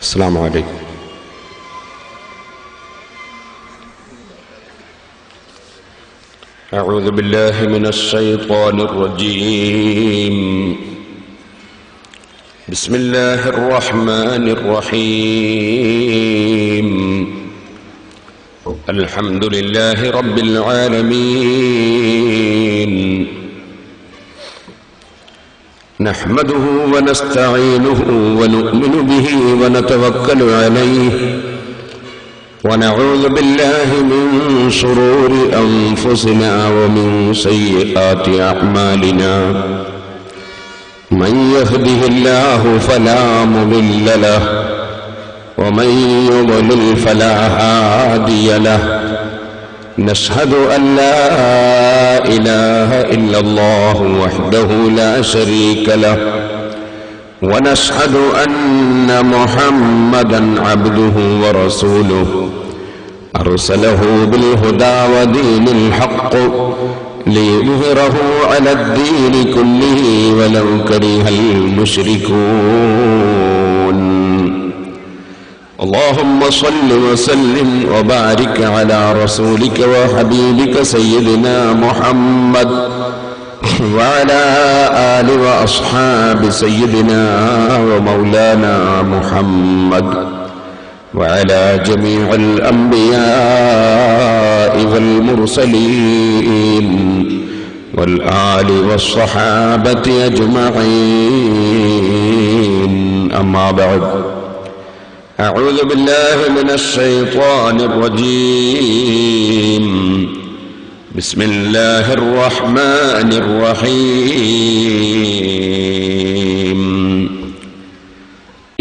السلام عليكم. أعوذ بالله من الشيطان الرجيم. بسم الله الرحمن الرحيم. الحمد لله رب العالمين. نحمده ونستعينه ونؤمن به ونتوكل عليه ونعوذ بالله من شرور أنفسنا ومن سيئات أعمالنا. من يهده الله فلا مضل له ومن يضلل فلا هادي له. نشهد أن لا إله إلا الله وحده لا شريك له ونشهد أن محمدا عبده ورسوله أرسله بالهدى ودين الحق ليظهره على الدين كله ولو كره المشركون. اللهم صل وسلم وبارك على رسولك وحبيبك سيدنا محمد وعلى آل وأصحاب سيدنا ومولانا محمد وعلى جميع الأنبياء والمرسلين والآل والصحابة أجمعين. أما بعد، أعوذ بالله من الشيطان الرجيم. بسم الله الرحمن الرحيم.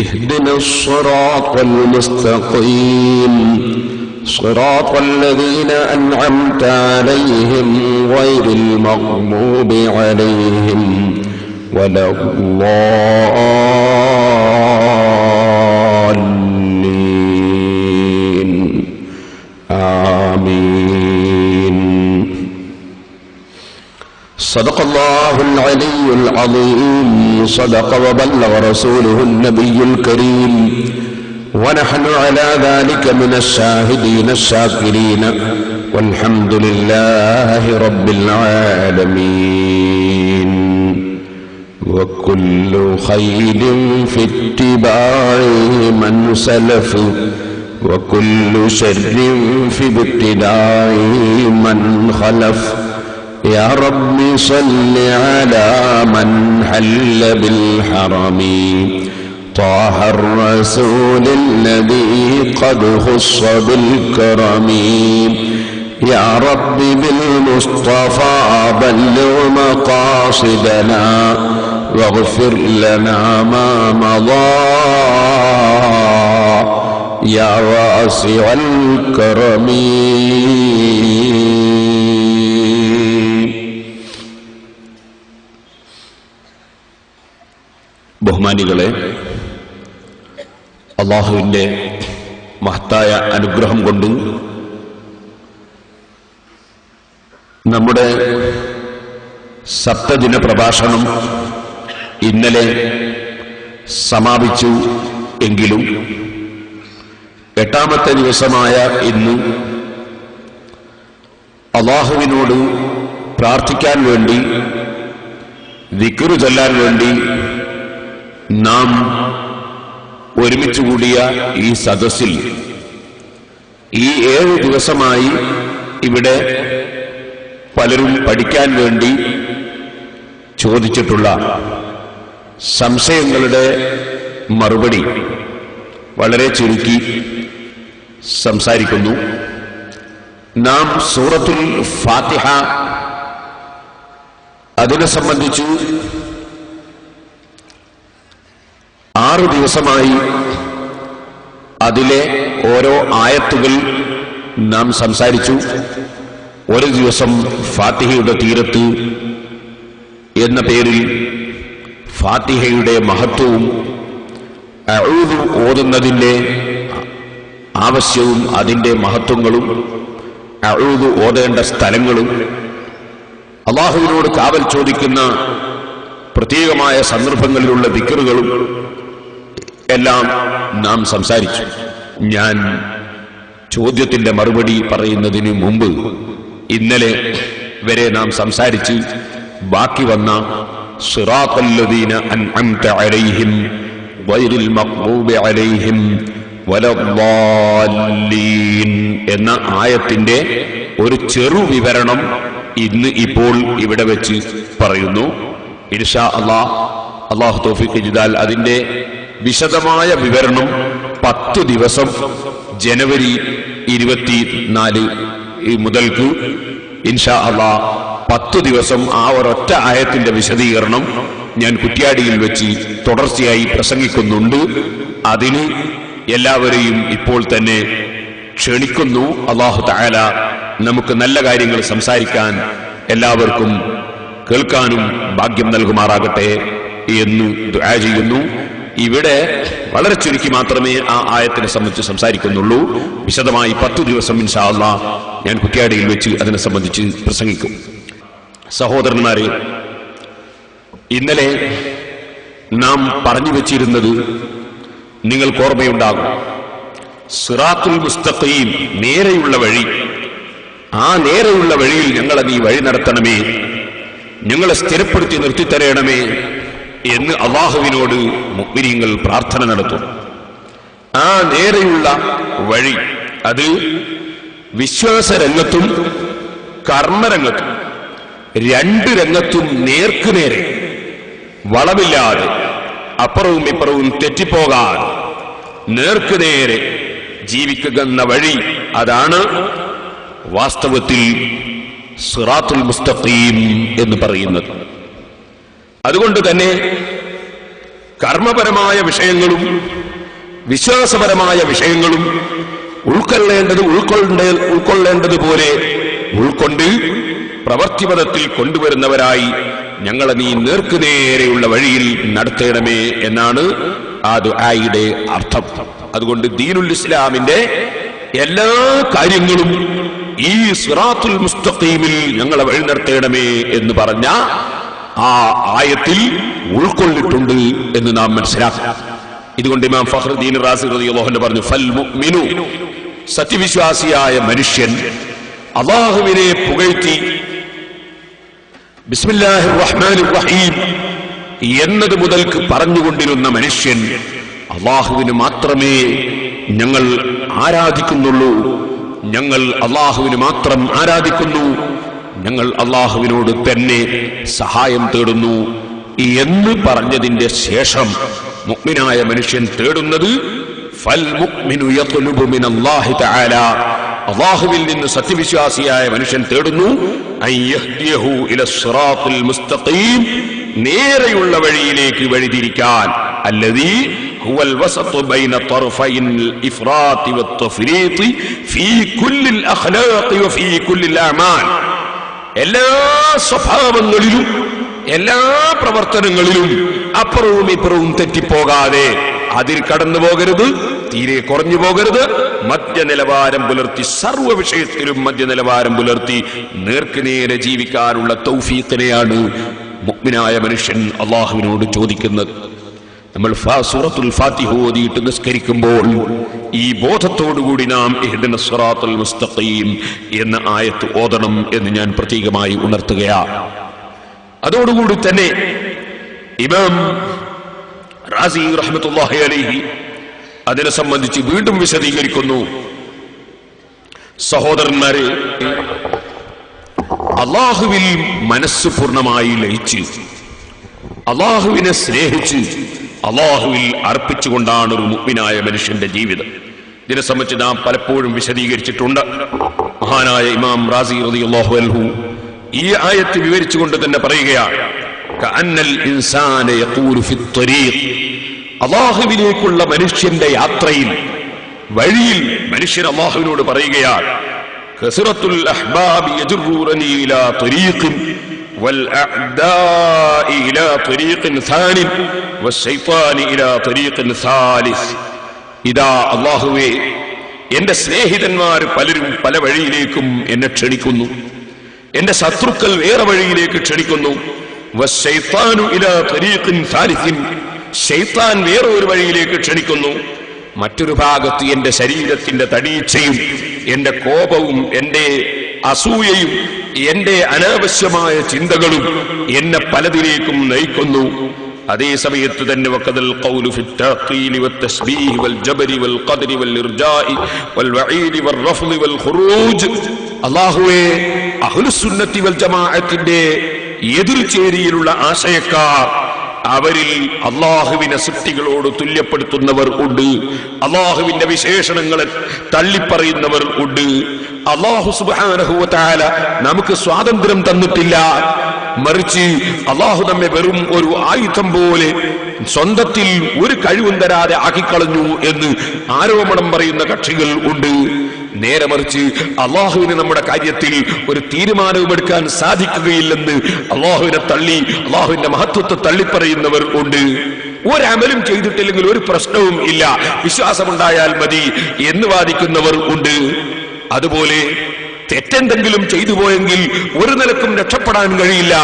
اهدنا الصراط المستقيم صراط الذين أنعمت عليهم غير المغضوب عليهم ولا الضالين. آمين. صدق الله العلي العظيم. صدق وبلغ رسوله النبي الكريم ونحن على ذلك من الشاهدين الشاكرين والحمد لله رب العالمين. وكل خير في اتباع من سلف وكل شر في ابتداع من خلف. يا رب صل على من حل بالحرم طه الرسول الذي قد خص بالكرم. يا رب بالمصطفى بلغ مقاصدنا واغفر لنا ما مضى يا واسع الكرم. ബഹുമാനികളെ, അല്ലാഹുവിൻ്റെ മഹത്തായ അനുഗ്രഹം കൊണ്ട് നമ്മുടെ സപ്തദിന പ്രഭാഷണം ഇന്നലെ സമാപിച്ചു എങ്കിലും എട്ടാമത്തെ ദിവസമായ ഇന്ന് അല്ലാഹുവിനോട് പ്രാർത്ഥിക്കാൻ വേണ്ടി, ദിക്ർ ചൊല്ലാൻ വേണ്ടി നാം ഒരുമിച്ച് കൂടിയ ഈ സദസ്സിൽ ഈ 7 ദിവസമായി ഇവിടെ പലരും പഠിക്കാൻ വേണ്ടി ചോദിച്ചിട്ടുള്ള സംശയങ്ങളുടെ മറുപടി വളരെ ചുരുക്കി സംസാരിക്കുന്നു. നാം സൂറത്തുൽ ഫാത്തിഹ അതിനെ സംബന്ധിച്ചു 6 ദിവസമായി അതിലെ ഓരോ ആയത്തുകൾ നാം സംസാരിച്ചു. ഒരു ദിവസം ഫാത്തിഹയുടെ തീരത്ത് എന്ന പേരിൽ ഫാത്തിഹയുടെ മഹത്വവും അഊദു ഓതുന്നതിൻ്റെ ആവശ്യവും അതിൻ്റെ മഹത്വങ്ങളും അഊദു ഓതേണ്ട സ്ഥലങ്ങളും അല്ലാഹുവിനോട് കാവൽ ചോദിക്കുന്ന പ്രത്യേകമായ സന്ദർഭങ്ങളിലുള്ള ദിക്റുകളും എല്ലാം നാം സംസാരിച്ചു. ഞാൻ ചോദ്യത്തിന്റെ മറുപടി പറയുന്നതിന് മുമ്പ് ഇന്നലെ വരെ നാം സംസാരിച്ച് ബാക്കി വന്ന സിറാത്തല്ലദീന അൻഅംത അലൈഹിം ഗൈറിൽ മഗ്ദൂബി അലൈഹിം വലദ്ദാല്ലീൻ എന്ന ആയത്തിന്റെ ഒരു ചെറു വിവരണം ഇന്ന് ഇപ്പോൾ ഇവിടെ വെച്ച് പറയുന്നു. ഇൻഷാ അല്ലാഹ്, അല്ലാഹു തൗഫീഖ് ചെയ്താൽ അതിന്റെ വിശദമായ വിവരണം 10 ദിവസം ജനുവരി 24 മുതൽക്ക് ഇൻഷാ അല്ലാഹ് 10 ദിവസം ആ ഒരൊറ്റ ആയത്തിന്റെ വിശദീകരണം ഞാൻ കുറ്റ്യാടിയിൽ വെച്ച് തുടർച്ചയായി പ്രസംഗിക്കുന്നുണ്ട്. അതിന് എല്ലാവരെയും ഇപ്പോൾ തന്നെ ക്ഷണിക്കുന്നു. അല്ലാഹു തആല നമുക്ക് നല്ല കാര്യങ്ങൾ സംസാരിക്കാൻ എല്ലാവർക്കും കേൾക്കാനും ഭാഗ്യം നൽകുമാറാകട്ടെ എന്ന് ദുആ ചെയ്യുന്നു. ഇവിടെ വളരെ ചുരുക്കി മാത്രമേ ആ ആയത്തിനെ സംബന്ധിച്ച് സംസാരിക്കുന്നുള്ളൂ. വിശദമായി 10 ദിവസം ഇൻഷാ അല്ലാഹ് ഞാൻ കുറ്റ്യാടിയിൽ വെച്ച് അതിനെ സംബന്ധിച്ച് പ്രസംഗിക്കും. സഹോദരന്മാരെ, ഇന്നലെ നാം പറഞ്ഞു വെച്ചിരുന്നത് നിങ്ങൾക്ക് ഓർമ്മയുണ്ടാകും. സിറാത്തുൽ മുസ്തഖീം, നേരെയുള്ള വഴി. ആ നേരെയുള്ള വഴിയിൽ ഞങ്ങളെ നീ വഴി നടത്തണമേ, ഞങ്ങളെ സ്ഥിരപ്പെടുത്തി നിർത്തിത്തരയണമേ എന്ന് അല്ലാഹുവിനോട് മുഅ്മിനീങ്ങൾ പ്രാർത്ഥന നടത്തും. ആ നേരെയുള്ള വഴി അത് വിശ്വാസരംഗത്തും കർമ്മരംഗത്തും, 2 രംഗത്തും നേർക്കുനേരെ, വളവില്ലാതെ, അപ്പുറവും ഇപ്പുറവും തെറ്റിപ്പോകാതെ നേർക്കുനേരെ ജീവിക്കുക എന്ന വഴി, അതാണ് വാസ്തവത്തിൽ സിറാത്തുൽ മുസ്തഖീം എന്ന് പറയുന്നത്. അതുകൊണ്ട് തന്നെ കർമ്മപരമായ വിഷയങ്ങളും വിശ്വാസപരമായ വിഷയങ്ങളും ഉൾക്കൊള്ളേണ്ടതുപോലെ ഉൾക്കൊണ്ട് പ്രവൃത്തിപഥത്തിൽ കൊണ്ടുവരുന്നവരായി ഞങ്ങളെ നീ നേർക്കുനേരെയുള്ള വഴിയിൽ നടത്തണമേ എന്നാണ് ആ ദുആയുടെ അർത്ഥം. അതുകൊണ്ട് ദീനുൽ ഇസ്ലാമിന്റെ എല്ലാ കാര്യങ്ങളും ഈ സിറാത്തുൽ മുസ്തഖീമിൽ ഞങ്ങളെ വഴി നടത്തണമേ എന്ന് പറഞ്ഞ ആ ആയത്തിൽ ഉൾക്കൊള്ളിട്ടുണ്ട് എന്ന് നാം മനസ്സിലാക്കണം. ഇതുകൊണ്ട് ഇമാം ഫഖ്റുദ്ദീൻ റാസി റളിയല്ലാഹു അൻഹു പറഞ്ഞു, ഫൽ മുഅ്മിനു, സത്യവിശ്വാസിയായ മനുഷ്യൻ അല്ലാഹുവിനെ പുകഴ്ത്തി ബിസ്മില്ലാഹിർ റഹ്മാനിർ റഹീം എന്നത് മുതൽക്ക് പറഞ്ഞുകൊണ്ടിരുന്ന മനുഷ്യൻ അല്ലാഹുവിനെ മാത്രമേ ഞങ്ങൾ ആരാധിക്കുന്നുള്ളൂ, ഞങ്ങൾ അല്ലാഹുവിനെ മാത്രം ആരാധിക്കുന്നു, ഞങ്ങൾ അല്ലാഹുവിനോട് തന്നെ സഹായം തേടുന്നു എന്ന് പറഞ്ഞതിന്റെ ശേഷം മുഅ്മിനായ മനുഷ്യൻ തേടുന്നത് ഫൽ മുഅ്മിനു യത്ലുബു മിനല്ലാഹി തആല, അല്ലാഹുവിൽ നിന്ന് സത്യവിശ്വാസിയായ മനുഷ്യൻ തേടുന്നു അയ്യഹ്ദിയഹു ഇലസ്സിറാത്തുൽ മുസ്തഖീം, നേരെയുള്ള വഴിയിലേക്ക് വഴിതിരിക്കാൻ. അല്ലദീ ഹുവൽ വസതു ബൈന തർഫൈൽ ഇഫ്റാത്തി വത്തഫ്രീത്തി ഫീ കുല്ലിൽ അഖ്ലാഖി വഫീ കുല്ലിൽ അഅമാൽ, എല്ലാ സ്വഭാവങ്ങളിലും എല്ലാ പ്രവർത്തനങ്ങളിലും അപ്പുറവും ഇപ്പുറവും തെറ്റിപ്പോകാതെ, അതിൽ കടന്നു പോകരുത്, തീരെ കുറഞ്ഞു പോകരുത്, മധ്യനിലവാരം പുലർത്തി, സർവ്വ വിഷയത്തിലും മധ്യനിലവാരം പുലർത്തി നേർക്കുനേരെ ജീവിക്കാനുള്ള തൗഫീഖിനെയാണ് മുഅ്മിനായ മനുഷ്യൻ അല്ലാഹുവിനോട് ചോദിക്കുന്നത്. നമ്മൾ സൂറത്തുൽ ഫാത്തിഹ ഓതിയിട്ട് നിസ്കരിക്കുമ്പോൾ ഈ ബോധത്തോടുകൂടി നാം ഇഹ്ദിനസ് സിറാത്തുൽ മുസ്തഖീം എന്ന ആയത്ത് ഓതണം എന്ന് ഞാൻ പ്രത്യേകമായി ഉണർത്തുകയാണ്. അതോടുകൂടി തന്നെ ഇമാം റാസി റഹ്മത്തുള്ളാഹി അലൈഹി അതിനെ സംബന്ധിച്ച് വീണ്ടും വിശദീകരിക്കുന്നു. സഹോദരന്മാരെ, അല്ലാഹുവിൽ മനസ്സ് പൂർണ്ണമായി ലയിച്ച് അല്ലാഹുവിനെ സ്നേഹിച്ച് അല്ലാഹുവിൽ അർപ്പിച്ചുകൊണ്ടാണ് ഒരു മുഅ്മിനായ മനുഷ്യന്റെ ജീവിതം. ഇതിനെ സംബന്ധിച്ച് നാം പലപ്പോഴും വിശദീകരിച്ചിട്ടുണ്ട്. മഹാനായ ഇമാം റാസി റളിയല്ലാഹു അൻഹു ഈ ആയത്ത് വിവരിച്ചുകൊണ്ട് തന്നെ പറയുകയാണ്, കഅന്നൽ ഇൻസാന യഖൂലു ഫി ത്വരീഖ്, അല്ലാഹുവിലേക്കുള്ള മനുഷ്യന്റെ യാത്രയിൽ, വഴിയിൽ മനുഷ്യൻ അല്ലാഹുവിനോട് പറയുകയാണ്, കസറത്തുൽ അഹ്ബാബി യജറൂനി ഇലാ ത്വരീഖിൻ വൽ അഅദാഇ ഇലാ ത്വരീഖിൻ സാനിൻ വശൈത്വാനി ഇലാ ത്വരീഖിൻ സാലിസ്. ഇതാ അല്ലാഹുവേ, എന്റെ സ്നേഹിതന്മാർ പലരും പല വഴിയിലേക്കും എന്നെ ക്ഷണിക്കുന്നു, എന്റെ ശത്രുക്കൾ വേറെ വഴിയിലേക്ക് ക്ഷണിക്കുന്നു. വശൈത്വാനു ഇലാ ത്വരീഖിൻ സാലിസിൻ, ശൈത്താൻ വേറെ ഒരു വഴിയിലേക്ക് ക്ഷണിക്കുന്നു. മറ്റൊരു ഭാഗത്ത് എന്റെ ശരീരത്തിന്റെ തടീച്ചയും എന്റെ കോപവും എന്റെ അസൂയയും എന്റെ അനാവശ്യമായ ചിന്തകളും എന്നെ പലതിലേക്കും നയിക്കുന്നു. അതേ സമയത്ത് തന്നെ വഖദൽ ഖൗലു ഫി التعطيل والتسبيح والجبر والقدر والارجاء والوعيد والرفض والخروج. അല്ലാഹുവേ, അഹ്ലുസ് സുന്നത്തി വൽ ജമാഅത്തിന്റെ എതിർചേരിയിലുള്ള ആശയക്കാർ, അവരിൽ അള്ളാഹുവിനെ സൃഷ്ടികളോട് തുല്യപ്പെടുത്തുന്നവർ ഉണ്ട്, അള്ളാഹുവിന്റെ വിശേഷണങ്ങളെ തള്ളിപ്പറയുന്നവർ ഉണ്ട്. അള്ളാഹു സുബ്ഹാനഹു വ തആല നമുക്ക് സ്വാതന്ത്ര്യം തന്നിട്ടില്ല, മറിച്ച് അള്ളാഹു നമ്മെ വെറും ഒരു ആയുധം പോലെ സ്വന്തത്തിൽ ഒരു കഴിവും തരാതെ ആക്കിക്കളഞ്ഞു എന്ന് ആരോപണം പറയുന്ന കക്ഷികൾ ഉണ്ട്. നേരെ മറിച്ച് അള്ളാഹുവിന് നമ്മുടെ കാര്യത്തിൽ ഒരു തീരുമാനവും എടുക്കാൻ സാധിക്കുകയില്ലെന്ന് അള്ളാഹുവിനെ തള്ളി, അള്ളാഹുവിന്റെ മഹത്വത്തെ തള്ളിപ്പറയുന്നവർ ഉണ്ട്. ഒരമലും ചെയ്തിട്ടില്ലെങ്കിൽ ഒരു പ്രശ്നവും ഇല്ല, വിശ്വാസമുണ്ടായാൽ മതി എന്ന് വാദിക്കുന്നവർ ഉണ്ട്. അതുപോലെ തെറ്റെന്തെങ്കിലും ചെയ്തു പോയെങ്കിൽ ഒരു നിലക്കും രക്ഷപ്പെടാൻ കഴിയില്ല,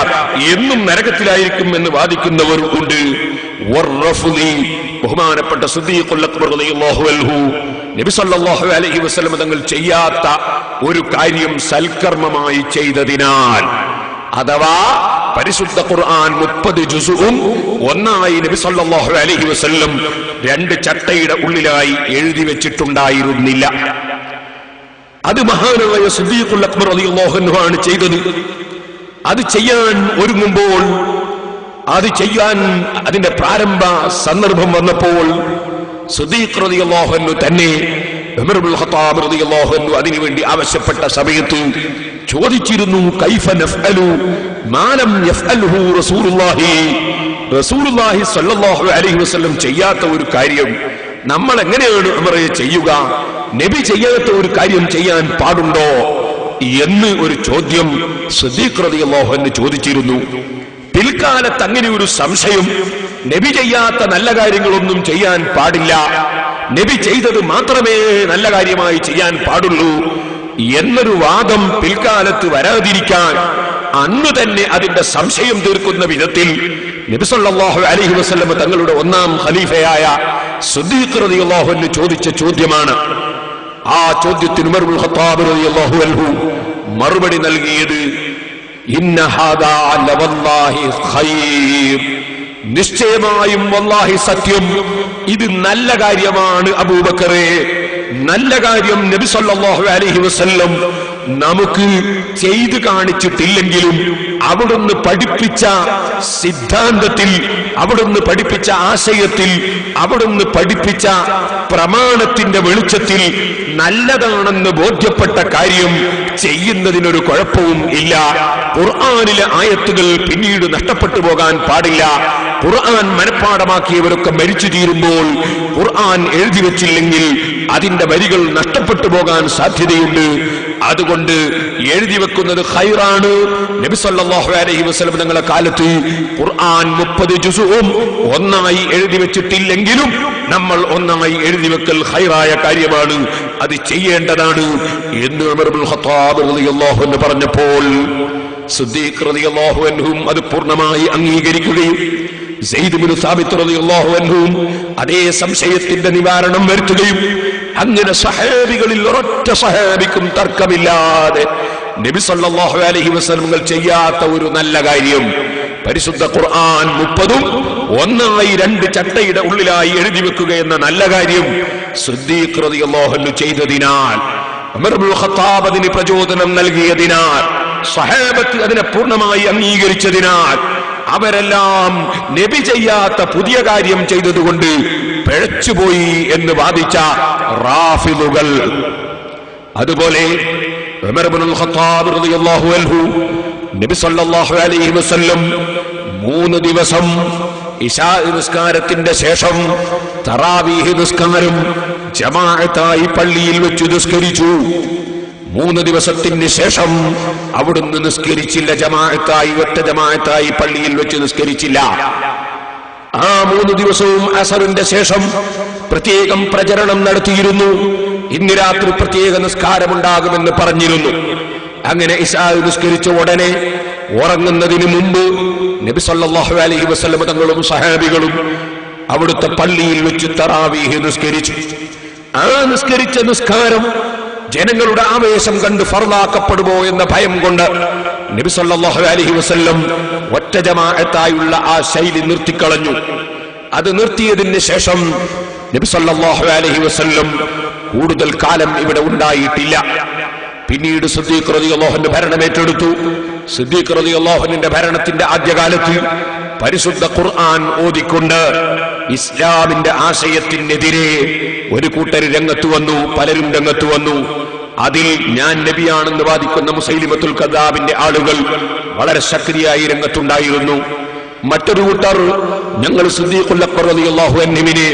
എന്നും നരകത്തിലായിരിക്കും എന്ന് വാദിക്കുന്നവർ ഉണ്ട്. ബഹുമാനപ്പെട്ട സിദ്ദീഖുൽ അക്ബർ റളിയല്ലാഹു അൻഹു നബി സല്ലല്ലാഹു അലൈഹി വസല്ലം തങ്ങൾ ചെയ്യാത്ത ഒരു കാര്യം സൽക്കർമ്മമായി ചെയ്തതിനാൽ, അഥവാ പരിശുദ്ധ ഖുർആൻ 30 ജുസുഉം ഒന്നായി നബി സല്ലല്ലാഹു അലൈഹി വസല്ലം 2 ചട്ടയുടെ ഉള്ളിലായി എഴുതി വെച്ചിട്ടുണ്ടായിരുന്നില്ല. അത് മഹാനായ സിദ്ദീഖുൽ അക്ബർ റളിയല്ലാഹു അൻഹു ആണ് ചെയ്തത്. അത് ചെയ്യാൻ ഒരുങ്ങുമ്പോൾ, അത് ചെയ്യാൻ അതിന്റെ പ്രാരംഭ സന്ദർഭം വന്നപ്പോൾ സിദ്ദീഖ് റളിയല്ലാഹു അൻഹു തന്നെ ഉമർ ഇബ്നുൽ ഖത്താബ് റളിയല്ലാഹു അൻഹു അതിനുവേണ്ടി ആവശ്യപ്പെട്ട സമയത്ത് ചോദിച്ചിരുന്നു, കൈഫ നഫ്അലു മാ ലം യഫ്അൽഹു റസൂലുള്ളാഹി സ്വല്ലല്ലാഹു അലൈഹി വസല്ലം ചെയ്യാത്ത ഒരു കാര്യം നമ്മൾ എങ്ങനെയാണ് ഉമറേ ചെയ്യുക? നബി ചെയ്യാത്ത ഒരു കാര്യം ചെയ്യാൻ പാടുണ്ടോ എന്ന് ഒരു ചോദ്യം സിദ്ദീഖ് റളിയല്ലാഹു അൻഹു ചോദിച്ചിരുന്നു. പിൽക്കാലത്ത് അങ്ങനെ ഒരു സംശയം, നബി ചെയ്യാത്ത നല്ല കാര്യങ്ങളൊന്നും ചെയ്യാൻ പാടില്ല, നബി ചെയ്തത് മാത്രമേ നല്ല കാര്യമായി ചെയ്യാൻ പാടുള്ളൂ എന്നൊരു വാദം പിൽക്കാലത്ത് വരാതിരിക്കാൻ അന്ന് തന്നെ അതിന്റെ സംശയം തീർക്കുന്ന വിധത്തിൽ നബി സല്ലല്ലാഹു അലൈഹി വസല്ലം തങ്ങളുടെ ഒന്നാം ഖലീഫയായ സിദ്ദീഖ് റളിയല്ലാഹു അൻഹു ചോദിച്ച ചോദ്യമാണ്. ആ ചോദ്യത്തിന് ഉമർ ഇബ്നുൽ ഖത്താബ് റളിയല്ലാഹു അൻഹു മറുപടി നൽകിയത്, ഇന്ന ഹാദാ ലവല്ലാഹി ഖൈർ, നിശ്ചയമായും വല്ലാഹി സത്യം, ഇത് നല്ല കാര്യമാണ് അബൂബക്കറേ, നല്ല കാര്യം നബി സല്ലല്ലാഹു അലൈഹി വസല്ലം നമുക്ക് ചെയ്തു കാണിച്ചിട്ടില്ലെങ്കിലും അവിടുന്ന് പഠിപ്പിച്ച സിദ്ധാന്തത്തിൽ, അവിടുന്ന് പഠിപ്പിച്ച ആശയത്തിൽ, അവിടുന്ന് പഠിപ്പിച്ച പ്രമാണത്തിന്റെ വെളിച്ചത്തിൽ നല്ലതാണെന്ന് ബോധ്യപ്പെട്ട കാര്യം ചെയ്യുന്നതിനൊരു കുഴപ്പവും ഇല്ല. ഖുർആനിലെ ആയത്തുകൾ പിന്നീട് നഷ്ടപ്പെട്ടു പോകാൻ പാടില്ല. ഖുർആൻ മനഃപ്പാഠമാക്കിയവരൊക്കെ മരിച്ചു തീരുമ്പോൾ ഖുർആൻ എഴുതി വെച്ചില്ലെങ്കിൽ അതിന്റെ വരികൾ നഷ്ടപ്പെട്ടു പോകാൻ സാധ്യതയുണ്ട്. അതുകൊണ്ട് എഴുതി വെക്കുന്നത് ഖൈറാണ്. നബി സല്ലല്ലാഹു അലൈഹി വസല്ലം തങ്ങളുടെ കാലത്ത് ഖുർആൻ 30 ജുസുഉം ഒന്നായി എഴുതി വെച്ചിട്ടില്ലെങ്കിലും നമ്മൾ ഒന്നായി എഴുതി വെക്കൽ ഖൈറായ കാര്യമാണ്, അത് ചെയ്യേണ്ടതാണ് എന്ന് ഉമർ ഇബ്നുൽ ഖത്താബ് റളിയല്ലാഹു അൻഹു പറഞ്ഞപ്പോൾ സിദ്ദീഖ് റളിയല്ലാഹു അൻഹും അത് പൂർണ്ണമായി അംഗീകരിക്കുകയും സയ്യിദ് ഇബ്നു സാബിത്ത് റളിയല്ലാഹു അൻഹും അതേ സംശയത്തിന്റെ നിവാരണം വരുത്തുകയും അങ്ങനെ സഹാബികളിൽ ഒരൊറ്റ സഹാബിക്കും തർക്കമില്ലാതെ നബി സല്ലല്ലാഹു അലൈഹി വസല്ലം ചെയ്യാത്ത ഒരു നല്ല കാര്യം പരിശുദ്ധ ഖുർആൻ 30ഉം ഒന്നായി 2 ചട്ടയുടെ ഉള്ളിലായി എഴുതി വെക്കുക എന്ന നല്ല കാര്യം സിദ്ദീഖ് റളിയല്ലാഹു അൻഹു ചെയ്തതിനാൽ, ഉമർ ഇബ്നുൽ ഖത്താബ് അതിന് പ്രചോദനം നൽകിയതിനാൽ, സഹാബത്ത് അതിനെ പൂർണ്ണമായി അംഗീകരിച്ചതിനാൽ, അവരെല്ലാം നബി ചെയ്യാത്ത പുതിയ കാര്യം ചെയ്തതുകൊണ്ട് പിഴച്ചുപോയി എന്ന് വാദിച്ച റാഫിദുകൾ. അതുപോലെ ഉമർ ഇബ്നുൽ ഖത്താബ് റളിയല്ലാഹു അൻഹു നബി സല്ലല്ലാഹു അലൈഹി വസല്ലം 3 ദിവസം ഇശാ നിസ്കാരത്തിന്റെ ശേഷം തറാവീഹ് നിസ്കാരം ജമാഅത്തായി പള്ളിയിൽ വെച്ച് നിസ്കരിച്ചു. 3 ദിവസത്തിന് ശേഷം അവിടുന്ന് നിസ്കരിച്ചില്ല, ജമാഅത്തായി, ഒറ്റ ജമാഅത്തായി പള്ളിയിൽ വെച്ച് നിസ്കരിച്ചില്ല. ആ 3 ദിവസവും അസറിന്റെ ശേഷം പ്രത്യേകം പ്രചരണം നടത്തിയിരുന്നു. ഇന്ന് രാത്രി പ്രത്യേക നിസ്കാരമുണ്ടാകുമെന്ന് പറഞ്ഞിരുന്നു. അങ്ങനെ ഇശാ നിസ്കരിച്ച ഉടനെ ഉറങ്ങുന്നതിന് മുമ്പ് നബി സല്ലല്ലാഹു അലൈഹി വസല്ലം തങ്ങളും സഹാബികളും അവിടുത്തെ പള്ളിയിൽ വെച്ച് തറാവീഹ് നിസ്കരിച്ചു. ആ നിസ്കരിച്ച നിസ്കാരം ജനങ്ങളുടെ ആവേശം കണ്ട് ഫർളാക്കപ്പെടുമോ എന്ന ഭയം കൊണ്ട് നബി സല്ലല്ലാഹു അലൈഹി വസല്ലം ഒറ്റ ജമാഅത്തായുള്ള ആ ശൈലി നിർത്തിക്കളഞ്ഞു. അത് നിർത്തിയതിന് ശേഷം നബി സല്ലല്ലാഹു അലൈഹി വസല്ലം കൂടുതൽ കാലം ഇവിടെ ഉണ്ടായിട്ടില്ല. പിന്നീട് സിദ്ദീഖ് റളിയല്ലാഹു അൻഹു ഭരണം ഏറ്റെടുത്തു. സിദ്ദീഖ് റളിയല്ലാഹു അൻഹുവിന്റെ ഭരണത്തിന്റെ ആദ്യകാലത്ത് പരിശുദ്ധ ഖുർആൻ ഓതിക്കൊണ്ട് ഇസ്ലാമിന്റെ ആശയത്തിനെതിരെ ഒരു കൂട്ടർ രംഗത്ത് വന്നു, പലരും രംഗത്ത് വന്നു. അതിൽ ഞാൻ നബിയാണെന്ന് വാദിക്കുന്ന മുസൈലിമത്തുൽ കദ്ദാബിന്റെ ആളുകൾ വളരെ ശക്തിയായി രംഗത്തുണ്ടായിരുന്നു. മറ്റൊരു കൂട്ടർ ഞങ്ങൾ സിദ്ദീഖുൽ അക്ബർ റളിയല്ലാഹു അൻഹുവിനെ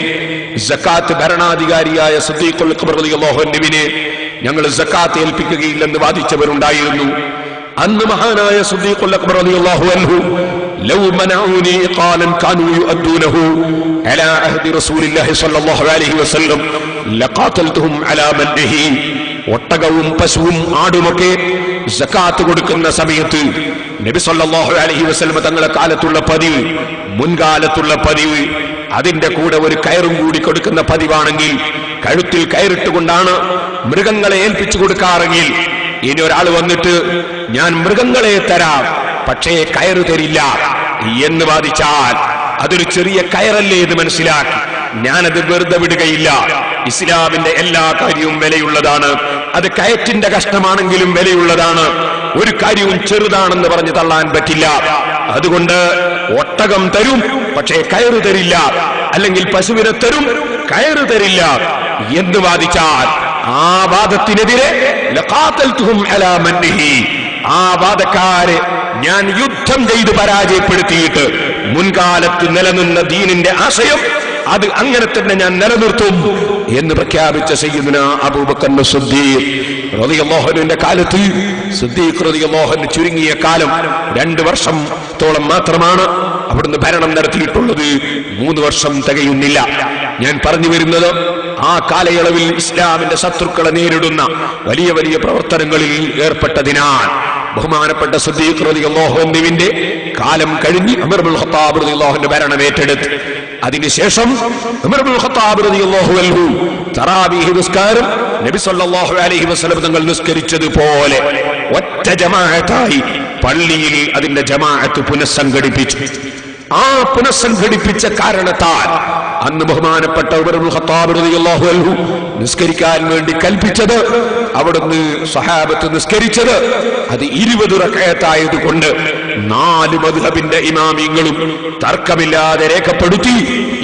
സക്കാത്ത് ഭരണാധികാരിയായ സിദ്ദീഖുൽ അക്ബർ റളിയല്ലാഹു അൻഹുവിനെ ഞങ്ങൾ സക്കാത്ത് ഏൽപ്പിക്കുകയില്ലെന്ന് വാദിച്ചവരുണ്ടായിരുന്നു. അന്ന് മഹാനായ സിദ്ദീഖുൽ അക്ബർ റളിയല്ലാഹു അൻഹു ലൗ മനഊനി ഖാലൻ കാനൂ യുഅദ്ദൂനഹു അലാ അഹ്ദി റസൂലില്ലാഹി സ്വല്ലല്ലാഹു അലൈഹി വസല്ലം ലഖാതൽതുഹും അലാ മൻഹി. ഒട്ടകവും പശുവും ആടുമൊക്കെ സക്കാത്ത് കൊടുക്കുന്ന സമയത്ത് നബി സല്ലല്ലാഹു അലൈഹി വസല്ലം തങ്ങളുടെ കാലത്തുള്ള പതിവ്, മുൻകാലത്തുള്ള പതിവ്, അതിന്റെ കൂടെ ഒരു കയറും കൂടി കൊടുക്കുന്ന പതിവാണെങ്കിൽ, കഴുത്തിൽ കയറിട്ടുകൊണ്ടാണ് മൃഗങ്ങളെ ഏൽപ്പിച്ചു കൊടുക്കാറെങ്കിൽ, ഇനി ഒരാൾ വന്നിട്ട് ഞാൻ മൃഗങ്ങളെ തരാം പക്ഷേ കയറ് തരില്ല എന്ന് വാദിച്ചാൽ അതൊരു ചെറിയ കയറല്ലേ എന്ന് മനസ്സിലാക്കി ഞാനത് വെറുതെ വിടുകയില്ല. ഇസ്ലാമിന്റെ എല്ലാ കാര്യവും വിലയുള്ളതാണ്. അത് കയറ്റിന്റെ കഷ്ടമാണെങ്കിലും വിലയുള്ളതാണ്. ഒരു കാര്യവും ചെറുതാണെന്ന് പറഞ്ഞ് തള്ളാൻ പറ്റില്ല. അതുകൊണ്ട് ഒട്ടകം തരും പക്ഷേ കയറ് തരില്ല, അല്ലെങ്കിൽ പശുവിനെ തരും കയറ് തരില്ല എന്ന് വാദിച്ചാൽ ആ വാദത്തിനെതിരെ ലഖാതൽതുഹും അലാ മൻഹി, ആ വാദക്കാരെ ഞാൻ യുദ്ധം ചെയ്ത് പരാജയപ്പെടുത്തിയിട്ട് മുൻകാലത്ത് നിലനിന്ന ദീനിന്റെ ആശയം അത് അങ്ങനെ തന്നെ ഞാൻ നിലനിർത്തും എന്ന് പ്രഖ്യാപിച്ച സയ്യിദുനാ അബൂബക്കർ സിദ്ദീഖ് റളിയല്ലാഹു അൻഹുവിന്റെ കാലത്ത് സിദ്ദീഖ് റളിയല്ലാഹു അൻഹു ചുരുങ്ങിയ കാലം 2 വർഷത്തോളം മാത്രമാണ് അവിടുന്ന് ഭരണം നടത്തിയിട്ടുള്ളത്. 3 വർഷം തികയുന്നില്ല. ഞാൻ പറഞ്ഞു വരുന്നത്, ആ കാലയളവിൽ ഇസ്ലാമിന്റെ ശത്രുക്കളെ നേരിടുന്ന വലിയ വലിയ പ്രവർത്തനങ്ങളിൽ ഏർപ്പെട്ടതിനാൽ ബഹുമാനപ്പെട്ട സിദ്ദീഖ് റളിയല്ലാഹു അൻഹുവിന്റെ കാലം കഴിഞ്ഞ് ഉമർ ഇബ്നുൽ ഖത്താബ് റളിയല്ലാഹു അൻഹു ഭരണം ഏറ്റെടുത്തു. അതിനുശേഷം ഉമർ ഇബ്നുൽ ഖത്താബ് റളിയല്ലാഹു അൻഹു തറാവീഹ് നിസ്കാരം നബി സല്ലല്ലാഹു അലൈഹി വസല്ലം തങ്ങൾ നിസ്കരിച്ചതുപോലെ ഒറ്റ ജമാഅത്തായി പള്ളിയിൽ അതിന്റെ ജമാഅത്ത് പുനഃസംഘടിപ്പിച്ചു. ആ പുനഃസംഘടിപ്പിച്ച കാരണത്താൽ അന്ന് ബഹുമാനപ്പെട്ട ഉമർ ഇബ്നുൽ ഖത്താബ് റളിയല്ലാഹു അൻഹു നിസ്കരിക്കാൻ വേണ്ടി കൽപ്പിച്ചത്, അവിടുന്ന് സഹാബത്ത് നിസ്കരിച്ചത് അത് 20 റക്അത്തായതുകൊണ്ട് 4 മദ്ഹബിന്റെ ഇമാമിങ്ങളും തർക്കമില്ലാതെ രേഖപ്പെടുത്തി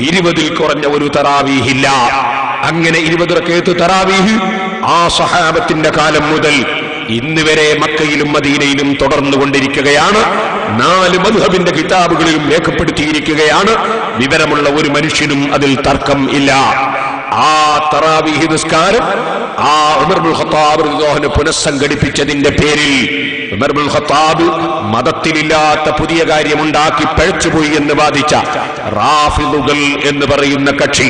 20-ൽ കുറഞ്ഞ ഒരു തറാവീഹില്ല. അങ്ങനെ 20 റക്അത്ത് തറാവീഹ് ആ സഹാബത്തിന്റെ കാലം മുതൽ ഇന്ന് വരെ മക്കയിലും മദീനയിലും തുടർന്നുകൊണ്ടിരിക്കുകയാണ്. 4 മദ്ഹബിന്റെ കിതാബുകളിലും രേഖപ്പെടുത്തിയിരിക്കുകയാണ്. വിവരമുള്ള ഒരു മനുഷ്യനും അതിൽ തർക്കം ഇല്ല. ആ തറാവീഹ് നിസ്കാരം ആ ഉമർ ഇബ്നുൽ ഖത്താബ് റളിയല്ലാഹു അൻഹു പുനഃസംഘടിപ്പിച്ചതിന്റെ പേരിൽ ഉമർ ഇബ്നുൽ ഖത്താബ് മതത്തിലില്ലാത്ത പുതിയ കാര്യമുണ്ടാക്കി പഴച്ചുപോയി എന്ന് വാദിച്ച റാഫിദുകൾ എന്ന് പറയുന്ന കക്ഷി,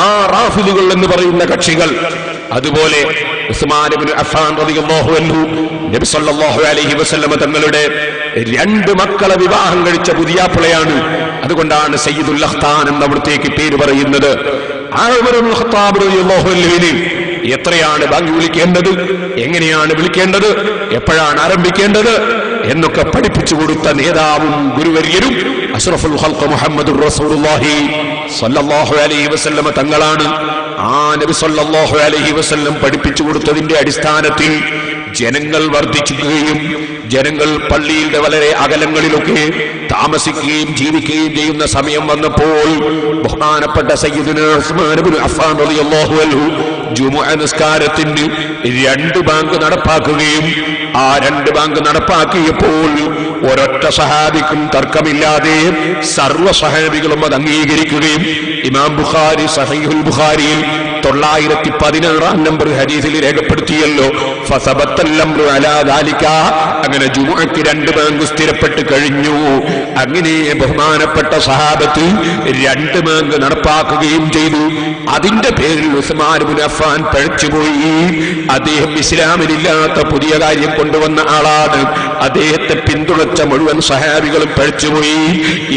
ആ റാഫിദുകൾ എന്ന് പറയുന്ന കക്ഷികൾ, അതുപോലെ ഉസ്മാൻ ഇബ്നു അഫ്ഫാൻ റളിയല്ലാഹു അൻഹു നബി സല്ലല്ലാഹു അലൈഹി വസല്ലം തങ്ങളുടെ 2 മക്കളെ വിവാഹം കഴിച്ച പുതിയാപ്പിളയാണ്. അതുകൊണ്ടാണ് സയ്യിദുൽ അഖ്താൻ എന്ന അവിടത്തേക്ക് പേര് പറയുന്നത്. ആ ഉമർ ഇബ്നുൽ ഖത്താബ് റളിയല്ലാഹു അൻഹുവിനെ എത്രയാണ് ബാങ്ക് വിളിക്കേണ്ടത്, എങ്ങനെയാണ് വിളിക്കേണ്ടത്, എപ്പോഴാണ് ആരംഭിക്കേണ്ടത് എന്നൊക്കെ പഠിപ്പിച്ചു കൊടുത്ത നേതാവും ഗുരുവര്യരും അഷ്റഫുൽ ഖൽഖ് മുഹമ്മദുർ റസൂലുള്ളാഹി സല്ലല്ലാഹു അലൈഹി വസല്ലം തങ്ങളാണ്. ആ നബി സല്ലല്ലാഹു അലൈഹി വസല്ലം പഠിപ്പിച്ചു കൊടുത്തതിന്റെ അടിസ്ഥാനത്തിൽ ജനങ്ങൾ വർദ്ധിക്കുകയും ജനങ്ങൾ പള്ളിയുടെ വളരെ അകലങ്ങളിലൊക്കെ താമസിക്കുകയും ജീവിക്കുകയും ചെയ്യുന്ന സമയം വന്നപ്പോൾ ബഹുമാനപ്പെട്ട സയ്യിദുനാ ഉസ്മാൻ ഇബ്നു അഫ്ഫാൻ റളിയല്ലാഹു അൻഹു ജുമുഅ നിസ്കാരത്തിന് 2 ബാങ്ക് നടപ്പാക്കുകയും ആ 2 ബാങ്ക് നടപ്പാക്കിയപ്പോൾ ഒരൊറ്റ സഹാബിക്കും തർക്കമില്ലാതെ സർവ്വ സഹാബികളും അത് അംഗീകരിക്കുകയും ഇമാം ബുഖാരി സഹീഹുൽ ബുഖാരിയിൽ 916 നമ്പർ ഹദീസിൽ രേഖപ്പെടുത്തിയല്ലോ, ഫസബത്തൽ-അംറു അലാ ദാലിക. അങ്ങനെ ജുമുഅക്ക് 2 ബാങ്ക് സ്ഥിരപ്പെട്ട് കഴിഞ്ഞു. അങ്ങനെ ബഹുമാനപ്പെട്ട സഹാബത്ത് 2 ബാങ്ക് നടപ്പാക്കുകയും ചെയ്തു. അതിന്റെ പേരിൽ ഉസ്മാൻ ഇബ്നു അഫ്ഫാൻ പഴച്ചുപോയി. അദ്ദേഹം ഇസ്ലാമിലില്ലാത്ത പുതിയ കാര്യം കൊണ്ടുവന്ന ആളാണ്, അദ്ദേഹത്തെ പിന്തുണച്ച മുഴുവൻ സഹാബികളും പഴച്ചുപോയി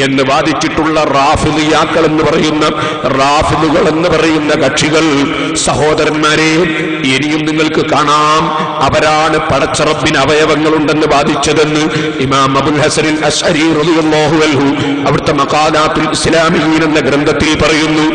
എന്ന് വാദിച്ചിട്ടുള്ള റാഫിദിയാക്കൾ എന്ന് പറയുന്ന റാഫിദുകൾ എന്ന് പറയുന്ന കക്ഷികൾ, സഹോദരന്മാരെ, ഇനിയും നിങ്ങൾക്ക് കാണാം, അവരാണ് പടച്ച റബ്ബിന് അവയവങ്ങളുണ്ടെന്ന് വാദിച്ചതെന്ന് ഇമാം അബുൽ ഹസൻ അശ്അരി റളിയല്ലാഹു അൻഹു അവിടുത്തെ മഖാലാത്തുൽ ഇസ്ലാമിയ്യീൻ എന്ന ഗ്രന്ഥത്തിൽ പറയുന്നു.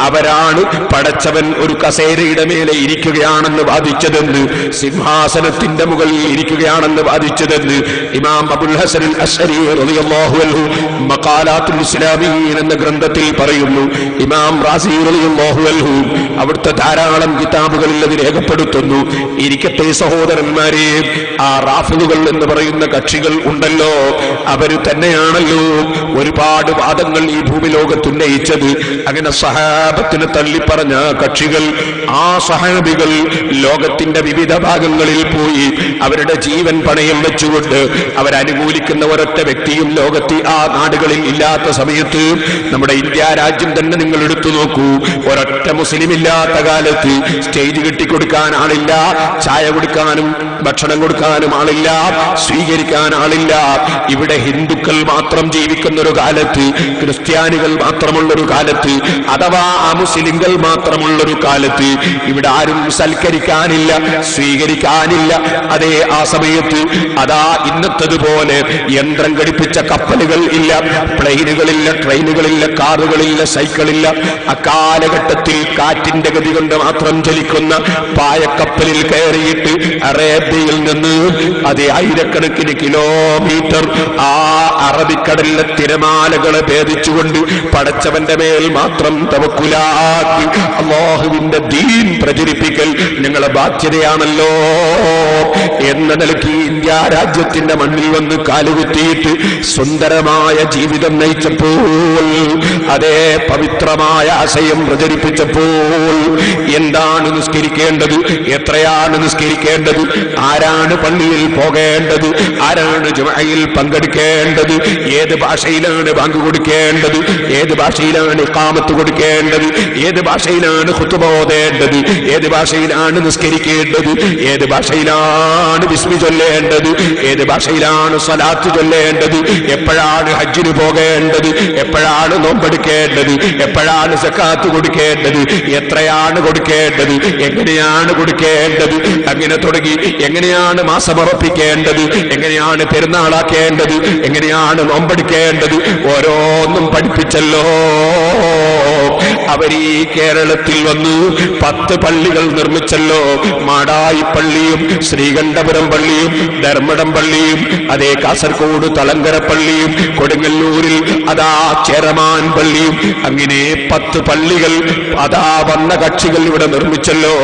അവരാണ് പടച്ചവൻ ഒരു കസേരയുടെ മേലെ ഇരിക്കുകയാണെന്ന് വാദിച്ചതെന്ന്, സിംഹാസനത്തിന്റെ മുകളിൽ ഇരിക്കുകയാണെന്ന് വാദിച്ചതെന്ന് ഇമാം അബുൽ ഹസൻ അശ്അരി റളിയല്ലാഹു അൻഹു മഖാലാത്തുൽ ഇസ്ലാമിയ്യീൻ എന്ന ഗ്രന്ഥത്തിൽ പറയുന്നു. ഇമാം റാസി റളിയല്ലാഹു അൻഹു അവിടുത്തെ ധാരാളം കിതാബുകളിൽ അത് രേഖപ്പെടുത്തുന്നു. ഇരിക്കട്ടെ സഹോദരന്മാരെ, ആ റാഫിദുകൾ എന്ന് പറയുന്ന കക്ഷികൾ ഉണ്ടല്ലോ, അവര് തന്നെയാണല്ലോ ഒരുപാട് വാദങ്ങൾ ഈ ഭൂമി ലോകത്ത് ഉന്നയിച്ചത്. അങ്ങനെ സഹാബത്തിനെ തള്ളിപ്പറഞ്ഞ കക്ഷികൾ, ആ സഹാബികൾ ലോകത്തിന്റെ വിവിധ ഭാഗങ്ങളിൽ പോയി അവരുടെ ജീവൻ പണയം വെച്ചുകൊണ്ട് അവരനുകൂലിക്കുന്ന ഒരൊറ്റ വ്യക്തിയും ലോകത്ത് ആ നാടുകളിൽ ഇല്ലാത്ത സമയത്ത് നമ്മുടെ ഇന്ത്യ രാജ്യം തന്നെ നിങ്ങൾ എടുത്തു നോക്കൂ. ഒരൊറ്റ മുസ്ലിം ഇല്ലാത്ത കാലത്ത് സ്റ്റേജ് കെട്ടിക്കൊടുക്കാൻ ആളില്ല, ചായ കൊടുക്കാനും ഭക്ഷണം കൊടുക്കാനും ആളില്ല, സ്വീകരിക്കാൻ ആളില്ല. ഇവിടെ ഹിന്ദുക്കൾ മാത്രം ജീവിക്കുന്ന ഒരു കാലത്ത്, ക്രിസ്ത്യാനികൾ മാത്രമുള്ളൊരു കാലത്ത്, അഥവാ മുസ്ലിങ്ങൾ മാത്രമുള്ളൊരു കാലത്ത് ഇവിടെ ആരും സൽക്കരിക്കാനില്ല, സ്വീകരിക്കാനില്ല. അതേ ആ സമയത്ത് അതാ ഇന്നത്തതുപോലെ യന്ത്രം ഘടിപ്പിച്ച കപ്പലുകൾ ഇല്ല, പ്ലെയിനുകളില്ല, ട്രെയിനുകളില്ല, കാറുകളില്ല, സൈക്കിളില്ല. അക്കാലഘട്ടത്തിൽ കാറ്റിന്റെ ഗതി കൊണ്ട് മാത്രം ചലിക്കുന്ന പായക്കപ്പലിൽ കയറിയിട്ട് അറേബ്യയിൽ നിന്ന് അതേ ആയിരക്കണക്കിന് കിലോമീറ്റർ ആ അറബിക്കടലിലെ തിരമാലകളെ ഭേദിച്ചുകൊണ്ട് പടച്ചവന്റെ മേൽ മാത്രം തവക്കുലാക്കി അല്ലാഹുവിന്റെ ദീൻ പ്രചരിപ്പിക്കൽ ഞങ്ങളെ ബാധ്യതയാണല്ലോ എന്ന നിലയ്ക്ക് ഇന്ത്യ രാജ്യത്തിന്റെ മണ്ണിൽ വന്ന് കാലുകുത്തിയിട്ട് സുന്ദരമായ ജീവിതം നയിച്ചപ്പോൾ, അതേ പവിത്രമായ ആശയം പ്രചരിപ്പിച്ചപ്പോൾ, എന്താണ് നിസ്കരിക്കേണ്ടത്, എത്രയാണ് നിസ്കരിക്കേണ്ടത്, ആരാണ് പള്ളിയിൽ പോകേണ്ടത്, ആരാണ് ജുമഅയിൽ പങ്കെടുക്കേണ്ടത്, ഏത് ഭാഷയിലാണ് ബാങ്ക് കൊടുക്കേണ്ടത്, ഏത് ഭാഷയിലാണ് ഇഖാമത്ത് കൊടുക്കേണ്ടത്, ഏത് ഭാഷയിലാണ് ഖുതുബ ഓതേണ്ടത്, ഏത് ഭാഷയിലാണ് നിസ്കരിക്കേണ്ടത്, ഏത് ഭാഷയിലാണ് ബിസ്മി ചൊല്ലേണ്ടത്, ഏത് ഭാഷയിലാണ് സ്വലാത്ത് ചൊല്ലേണ്ടത്, എപ്പോഴാണ് ഹജ്ജിന് പോകേണ്ടത്, എപ്പോഴാണ് നോമ്പെടുക്കേണ്ടത്, എപ്പോഴാണ് സക്കാത്ത് കൊടുക്കേണ്ടത്, എത്രയാണ് കൊടുക്കേണ്ടത്, എങ്ങനെയാണ് കൊടുക്കേണ്ടത്, അങ്ങനെ തുടങ്ങി എങ്ങനെയാണ് മാസമുറപ്പിക്കേണ്ടത്, എങ്ങനെയാണ് പെരുന്നാളാക്കേണ്ടത്, എങ്ങനെയാണ് നോമ്പെടുക്കേണ്ടത്, ഓരോന്നും പഠിപ്പിച്ചല്ലോ. അവരീ കേരളത്തിൽ വന്ന് 10 പള്ളികൾ നിർമ്മിച്ചല്ലോ. മാടായി പള്ളിയും ശ്രീകണ്ഠപുരം പള്ളിയും ധർമ്മടം പള്ളിയും അതേ കാസർഗോഡ് തളങ്കര പള്ളിയും കൊടുങ്ങല്ലൂരിൽ അതാ ചേരമാൻ പള്ളിയും, അങ്ങനെ 10 പള്ളികൾ അതാ വന്ന കക്ഷികൾ ഇവിടെ നിർമ്മിച്ചല്ലോ.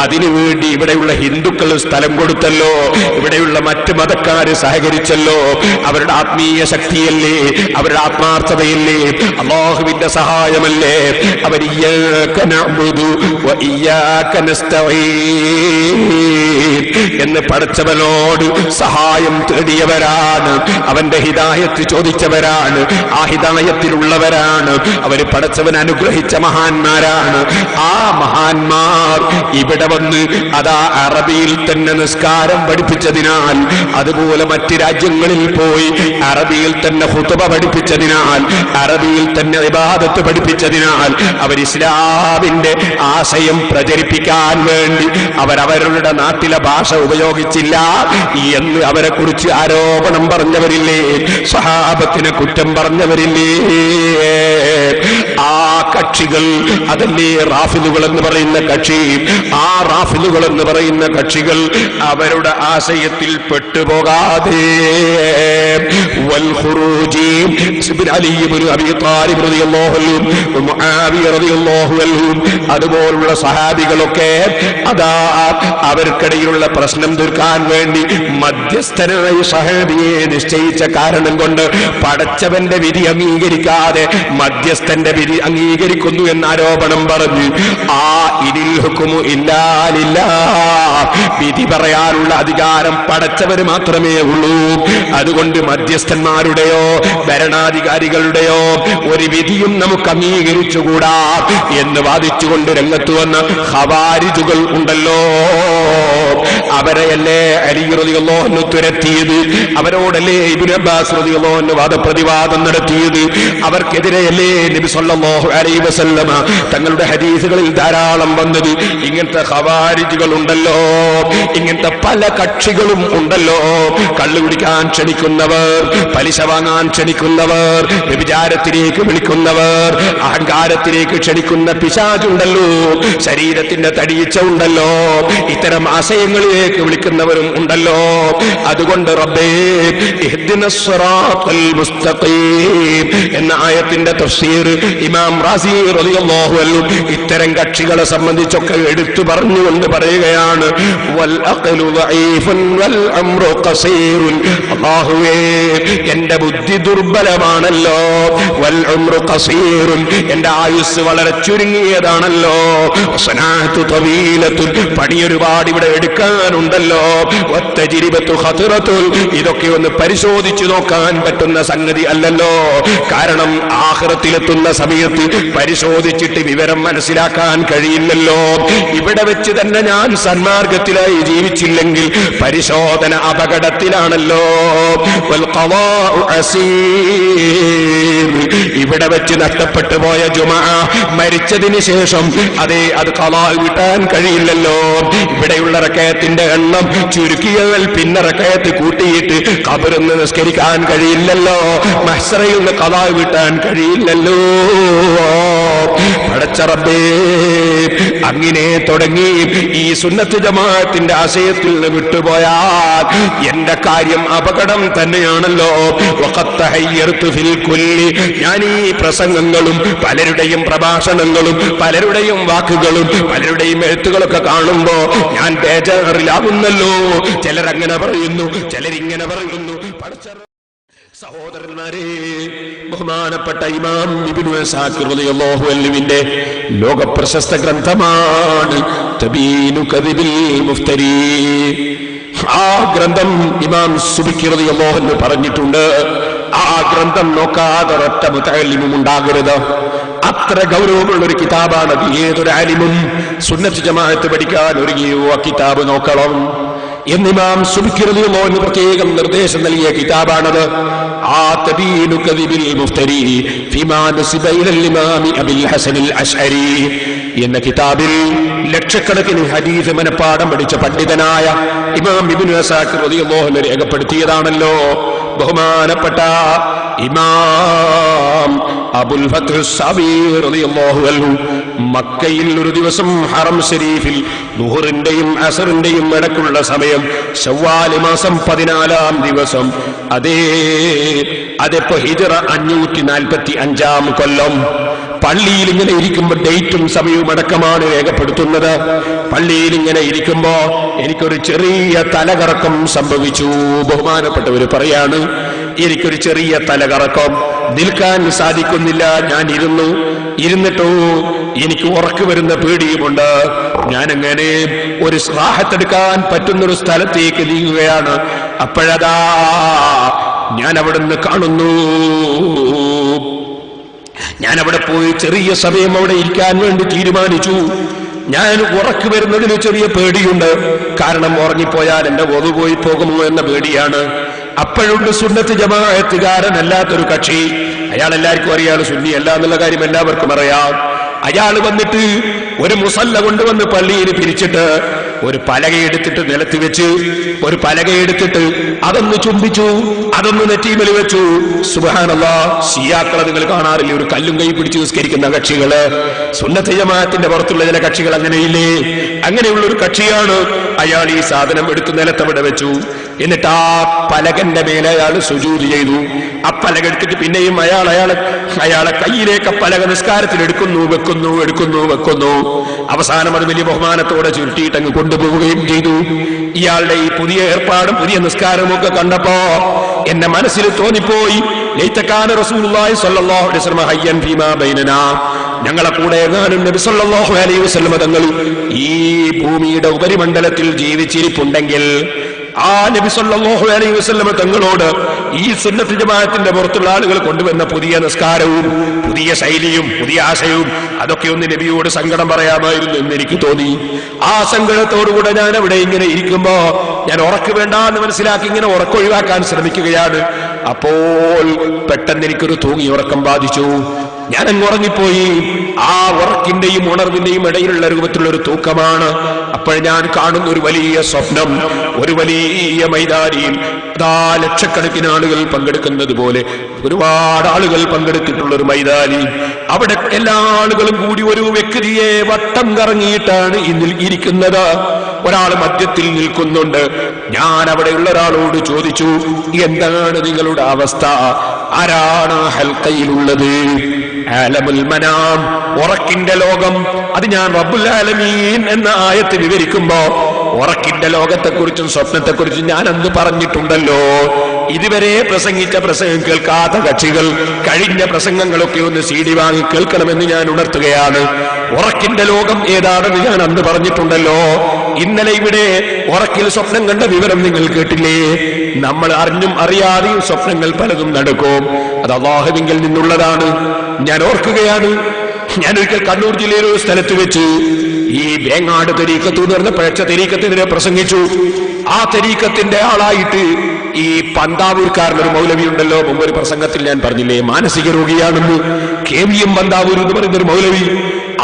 അതിനുവേണ്ടി ഇവിടെയുള്ള ഹിന്ദുക്കൾ സ്ഥലം കൊടുത്തല്ലോ, ഇവിടെയുള്ള മറ്റ് മതക്കാര് സഹകരിച്ചല്ലോ. അവരുടെ ആത്മീയ ശക്തിയല്ലേ, അവരുടെ ആത്മാർത്ഥതയല്ലേ, അല്ലാഹുവിന്റെ സഹായമല്ലേ. അവർ ഇയ്യാക നഅ്ബുദു വ ഇയ്യാക നസ്തഈൻ എന്ന് പടച്ചവനോട് സഹായം തേടിയവരാണ്, അവന്റെ ഹിദായത്ത് ചോദിച്ചവരാണ്, ആ ഹിദായത്തിലുള്ളവരാണ്. അവർ പടച്ചവൻ അനുഗ്രഹിച്ച മഹാന്മാരാണ്. ആ മഹാന്മാർ ഇവിടെ വന്ന് അതാ അറബിയിൽ തന്നെ നിസ്കാരം പഠിപ്പിച്ചതിനാൽ, അതുപോലെ മറ്റ് രാജ്യങ്ങളിൽ പോയി അറബിയിൽ തന്നെ ഖുതുബ പഠിപ്പിച്ചതിനാൽ, അറബിയിൽ തന്നെ ഇബാദത്ത് പഠിപ്പിച്ചതിനാൽ, അവർ ഇസ്ലാമിന്റെ ആശയം പ്രചരിപ്പിക്കാൻ വേണ്ടി അവരവരുടെ നാട്ടിലെ ഭാഷ ഉപയോഗിച്ചില്ല എന്ന് അവരെ കുറിച്ച് ആരോപണം പറഞ്ഞവരില്ലേ, സ്വഹാബത്തിനെ കുറ്റം പറഞ്ഞവരില്ലേ. ആ കക്ഷികൾ അതല്ലേ റാഫിദുകൾ എന്ന് പറയുന്ന കക്ഷി. ആ റാഫിദുകൾ എന്ന് പറയുന്ന കക്ഷികൾ അവരുടെ ആശയത്തിൽ പെട്ടുപോകാതെ വൽ ഖുറൂജി അലി ഇബ്നു അബീ ത്വാലിബ് റളിയല്ലാഹു അൻഹു, മുആവിയ റളിയല്ലാഹു അൻഹു, അതുപോലുള്ള സഹാബികളൊക്കെ അതാ അവർക്ക് ഇടയിലുള്ള പ്രശ്നം തീർക്കാൻ വേണ്ടി മധ്യസ്ഥനായി സഹാബിയെ നിശ്ചയിച്ച കാരണം കൊണ്ട് പടച്ചവന്റെ വിധി അംഗീകരിക്കാതെ മധ്യസ്ഥന്റെ വിധി അംഗീകരിക്കുന്നു എന്ന ആരോപണം പറഞ്ഞു. ആ ഇനിൽ ഹുക്കുമു ഇല്ലാ ലില്ലാഹ്, വിധി പറയാനുള്ള അധികാരം പടച്ചവന് മാത്രമേ ഉള്ളൂ. അതുകൊണ്ട് മധ്യസ്ഥന്മാരുടെയോ ഭരണാധികാരികളുടെയോ ഒരു വിധിയും നമുക്ക് അംഗീകരിച്ചുകൂടാ എന്ന് വാദിച്ചുകൊണ്ട് രംഗത്ത് വന്ന ഖവാരിജുകൾ ഉണ്ടല്ലോ. അവരെയല്ലേ അലി റളിയല്ലാഹു അൻഹു തുരത്തിയത്? അവരോടല്ലേ ഇബ്നു അബ്ബാസ് റളിയല്ലാഹു അൻഹു വാദപ്രതിവാദം നടത്തിയത്? അവർക്കെതിരെയല്ലേ നബി സല്ലല്ലാഹു അലൈഹി വസല്ലമ തങ്ങളുടെ ഹദീസുകളിൽ ധാരാളം വന്നത്? ഇങ്ങനത്തെ ഖവാരിജുകൾ ഉണ്ടല്ലോ, ഇങ്ങനത്തെ പല കക്ഷികളും ഉണ്ടല്ലോ. കള്ളു കുടിക്കാൻ ക്ഷണിക്കുന്നവർ, പലിശ വാങ്ങാൻ ക്ഷണിക്കുന്നവർ, വ്യഭിചാരത്തിലേക്ക് വിളിക്കുന്നവർ, അഹങ്കാരത്തിലേക്ക് ക്ഷണിക്കുന്ന പിശാചുണ്ടല്ലോ, ശരീരത്തിന്റെ തടിയിച്ച ഉണ്ടല്ലോ, ഇത്തരം ആശയങ്ങളിലേക്ക് വിളിക്കുന്നവരും ഉണ്ടല്ലോ. അതുകൊണ്ട് റബ്ബേ ഇഹ്ദിനസ് സിറാത്തൽ മുസ്തഖീം എന്ന ആയത്തിന്റെ തഫ്സീർ ഇമാം റാസി റളിയല്ലാഹു അൻഹു ഇത്തരം കക്ഷികളെ സംബന്ധിച്ചൊക്കെ എടുത്തു പറഞ്ഞുകൊണ്ട് പറയുകയാണ്, വൽ അഖ്ലു ദഈഫുൻ വൽ അംറു ഖസീറുൻ. അല്ലാഹുവേ, എന്റെ ബുദ്ധി ദുർബലമാണല്ലോ, വൽ അംറു ഖസീറുൻ, എന്റെ ആയുസ് വളരെ ചുരുങ്ങിയതാണല്ലോ, സനാഅതു തവീലത്തുൻ, പണി ഒരുപാട് ഇവിടെ എടുക്കാനുണ്ടല്ലോ, വത്തജ്രിബത്തു ഖത്റത്തുൻ, ഇതൊക്കെ ഒന്ന് പരിശോധിച്ചു നോക്കാൻ പറ്റുന്ന സംഗതി അല്ലല്ലോ. കാരണം ആഖിറത്തിലെത്തുന്ന സമയത്ത് പരിശോധിച്ചിട്ട് വിവരം മനസ്സിലാക്കാൻ കഴിയില്ലല്ലോ. ഇവിടെ വെച്ച് തന്നെ ഞാൻ സന്മാർഗത്തിലായി ജീവിച്ചില്ലെങ്കിൽ പരിശോധന അപകടത്തിലാണല്ലോ. വൽ ഖളാഉ അസീർ, ഇവിടെ വെച്ച് നഷ്ടപ്പെട്ടു പോയ ജുമഅ മരിച്ചതിന് ശേഷം അത് ഖളാ വിട്ടാൻ കഴിയില്ലല്ലോ. ഇവിടെയുള്ള റകഅത്തിന്റെ എണ്ണം ചുരുക്കിയാൽ പിന്നെ റകഅത്ത് കൂട്ടിയിട്ട് ഖബറിൽ നിന്ന് നിസ്കരിക്കാൻ കഴിയില്ലല്ലോ, മഹ്ശറയിൽ നിന്ന് ഖളാ വിട്ടാൻ കഴിയില്ലല്ലോ. പടച്ച റബ്ബേ, അങ്ങനെ തുടങ്ങി ഈ സുന്നത്ത് ജമാഅത്തിന്റെ ആശയത്തിൽ നിന്ന് വിട്ടുപോയാൽ എന്റെ കാര്യം അപകടം തന്നെയാണല്ലോ. ഞാൻ ഈ പ്രസംഗങ്ങളും പലരുടെയും പ്രഭാഷണങ്ങളും പലരുടെയും വാക്കുകളും പലരുടെയും എഴുത്തുകളൊക്കെ കാണുമ്പോ ഞാൻ ബേജാറിലാവുന്നല്ലോ. ചിലരങ്ങനെ പറയുന്നു, ചിലരിങ്ങനെ പറയുന്നു. സഹോദരന്മാരെ, ബഹുമാനപ്പെട്ട ഇമാം ഇബ്നു അസാക്കിർ റളിയല്ലാഹു അൻഹുവിന്റെ ലോകപ്രശസ്ത ഗ്രന്ഥമാണ് തബീനു കദിബിൽ മുഫ്തരി. ആ ഗ്രന്ഥം ഇമാം സുബ്കി റളിയല്ലാഹു അൻഹു പറഞ്ഞിട്ടുണ്ട്, ആ ഗ്രന്ഥം നോക്കാതെ ഒരൊറ്റ മുതഅല്ലിമും ഉണ്ടാകരുത്. അത്ര ഗൗരവമുള്ള ഒരു കിതാബാണ്. ഏതൊരു ആലിമും സുന്നത്ത് ജമാഅത്ത് പഠിക്കാൻ ഒരുങ്ങിയോ ആ കിതാബ് നോക്കണം എന്ന് ഇമാം സുബ്കി റളിയല്ലാഹു അൻഹു പ്രത്യേകം നിർദ്ദേശം നൽകിയ കിതാബാണത്. ആ തബീനു കദിബിൽ മുഫ്തരി ഫീമാ നസിബ ഇലൽ ഇമാം അബുൽ ഹസൻ അൽ അശ്അരി എന്ന കിതാബിൽ ലക്ഷക്കണക്കിന് ഹദീസ് മനപ്പാഠം പഠിച്ച പണ്ഡിതനായ ഇമാം ഇബ്നു അസാക്കിർ റളിയല്ലാഹു അൻഹു രേഖപ്പെടുത്തിയതാണല്ലോ ബഹുമാനപ്പെട്ട ഇമാം അബുൽ ഫത്ഹ് സാബിർ റളിയല്ലാഹു അൻഹു മക്കയിൽ ഒരു ദിവസം ഹറം ശരീഫിൽ ളുഹറിന്റെയും അസറിന്റെയും ഇടയ്ക്കുള്ള സമയം ശവ്വാൽ മാസം 14-ാം ദിവസം, അതിപ്പോ ഹിജ്റ 545-ാം കൊല്ലം, പള്ളിയിൽ ഇങ്ങനെ ഇരിക്കുമ്പോ ഡേറ്റും സമയവും അടക്കമാണ് രേഖപ്പെടുത്തുന്നത്. പള്ളിയിൽ ഇങ്ങനെ ഇരിക്കുമ്പോ എനിക്കൊരു ചെറിയ തലകറക്കം സംഭവിച്ചു. ബഹുമാനപ്പെട്ടവര് പറയാണ്, എനിക്കൊരു ചെറിയ തലകറക്കം, നിൽക്കാൻ സാധിക്കുന്നില്ല. ഞാൻ ഇരുന്നിട്ടോ എനിക്ക് ഉറക്കു വരുന്ന പേടിയുമുണ്ട്. ഞാനങ്ങനെ ഒരു റാഹത്തെടുക്കാൻ പറ്റുന്നൊരു സ്ഥലത്തേക്ക് നീങ്ങുകയാണ്. അപ്പോഴതാ ഞാൻ അവിടുന്ന് കാണുന്നു. ഞാൻ അവിടെ പോയി ചെറിയ സമയം അവിടെ ഇരിക്കാൻ വേണ്ടി തീരുമാനിച്ചു. ഞാൻ ഉറക്കു വരുന്നതിന് ചെറിയ പേടിയുണ്ട്. കാരണം ഉറങ്ങിപ്പോയാൽ എന്റെ ഒതു പോയി പോകുമോ എന്ന പേടിയാണ്. അപ്പോഴുണ്ട് സുന്നത്ത് ജമാഅത്തുകാരനല്ലാത്തൊരു കക്ഷി. അയാൾ എല്ലാവർക്കും അറിയാം, സുന്നി അല്ല എന്നുള്ള കാര്യം എല്ലാവർക്കും അറിയാം. അയാൾ വന്നിട്ട് ഒരു മുസല്ല കൊണ്ടുവന്ന് പള്ളിയിൽ പിരിച്ചിട്ട് ഒരു പലകയെടുത്തിട്ട് നിലത്ത് വെച്ച് ഒരു പലകയെടുത്തിട്ട് അതൊന്ന് ചുംബിച്ചു, അതൊന്ന് നെറ്റിമേൽ വെച്ചു. സുബ്ഹാനല്ലാഹ്, ശിയാക്കളെ നിങ്ങൾ കാണാറില്ലേ, ഒരു കല്ലും കൈ പിടിച്ച് നിസ്കരിക്കുന്ന കക്ഷികള്. സുന്നത്ത് ജമാഅത്തിന്റെ പുറത്തുള്ള ചില കക്ഷികൾ അങ്ങനെയില്ലേ? അങ്ങനെയുള്ള ഒരു കക്ഷിയാണ്. അയാൾ ഈ സാധനം എടുത്ത് നിലത്തവിടെ വെച്ചു. എന്നിട്ട് ആ പലകന്റെ മേലെ അയാൾ സുജൂദ് ചെയ്തു. ആ പലക എടുത്തിട്ട് പിന്നെയും അയാളെ കയ്യിലേക്ക് പലക നിസ്കാരത്തിൽ എടുക്കുന്നു, വെക്കുന്നു. അവസാനം അത് വലിയ ബഹുമാനത്തോടെ ചുരുട്ടിയിട്ട് അങ്ങ് കൊണ്ടുപോവുകയും ചെയ്തു. ഇയാളുടെ ഈ പുതിയ ഏർപ്പാടും പുതിയ നിസ്കാരവും ഒക്കെ കണ്ടപ്പോ എന്റെ മനസ്സിൽ തോന്നിപ്പോയി, ലൈതകാന റസൂലുള്ളാഹി സ്വല്ലല്ലാഹു അലൈഹി വസല്ലം ഹയ്യൻ ഫീമാ ബൈനനാ, ഞങ്ങളെ കൂടെ എങ്ങാനും നബി സല്ലല്ലാഹു അലൈഹി വസല്ലം തങ്ങൾ ഈ ഭൂമിയുടെ ഉപരിമണ്ഡലത്തിൽ ജീവിച്ചിരിപ്പുണ്ടെങ്കിൽ ആ നബി സല്ലല്ലാഹു അലൈഹി വസല്ലം തങ്ങളോട് ഈ സുന്നത്ത് ജമാഅത്തിന്റെ പുറത്തുള്ള ആളുകൾ കൊണ്ടുവന്ന പുതിയ നിസ്കാരവും പുതിയ ശൈലിയും പുതിയ ആശയവും അതൊക്കെ ഒന്ന് നബിയോട് സങ്കടം പറയാമായിരുന്നു എന്ന് എനിക്ക് തോന്നി. ആ സങ്കടത്തോടുകൂടെ ഞാൻ അവിടെ ഇങ്ങനെ ഇരിക്കുമ്പോ ഞാൻ ഉറക്ക് വേണ്ടാന്ന് മനസ്സിലാക്കി ഇങ്ങനെ ഉറക്കൊഴിവാക്കാൻ ശ്രമിക്കുകയാണ്. അപ്പോൾ പെട്ടെന്ന് എനിക്കൊരു തൂങ്ങി ഉറക്കം ബാധിച്ചു. ഞാൻ അങ്ങ് ഉറങ്ങിപ്പോയി. ആ ഉറക്കിന്റെയും ഉണർവിന്റെയും ഇടയിലുള്ള രൂപത്തിലുള്ള ഒരു തൂക്കമാണ്. അപ്പോൾ ഞാൻ കാണുന്ന ഒരു വലിയ സ്വപ്നം, ഒരു വലിയ മൈതാനിയിൽ അതാ ലക്ഷക്കണക്കിന് ആളുകൾ പങ്കെടുക്കുന്നത് പോലെ ഒരുപാട് ആളുകൾ പങ്കെടുത്തിട്ടുള്ള ഒരു മൈതാനി. അവിടെ എല്ലാ ആളുകളും കൂടി ഒരു വ്യക്തിയെ വട്ടം കറങ്ങിയിട്ടാണ് ഇരിക്കുന്നത്. ഒരാൾ മധ്യത്തിൽ നിൽക്കുന്നുണ്ട്. ഞാൻ അവിടെയുള്ള ഒരാളോട് ചോദിച്ചു, എന്താണ് നിങ്ങളുടെ അവസ്ഥ? ആരാണ് ഹൽക്കയിലുള്ളത്? ആലമുൽ മനാം, ഉറക്കിന്റെ ലോകം. അത് ഞാൻ റബ്ബുൽ ആലമീൻ എന്ന ആയത്ത് വിവരിക്കുമ്പോ ഉറക്കിന്റെ ലോകത്തെക്കുറിച്ചും സ്വപ്നത്തെക്കുറിച്ചും ഞാൻ അന്ന് പറഞ്ഞിട്ടുണ്ടല്ലോ. ഇതുവരെ പ്രസംഗിച്ച പ്രസംഗം കേൾക്കാത്ത കക്ഷികൾ കഴിഞ്ഞ പ്രസംഗങ്ങളൊക്കെ ഒന്ന് CD വാങ്ങി കേൾക്കണമെന്ന് ഞാൻ ഉണർത്തുകയാണ്. ഉറക്കിന്റെ ലോകം ഏതാണെന്ന് ഞാൻ അന്ന് പറഞ്ഞിട്ടുണ്ടല്ലോ. ഇന്നലെ ഇവിടെ ഉറക്കിൽ സ്വപ്നം കണ്ട വിവരം നിങ്ങൾ കേട്ടില്ലേ? നമ്മൾ അറിഞ്ഞും അറിയാതെയും സ്വപ്നങ്ങൾ പലതും നടക്കും. അത് അല്ലാഹുവിങ്കിൽ നിന്നുള്ളതാണ്. ഞാൻ ഓർക്കുകയാണ്, ഞാൻ ഒരിക്കൽ കണ്ണൂർ ജില്ലയിലെ ഒരു സ്ഥലത്ത് വെച്ച് ഈ വേങ്ങാട് തരീക്കത്ത് എന്ന് പറഞ്ഞ പഴച്ച തരീക്കത്തിനെതിരെ പ്രസംഗിച്ചു. ആ തരീക്കത്തിന്റെ ആളായിട്ട് ഈ പന്താവൂർക്കാരനൊരു മൗലവി ഉണ്ടല്ലോ, മുമ്പ് ഒരു പ്രസംഗത്തിൽ ഞാൻ പറഞ്ഞില്ലേ, മാനസിക രോഗിയാണെന്ന്. KVM പന്താവൂർ എന്ന് പറയുന്ന ഒരു മൗലവി.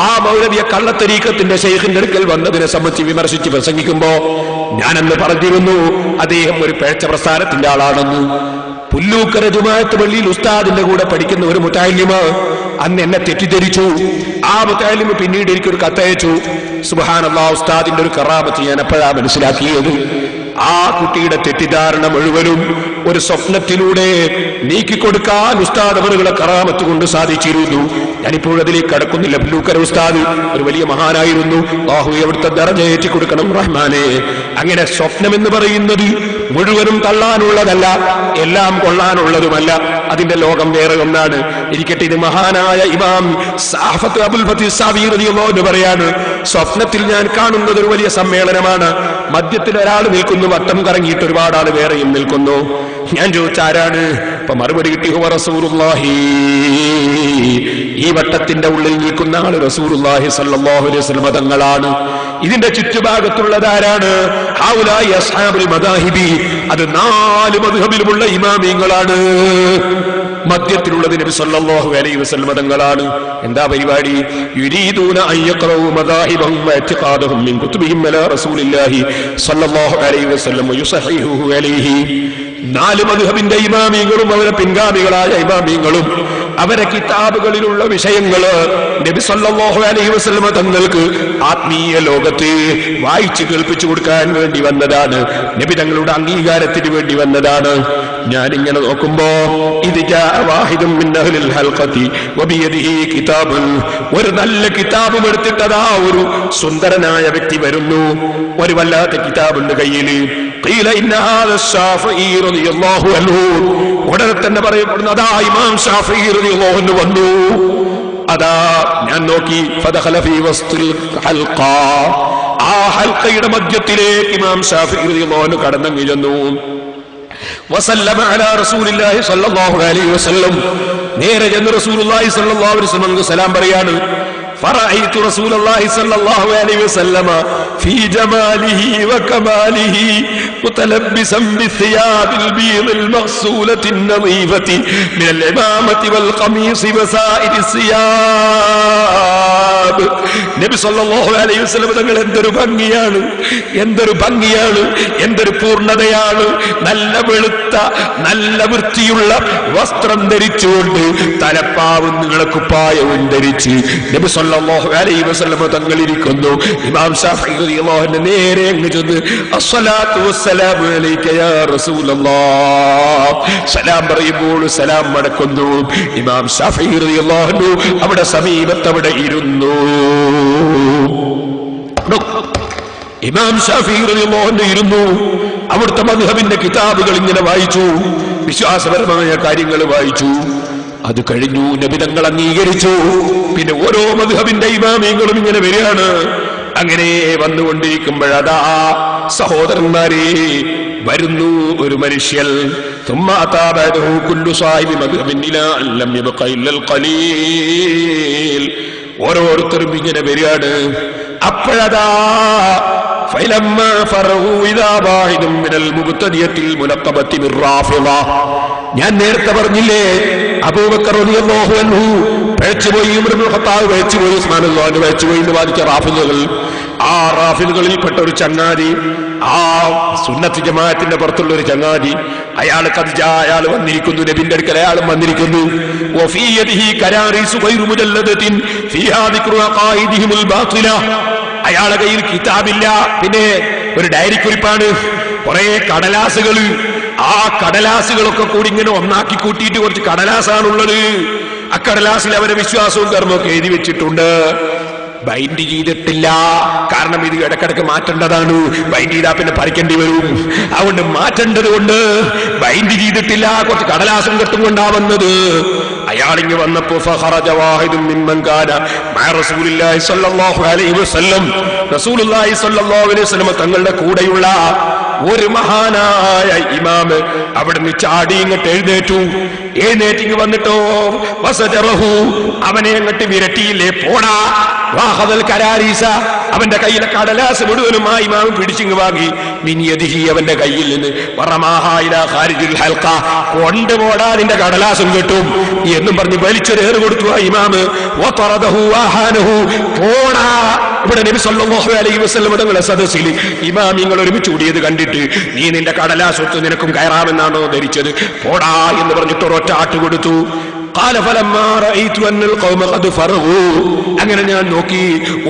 ആ മൗലവിയെ കള്ളത്തരീക്കത്തിന്റെ ശൈഖിന്റെ അടുക്കൽ വന്നതിനെ സംബന്ധിച്ച് വിമർശിച്ച് പ്രസംഗിക്കുമ്പോ ഞാനന്ന് പറഞ്ഞിരുന്നു അദ്ദേഹം ഒരു പേഴ്ച പ്രസ്ഥാനത്തിന്റെ ആളാണെന്ന്. പുല്ലൂക്കര ജുമാഅത്ത് പള്ളിയിൽ ഉസ്താദിന്റെ കൂടെ പഠിക്കുന്ന ഒരു മുതഅല്ലിമ് അന്ന് എന്നെ തെറ്റിദ്ധരിച്ചു. ആ മുതഅല്ലിമ് പിന്നീട് എനിക്കൊരു കത്തയച്ചു. സുബ്ഹാനല്ലാഹ്, ഉസ്താദിന്റെ ഒരു കറാമത്ത് ഞാൻ അപ്പോഴാണ് മനസ്സിലാക്കിയത്. ആ കുട്ടിയുടെ തെറ്റിദ്ധാരണ മുഴുവനും ഒരു സ്വപ്നത്തിലൂടെ നീക്കിക്കൊടുക്കാൻ ഉസ്താദ് അവരുടെ കറാമത്ത് കൊണ്ട് സാധിച്ചിരുന്നു. ഞാനിപ്പോൾ അതിലേക്ക് കടക്കുന്നില്ല. പുല്ലൂക്കര ഉസ്താദ് ഒരു വലിയ മഹാനായിരുന്നു. അല്ലാഹു അവിടുത്തെ ദറജ ഏറ്റി കൊടുക്കണം റഹ്മാനെ. അങ്ങനെ സ്വപ്നം എന്ന് പറയുന്നത് മുഴുവനും തള്ളാനുള്ളതല്ല, എല്ലാം കൊള്ളാനുള്ളതുമല്ല. അതിന്റെ ലോകം വേറെ ഒന്നാണ്. ഇരിക്കട്ടെ, ഇത് മഹാനായ ഇമാം സാഫത്ത് അബുൽ ഫതീഹ് സാവി റളിയല്ലാഹു അൻഹു പറയാണ്, സ്വപ്നത്തിൽ ഞാൻ കാണുന്നത് ഒരു വലിയ സമ്മേളനമാണ്. മധ്യത്തിൽ ഒരാൾ നിൽക്കുന്നു, വട്ടം കറങ്ങിയിട്ട് ഒരുപാട് ആൾ വേറെയും നിൽക്കുന്നു. ഞാൻ ചോദിച്ചാരാണ്? ഇപ്പൊ മറുപടി കിട്ടി, ഹുവ റസൂലുള്ളാഹി. ഈ വട്ടത്തിന്റെ ഉള്ളിൽ നിൽക്കുന്ന ആള് റസൂലുള്ളാഹി സ്വല്ലല്ലാഹു അലൈഹി വസല്ലം തങ്ങളാണ്. ഇതിന്റെ ചുറ്റുഭാഗത്തുള്ളതാരാണ്? ഹൗലായി അസ്ഹാബുൽ മദാഹിബി. അത് 4 മദ്ഹബിലുമുള്ള ഇമാമിയങ്ങളാണ്. മധ്യത്തിലുള്ളത് നബി സല്ലല്ലാഹു അലൈഹി വസല്ലം തങ്ങളാണ്. എന്താ പരിപാടി? യുരീദൂന അൻ യഖറഉ മദാഹിബഹും വഇഅ്തിഖാദഹും മിൻ കുതുബിഹിം അലാ റസൂലില്ലാഹി സല്ലല്ലാഹു അലൈഹി വസല്ലം യുസഹിഹുഹു അലൈഹി. 4 മദ്ഹബിന്റെ ഇമാമിയങ്ങളും അവരെ പിൻഗാമികളായ ഇമാമിയങ്ങളും അവരെ കിതാബുകളിലുള്ള വിഷയങ്ങള് നബി സല്ലല്ലാഹു അലൈഹി വസല്ലം തങ്ങൾക്ക് ആത്മീയ ലോകത്ത് വായിച്ചു കേൾപ്പിച്ചു കൊടുക്കാൻ വേണ്ടി വന്നതാണ്. നബി തങ്ങളുടെ അംഗീകാരത്തിന് വേണ്ടി വന്നതാണ്. ഞാനിങ്ങനെ നോക്കുമ്പോ ഒരു നല്ല കിതാബും എടുത്തിട്ടതാ ഒരു സുന്ദരനായ വ്യക്തി വരുന്നു. ഒരു വല്ലാത്ത കിതാബുണ്ട് കയ്യിൽ. ഉടനെ തന്നെ പറയപ്പെടുന്നു, അതാ ഇമാം ശാഫിഈ റളിയല്ലാഹു അൻഹു വന്നു. അതാ ഞാൻ നോക്കി, ഫദഖല ഫീ വസ്തിൽ ഹൽഖ. ആ ഹൽഖയുടെ മധ്യത്തിലേക്ക് ഇമാം ശാഫിഈ റളിയല്ലാഹു അൻഹു കടന്നു ചെന്നു. വസല്ലമ അലാ റസൂലില്ലാഹി സ്വല്ലല്ലാഹു അലൈഹി വസല്ലം. നേരെ ചെന്ന് റസൂലുള്ളാഹി സ്വല്ലല്ലാഹു അലൈഹി വസല്ലം സലാം പറയാണ്. فرأيت رسول الله صلى الله عليه وسلم في جماله وكماله متلبسا بالثياب البيض المغسولة النظيفة من العمامة والقميص وسائر الثياب. ശബാബ്. നബി സല്ലല്ലാഹു അലൈഹി വസല്ലം തങ്ങൾ എന്തൊരു ഭംഗിയാണ്, എന്തൊരു ഭംഗിയാണ്, എന്തൊരു പൂർണ്ണതയാണ്. നല്ല വെളുത്ത നല്ല വൃത്തിയുള്ള വസ്ത്രം ധരിച്ചുകൊണ്ട് തലപ്പാവും നീളക്കുപ്പായവും ധരിച്ച് നബി സല്ലല്ലാഹു അലൈഹി വസല്ലം തങ്ങൾ ഇരിക്കുന്നു. ഇമാം ശാഫിഈ റളിയല്ലാഹു അൻഹു നേരെ അങ്ങ് ചെന്ന് അസ്സലാത്തു വസ്സലാമു അലൈക യാ റസൂലല്ലാഹ്, സലാം പറയുമ്പോൾ സലാം മടക്കുന്നു. ഇമാം ശാഫിഈ റളിയല്ലാഹു അൻഹു അവിടെ സമീപത്ത് അവിടെ ഇരുന്നു. ഇമാം ശാഫിഈ റളിയല്ലാഹു അൻഹു ഇരുന്നു. അവിടുത്തെ മദ്ഹബിന്റെ കിതാബുകൾ ഇങ്ങനെ വായിച്ചു, വിശ്വാസപരമായ കാര്യങ്ങൾ വായിച്ചു. അത് കഴിഞ്ഞു, നബി തങ്ങൾ അംഗീകരിച്ചു. പിന്നെ ഓരോ മദ്ഹബിന്റെ ഇമാമിയങ്ങളും ഇങ്ങനെ വരികയാണ്. അങ്ങനെ വന്നുകൊണ്ടിരിക്കുമ്പോഴതാ സഹോദരന്മാരെ വരുന്നു ഒരു മനുഷ്യൻ. ثم أتى بعده كل صاحب مذهب إلى أن لم يبق إلا القليل. ഓരോരുത്തരും ഇങ്ങനെ വരികയാണ്. അപ്പോഴതാ فلما فرغوا إذا واحد من المبتدئة الملقبة بالرافضة. ഞാൻ നേരത്തെ പറഞ്ഞില്ലേ, അബൂബക്കർ റളിയല്ലാഹു അൻഹു പേച്ചുപോയി, ഉമർ ഇബ്നുൽ ഖത്താബ് പേച്ചുപോയി, ഉസ്മാൻ റളിയല്ലാഹു അൻഹു പേച്ചുപോയി എന്ന് വാദിച്ച റാഫിദുകൾ. ആ റാഫിദുകളിൽപ്പെട്ട ഒരു ചങ്ങാതി, ആ സുന്നത്ത് ജമാഅത്തിന്റെ പുറത്തുള്ള ഒരു ചങ്ങാതി, അയാൾ വന്നിരിക്കുന്നു, നബിന്റെ അടുക്കൽ അയാളും വന്നിരിക്കുന്നു. അയാളുടെ കയ്യിൽ കിതാബില്ല, പിന്നെ ഒരു ഡയറി കുറിപ്പാണ്, കുറെ കടലാസുകൾ. ആ കടലാസുകളൊക്കെ കൂടി ഇങ്ങനെ ഒന്നാക്കി കൂട്ടിയിട്ട് കുറച്ച് കടലാസാണുള്ളത്. ആ കടലാസിൽ അവരെ വിശ്വാസവും കർമ്മമൊക്കെ എഴുതി വെച്ചിട്ടുണ്ട്. ബൈൻഡ് ചെയ്തിട്ടില്ല, കാരണം ഇത് ഇടക്കിടക്ക് മാറ്റേണ്ടതാണ്. ബൈൻഡ് ചെയ്താൽ പിന്നെ പറിക്കേണ്ടി വരും, അതുകൊണ്ട് മാറ്റേണ്ടത് കൊണ്ട് ബൈൻഡ് ചെയ്തിട്ടില്ല. കുറച്ച് കടലാസം കെട്ടുകൊണ്ടാവുന്നത്. അയാളിങ്ങ് വന്നപ്പോ ഫഖറജ വാഹിദുൻ മിമ്മൻ കാന മഅ റസൂലില്ലാഹി സ്വല്ലല്ലാഹു അലൈഹി വസല്ലം, റസൂലുള്ളാഹി സ്വല്ലല്ലാഹു അലൈഹി വസല്ലം തങ്ങളുടെ കൂടെയുള്ള ഒരു മഹാനായ ഇമാമ് അവിടുന്ന് ചാടി ഇങ്ങോട്ട് എഴുന്നേറ്റു. എഴുന്നേറ്റിങ് വന്നിട്ടോ വസജറഹു, അവനെ അങ്ങോട്ട് വിരട്ടിയില്ലേ, പോടാ. വാഹദൽ കരാരീസ, അവന്റെ കയ്യിലെ കടലാസ് മുഴുവനും ആ ഇമാം പിടിച്ചിങ് വാങ്ങി. മിനിയദിഹി, അവന്റെ കയ്യിൽ നിന്ന് വറമാഹാ ഇലാ ഖാരിജിൽ ഹൽഖ, കൊണ്ടുപോടാ, നിന്റെ കടലാസും കിട്ടും എന്നും പറഞ്ഞ് വലിച്ചൊരേറ് കൊടുത്തു ആ ഇമാമ്. വതറദഹു വഹാനഹു, പോടാ. ഇവിടെ നബി സല്ലല്ലാഹു അലൈഹി വസല്ലം തങ്ങളുടെ സദസ്സിൽ ഇമാമിങ്ങൾ ഒരുമിച്ച് കൂടിയത് കണ്ടിട്ട് നീ നിന്റെ കടലാസൊത്ത് നിനക്കും കയറാമെന്നാണോ ധരിച്ചത്? പോടാ എന്ന് പറഞ്ഞിട്ട് ഒരൊറ്റ ആട്ട് കൊടുത്തു. അങ്ങനെ ഞാൻ നോക്കി,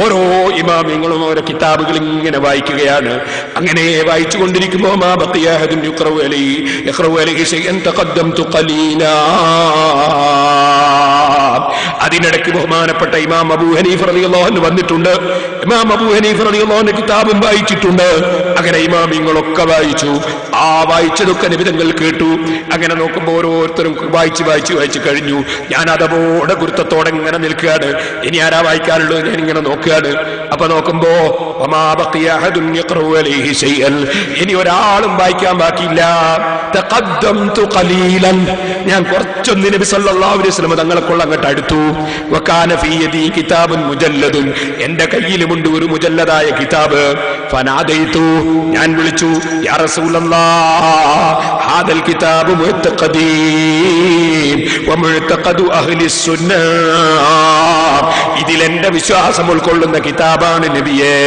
ഓരോ ഇമാമിങ്ങളും ഓരോ കിതാബുകൾ ഇങ്ങനെ വായിക്കുകയാണ്. അങ്ങനെ വായിച്ചു കൊണ്ടിരിക്കുമ്പോ അതിനിടയ്ക്ക് ബഹുമാനപ്പെട്ട ഇമാം അബൂ ഹനീഫ റളിയല്ലാഹു അൻഹു വന്നിട്ടുണ്ട്. ഇമാം അബൂ ഹനീഫ റളിയല്ലാഹു അൻഹു കിതാബും വായിച്ചിട്ടുണ്ട്. അങ്ങനെ ഇമാമിങ്ങളൊക്കെ വായിച്ചു. ആ വായിച്ചതൊക്കെ നബി തങ്ങൾ കേട്ടു. അങ്ങനെ നോക്കുമ്പോൾ ഓരോരുത്തരും വായിച്ച് കഴിഞ്ഞു. ഞാൻ അതോടെ ഗുരുത്വത്തോടെ ഇങ്ങനെ നിൽക്കുകയാണ്. ഇനി ആരാ വായിക്കാനുള്ളത് ഞാൻ ഇങ്ങനെ നോക്കുകയാണ്. അപ്പൊ നോക്കുമ്പോ ഇനി ഒരാളും വായിക്കാൻ ബാക്കിയില്ല. ഞാൻ കുറച്ചൊന്ന് നബി സല്ലല്ലാഹു അലൈഹി വസല്ലം തങ്ങളെ കൊള്ള അങ്ങോട്ട് അടുത്തു. വകാന ഫീ യദി കിതാബുൻ മുജല്ലദുൻ, എന്റെ കയ്യിലുമുണ്ട് ഒരു മുജല്ലദായ കിതാബ്. ഫനാദൈതു, ഞാൻ വിളിച്ചു, യാ റസൂലല്ലാഹ് ഹാദൽ കിതാബു മുഅ്തഖദീൻ വമുഅ്തഖദു അഹ്ലിസ് സുന്നഹ്, ഇതിൽ എന്റെ വിശ്വാസം ഉൾക്കൊള്ളുന്ന കിതാബാണ് നബിയേ.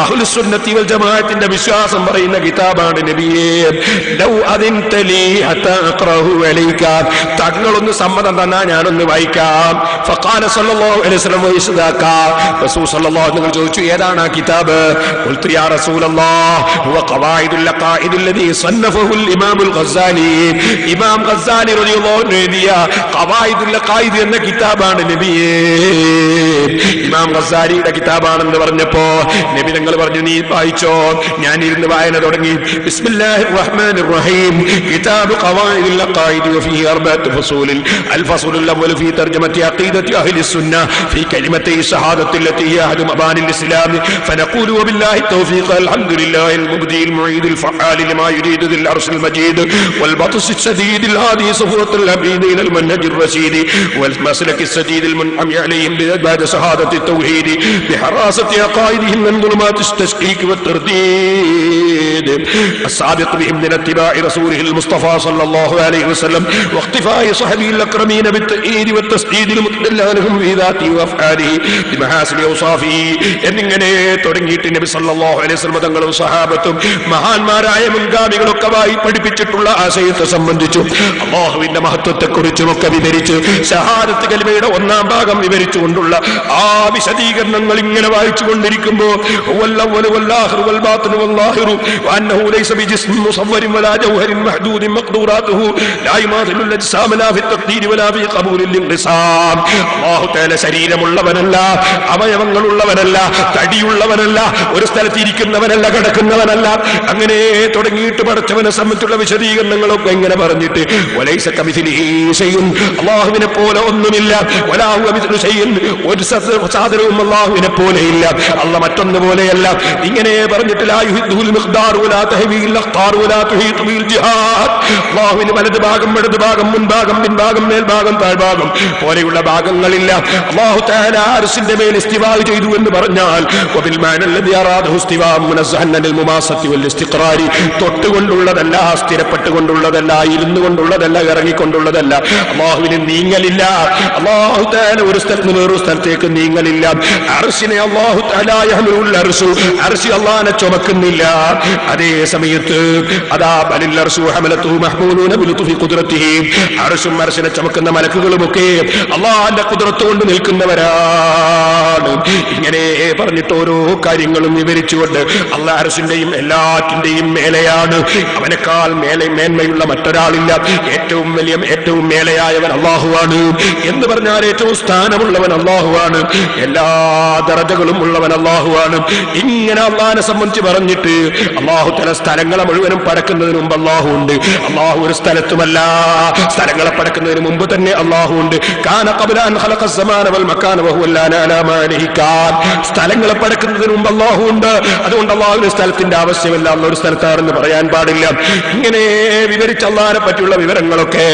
അഹ്ലുസ് സുന്നത്തി വൽ ജമാഅത്തിന്റെ വിശ്വാസം പറയുന്ന കിതാബാണ് നബിയേ. ലൗ അദിൻതലി ഹത്താ അഖറഹു അലൈക, തങ്ങളൊന്ന് സമ്മതം തന്നാ ഞാനൊന്ന് വായിക്കാം. ഫഖാല സല്ലല്ലാഹു അലൈഹി വസല്ലം വയസ്ദാക, റസൂൽ സല്ലല്ലാഹു അലൈഹി വസല്ലം ചോദിച്ചു, ഏതാണ് ആ കിതാബ്? ഖുൽതു യാ റസൂലല്ലാഹ് ഹുവ ഖവായിദുൽ ലഖായിദ് അല്ലദീ സന്നഫഹുൽ ഇമാമുൽ ഗസ്സാലി, ഇമാം ഗസ്സാലി റളിയല്ലാഹു അൻഹു എഴുതിയ ഖവായിദുൽ ലഖായിദ് എന്ന കിതാബാണ് നബിയേ. ഇമാം ഗസ്സാലിയുടെ കിതാബാണെന്ന് പറഞ്ഞപ്പോ നബി തങ്ങൾ പറഞ്ഞു, നീ വായിച്ചോ. ഞാൻ ഇരുന്ന് വായന തുടങ്ങി. ബിസ്മില്ലാഹിർ റഹ്മാനിർ റഹീം. കിതാബ് ഖവായിദുൽ ലഖായിദ് വഫീഹി അർബഅത്ത് ഫുസൂൽ. الفصل الأول في ترجمة عقيدة أهل السنة في كلمتي الشهادة التي هي أحد مباني الإسلام، فنقول وبالله التوفيق الحمد لله المبدي المعيد الفعال لما يريد الجديد ذي العرش المجيد والبطش الشديد الهادي صفوة الأمين إلى المنهج الرشيد والمسلك السديد المنعم عليهم بعد شهادة التوحيد بحراسة عقائدهم من ظلمات التشكيك والترديد السابق بهم من اتباع رسوله المصطفى صلى الله عليه وسلم واقتفاء صحبه الأكرمين بالتأييد والتسديد المتدل عنهم في ذاته وأفعاله بمحاسن أوصافه എന്നിങ്ങനെ തുടങ്ങിയിട്ട് നബി സല്ലല്ലാഹു അലൈഹി വസല്ലം തങ്ങളും സഹാബത്തും മഹാന്മാരായ മുൻഗാമികളൊക്കെ പഠിപ്പിച്ചിട്ടുള്ള ആശയത്തെ സംബന്ധിച്ചും അല്ലാഹുവിന്റെ മഹത്വത്തെക്കുറിച്ചും ഒക്കെ വിവരിച്ച് ഷഹാദത്ത് കലിമയുടെ ഒന്നാം ഭാഗം വിവരിച്ചുകൊണ്ടുള്ള ആ വിശദീകരണങ്ങൾ ഇങ്ങനെ വായിച്ചു കൊണ്ടിരിക്കുമ്പോൾ വല്ലവ്വലു വല്ലാഹിറു വൽബാത്തിനു വല്ലാഹിറു വഅന്നഹു ലൈസ ബിജിസ്മിൻ മുസവ്വരിൻ വലാ ജൗഹരിൻ മഹ്ദൂദിൻ മഖ്ദൂറാതുഹു ലാ യുമാഥിലു അജ്സാമ ലാ ഫി തഖ്ദീരി വലാ ഫി ഖബൂലിൽ ഇൻഖിസാം. അല്ലാഹു തആല ശരീരമുള്ളവനല്ല, അവയവങ്ങളുള്ളവനല്ല, തടിയുള്ളവനല്ല, ഒരു സ്ഥലത്ത് ഇരിക്കുന്നവനല്ല, കിടക്കുന്നവനല്ല. അങ്ങനെ തുടങ്ങിയിട്ട് പടച്ചവനെ സംബന്ധിച്ചുള്ള വിശദീകരണങ്ങളൊക്കെ ഇങ്ങനെ പറഞ്ഞിട്ട് വലൈസ കമിസ്ലിഹി ശൈഉൻ, അല്ലാഹുവിനെ പോലെ ഒന്നുമില്ല. വലാ ഹുവ മിസ്ലു ശൈഇൻ, ഒരു സാധനവും അല്ലാഹുവിനെ പോലെയില്ല, അല്ലാഹ് മറ്റൊന്നു പോലെയല്ല. ഇങ്ങനെ പറഞ്ഞിട്ട് ലാ യുഹിദ്ദുൽ മിഖ്ദാർ വലാ തഹ്വീൽ അഖ്താർ വലാ തുഹീതു ബിൽ ജിഹാദ്, അല്ലാഹുവിന് വലത് ഭാഗം, ഇടത് ഭാഗം, മുൻഭാഗം, പിൻഭാഗം, മേൽഭാഗം, താഴ്ഭാഗം പോലെയുള്ള ഭാഗങ്ങളില്ല. അല്ലാഹു തആല അർശിന്റെ മേൽ ഇസ്തിവാ ചെയ്തു എന്ന് പറഞ്ഞാൽ വബിൽ മാന അല്ലദി അറാദഹു ഇസ്തിവാ മുനസ്സഹൻ അനിൽ മുമാസത്തി വൽ ഇസ്തിഖ്റാരി, തൊട്ടുകൊണ്ടുള്ളതല്ല, സ്ഥിരപ്പെട്ടുകൊണ്ടുള്ളതല്ല, ഇരുന്നു കൊണ്ടുള്ളതല്ല, ഇറങ്ങിക്കൊണ്ടുള്ളതല്ല. അല്ലാഹുവിന് നീങ്ങലില്ല. അല്ലാഹു തആല ഒരു സ്ഥലത്ത് നിന്ന് വേറൊരു സ്ഥലത്തേക്ക് നീങ്ങലില്ല. അർശിനെ അല്ലാഹു തആല യഹ്മിലുൽ അർശു, അർശ് അല്ലാഹുവിനെ ചുമക്കുന്നില്ല. അതേ സമയത്ത് അതാ ബലിൽ അർശു ഹമലതുഹു മഹ്മൂലൂന ബിലുത്ഫി ഖുദ്റതിഹി, അർശും അർശിനെ ചുമക്കുന്ന മലക്കുകളുമൊക്കെ അല്ലാഹുവിന്റെ ഖുദ്റത്ത് കൊണ്ട് നിൽക്കുന്നവരാണ്. ഇങ്ങനെ പറഞ്ഞിട്ട് ഓരോ കാര്യങ്ങളും വിവരിച്ചുകൊണ്ട് അല്ലാഹു അർശിന്റെയും എല്ലാറ്റിന്റെയും മേലെയാണ്. അവനേക്കാൾ മേന്മയുള്ള മറ്റൊരാളില്ല. ഏറ്റവും വലിയ, ഏറ്റവും മേലെയായവൻ അല്ലാഹുവാണ് എന്ന് പറഞ്ഞാൽ ഏറ്റവും സ്ഥാനമുള്ളവൻ അല്ലാഹുവാണ്, എല്ലാ ദറജകളും ഉള്ളവൻ അല്ലാഹുവാണ്. ഇങ്ങനെ അല്ലാഹുവിനെ സംബന്ധിച്ച് പറഞ്ഞിട്ട് അല്ലാഹു തആല സ്ഥലങ്ങളെ മുഴുവനും പടക്കുന്നതിന് മുമ്പ് അല്ലാഹു ഉണ്ട്. അല്ലാഹു ഒരു സ്ഥലത്തുമല്ല, സ്ഥലങ്ങളെ പടക്കുന്നതിന് മുമ്പ് തന്നെ അല്ലാഹു ഉണ്ട്. കാന ഖബ്ല അൻ ഖലഖ അസ്സമാന വൽ മകാന വഹുവ അലാ മാ നഹികാൻ, സ്ഥലങ്ങളെ പടക്കുന്നതിന് മുമ്പ് അല്ലാഹു ഉണ്ട്. അതുകൊണ്ട് അല്ലാഹുവിന് സ്ഥലത്തിന്റെ ആവശ്യമില്ല, അല്ലാഹു ഒരു സ്ഥലത്താണെന്ന് പറയാൻ പാടില്ല. ഇങ്ങനെ വിവരിച്ച അല്ലാഹുവിനെ പറ്റിയുള്ള വിവരങ്ങളൊക്കെ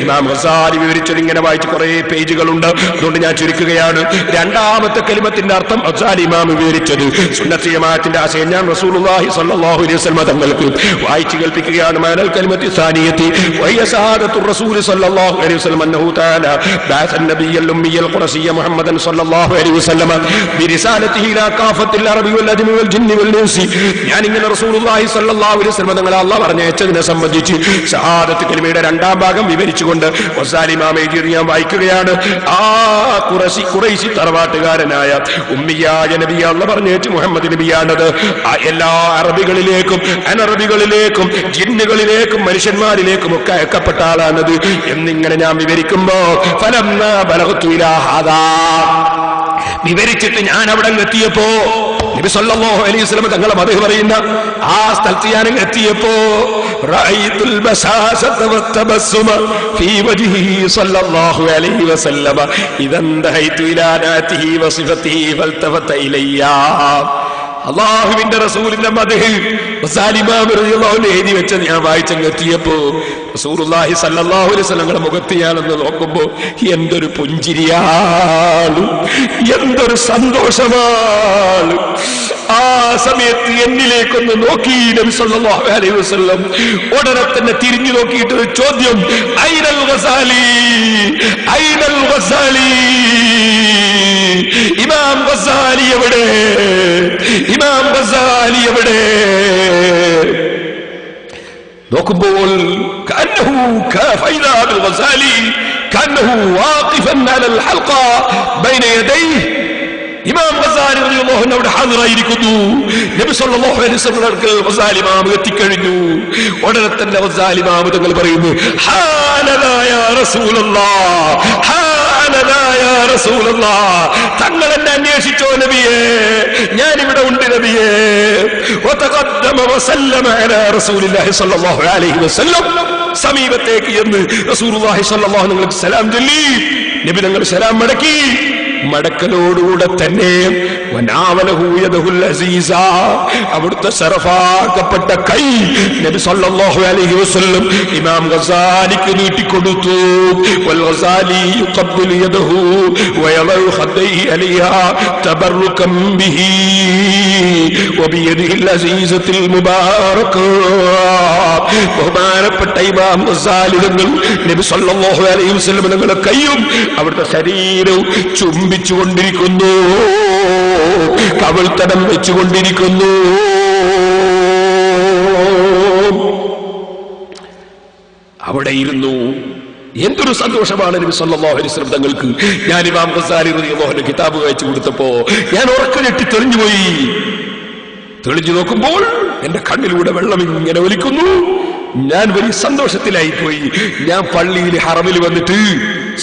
ഇമാം ഗസാലി വിവരിച്ചത് ഇങ്ങനെ വായിച്ച് കുറെ പേജുകളുണ്ട്. അതുകൊണ്ട് ഞാൻ ചുരുക്കുകയാണ്. രണ്ടാമത്തെ കലിമത്തിന്റെ അർത്ഥം ഗസാലി ഇമാം വിവരിച്ചത് സുന്നത്ത് ജമാഅത്തിന്റെ ആശയം ഞാൻ റസൂലുള്ളാഹി സ്വല്ലല്ലാഹു അലൈഹി വസല്ലം തങ്ങൾക്ക് വായിച്ചു കേൾപ്പിക്കുകയാണ്. മാനൽ കലിമത്തി സാനിയത്തി വഹിയ ശഹാദത്തു റസൂൽ സ്വല്ലല്ലാഹു അലൈഹി വസല്ലം അന്നഹു തആല ബഅസ നബിയ്യൽ ഉമ്മിയ്യൽ ഖുറശിയ്യ മുഹമ്മദൻ സ്വല്ലല്ലാഹു അലൈഹി വസല്ലം ബിരിസാലത്തിഹി ഇലാ കാഫത്തിൽ അറബി വൽ അജ്മി വൽ ജിന്നി വൽ ഇൻസി. ഞാൻ ഇങ്ങനെ റസൂലുള്ളാഹി സ്വല്ലല്ലാഹു അലൈഹി വസല്ലം തങ്ങളെ അല്ലാഹു പറഞ്ഞയച്ചതിനെ സംബന്ധിച്ച് ഷഹാദത്ത് കലിമയുടെ രണ്ടാം ഭാഗം വിവരിച്ചുകൊണ്ട് ഗസാലി ഇമാം എഴുതിയത് ഞാൻ വായിക്കുകയാണ്. ആ ഖുറൈശി തറവാട്ടുകാരനായ ഉമ്മിയായ നബിയെ അല്ലാഹു പറഞ്ഞയച്ചു മുഹമ്മദ് നബിയാണത്. എല്ലാ അറബികളിലേക്കും അനറബികളിലേക്കും ജിന്നുകളിലേക്കും മനുഷ്യന്മാരിലേക്കും ഒക്കെ അയക്കപ്പെട്ട ആളാണത് എന്നിങ്ങനെ ഞാൻ വിവരിക്കുമ്പോ ഫലമ്മാ ബലഗതു ഇലാ ഹാദാ, വിവരിച്ചിട്ട് ഞാൻ അവിടെ എത്തിയപ്പോ നബി സല്ലല്ലാഹു അലൈഹി വസല്ലം തങ്ങളെ മദ്ഹ് പറയുന്ന ആ സ്ഥലത്ത് ഞാൻ എത്തിയപ്പോ റഅയ്തുൽ ബസാസത വത്തബസ്സുമ ഫീ വജ്ഹിഹി സല്ലല്ലാഹു അലൈഹി വസല്ലം ഇദൻ ദഹൈതു ഇലാ നാതിഹി വസിഫതിഹി ഫൽതഫത ഇലയ്യ. അല്ലാഹുവിന്റെ റസൂലിന്റെ മദ്ഹ് ഗസാലി ഇമാം റളിയല്ലാഹു അൻഹു എഴുതി വെച്ചത് ഞാൻ വായിച്ചെത്തിയപ്പോ റസൂലുള്ളാഹി സല്ലല്ലാഹു അലൈഹി വസല്ലം മുഖത്ത് ഞാനൊന്ന് നോക്കുമ്പോ എന്തൊരു പുഞ്ചിരിയാണ്, എന്തൊരു സന്തോഷമാണ്. ആ സമയത്ത് എന്നിലേക്കൊന്ന് നോക്കി നബി സല്ലല്ലാഹു അലൈഹി വസല്ലം. ഉടനെ തന്നെ തിരിഞ്ഞു നോക്കിയിട്ട് ഒരു ചോദ്യം, ഐനൽ ഗസാലി, ഐനൽ ഗസാലി, ഇമാം ഗസാലി എവിടെ, ഇമാം ഗസാലി എവിടെ? നോക്കുമ്പോൾ ഇമാം ഗസാലി റളിയല്ലാഹു അൻഹു അവിടെ ഹാജരായിരിക്കുന്നു. നബി സല്ലല്ലാഹു അലൈഹി വസല്ലം ഗസാലി ഇമാം എത്തിക്കഴിഞ്ഞു. ഉടനെ തന്നെ ഗസാലി ഇമാം തങ്ങൾ പറയുന്നു, ഹാനദാ യാ റസൂലല്ലാഹ്, ഹാനദാ യാ റസൂലല്ലാഹ്, തങ്ങൾ എന്നെ അന്വേഷിച്ചോ നബിയേ, ഞാനിവിടെ ഉണ്ട് നബിയേ. വതഖദ്ദമ വസല്ലമ അലാ റസൂലില്ലാഹി സ്വല്ലല്ലാഹു അലൈഹി വസല്ലം, സമീപത്തേക്ക് എന്ന് റസൂലുള്ളാഹി സ്വല്ലല്ലാഹു അലൈഹി വസല്ലം സലാം ചൊല്ലി. നബി തങ്ങൾ സലാം മടക്കി. മടക്കലോടുകൂടെ തന്നെ അവിടുത്തെ ശറഫാക്കപ്പെട്ട കൈ നബി സല്ലല്ലാഹു അലൈഹി വസല്ലം ഇമാം ഗസാലിക്ക് നീട്ടിക്കൊടുത്തു. വൽ ഗസാലി യുഖബ്ബിലു യദഹു വയളു ഖദ്ദൈഹി അലൈഹാ തബറുകം ബിഹി വബിയദിഹിൽ അസീസത്തിൽ മുബാറക. ബഹുമാനപ്പെട്ട ഇമാം ഗസാലി തങ്ങൾ നബി സല്ലല്ലാഹു അലൈഹി വസല്ലം തങ്ങളുടെ കൈയും അവിടുത്തെ ശരീരവും ചുംബിച്ചുകൊണ്ടിരിക്കുന്നു, കവിൾത്തടം വെച്ചുകൊണ്ടിരിക്കുന്നു. അവിടെ ഇരുന്നു. എന്തൊരു സന്തോഷമാണ് നബി സല്ലല്ലാഹു അലൈഹി വസല്ലം തങ്ങൾക്ക്. ഞാൻ ഇമാം ഗസാലി റളിയല്ലാഹു അൻഹു കിതാബ് വായിച്ചു കൊടുത്തപ്പോ ഞാൻ ഉറക്കഞ്ഞെട്ടി തെളിഞ്ഞുപോയി. തെളിഞ്ഞു നോക്കുമ്പോൾ എന്റെ കണ്ണിലൂടെ വെള്ളം ഇങ്ങനെ ഒലിക്കുന്നു. ഞാൻ വലിയ സന്തോഷത്തിലായിപ്പോയി. ഞാൻ പള്ളിയിൽ ഹറമിൽ വന്നിട്ട്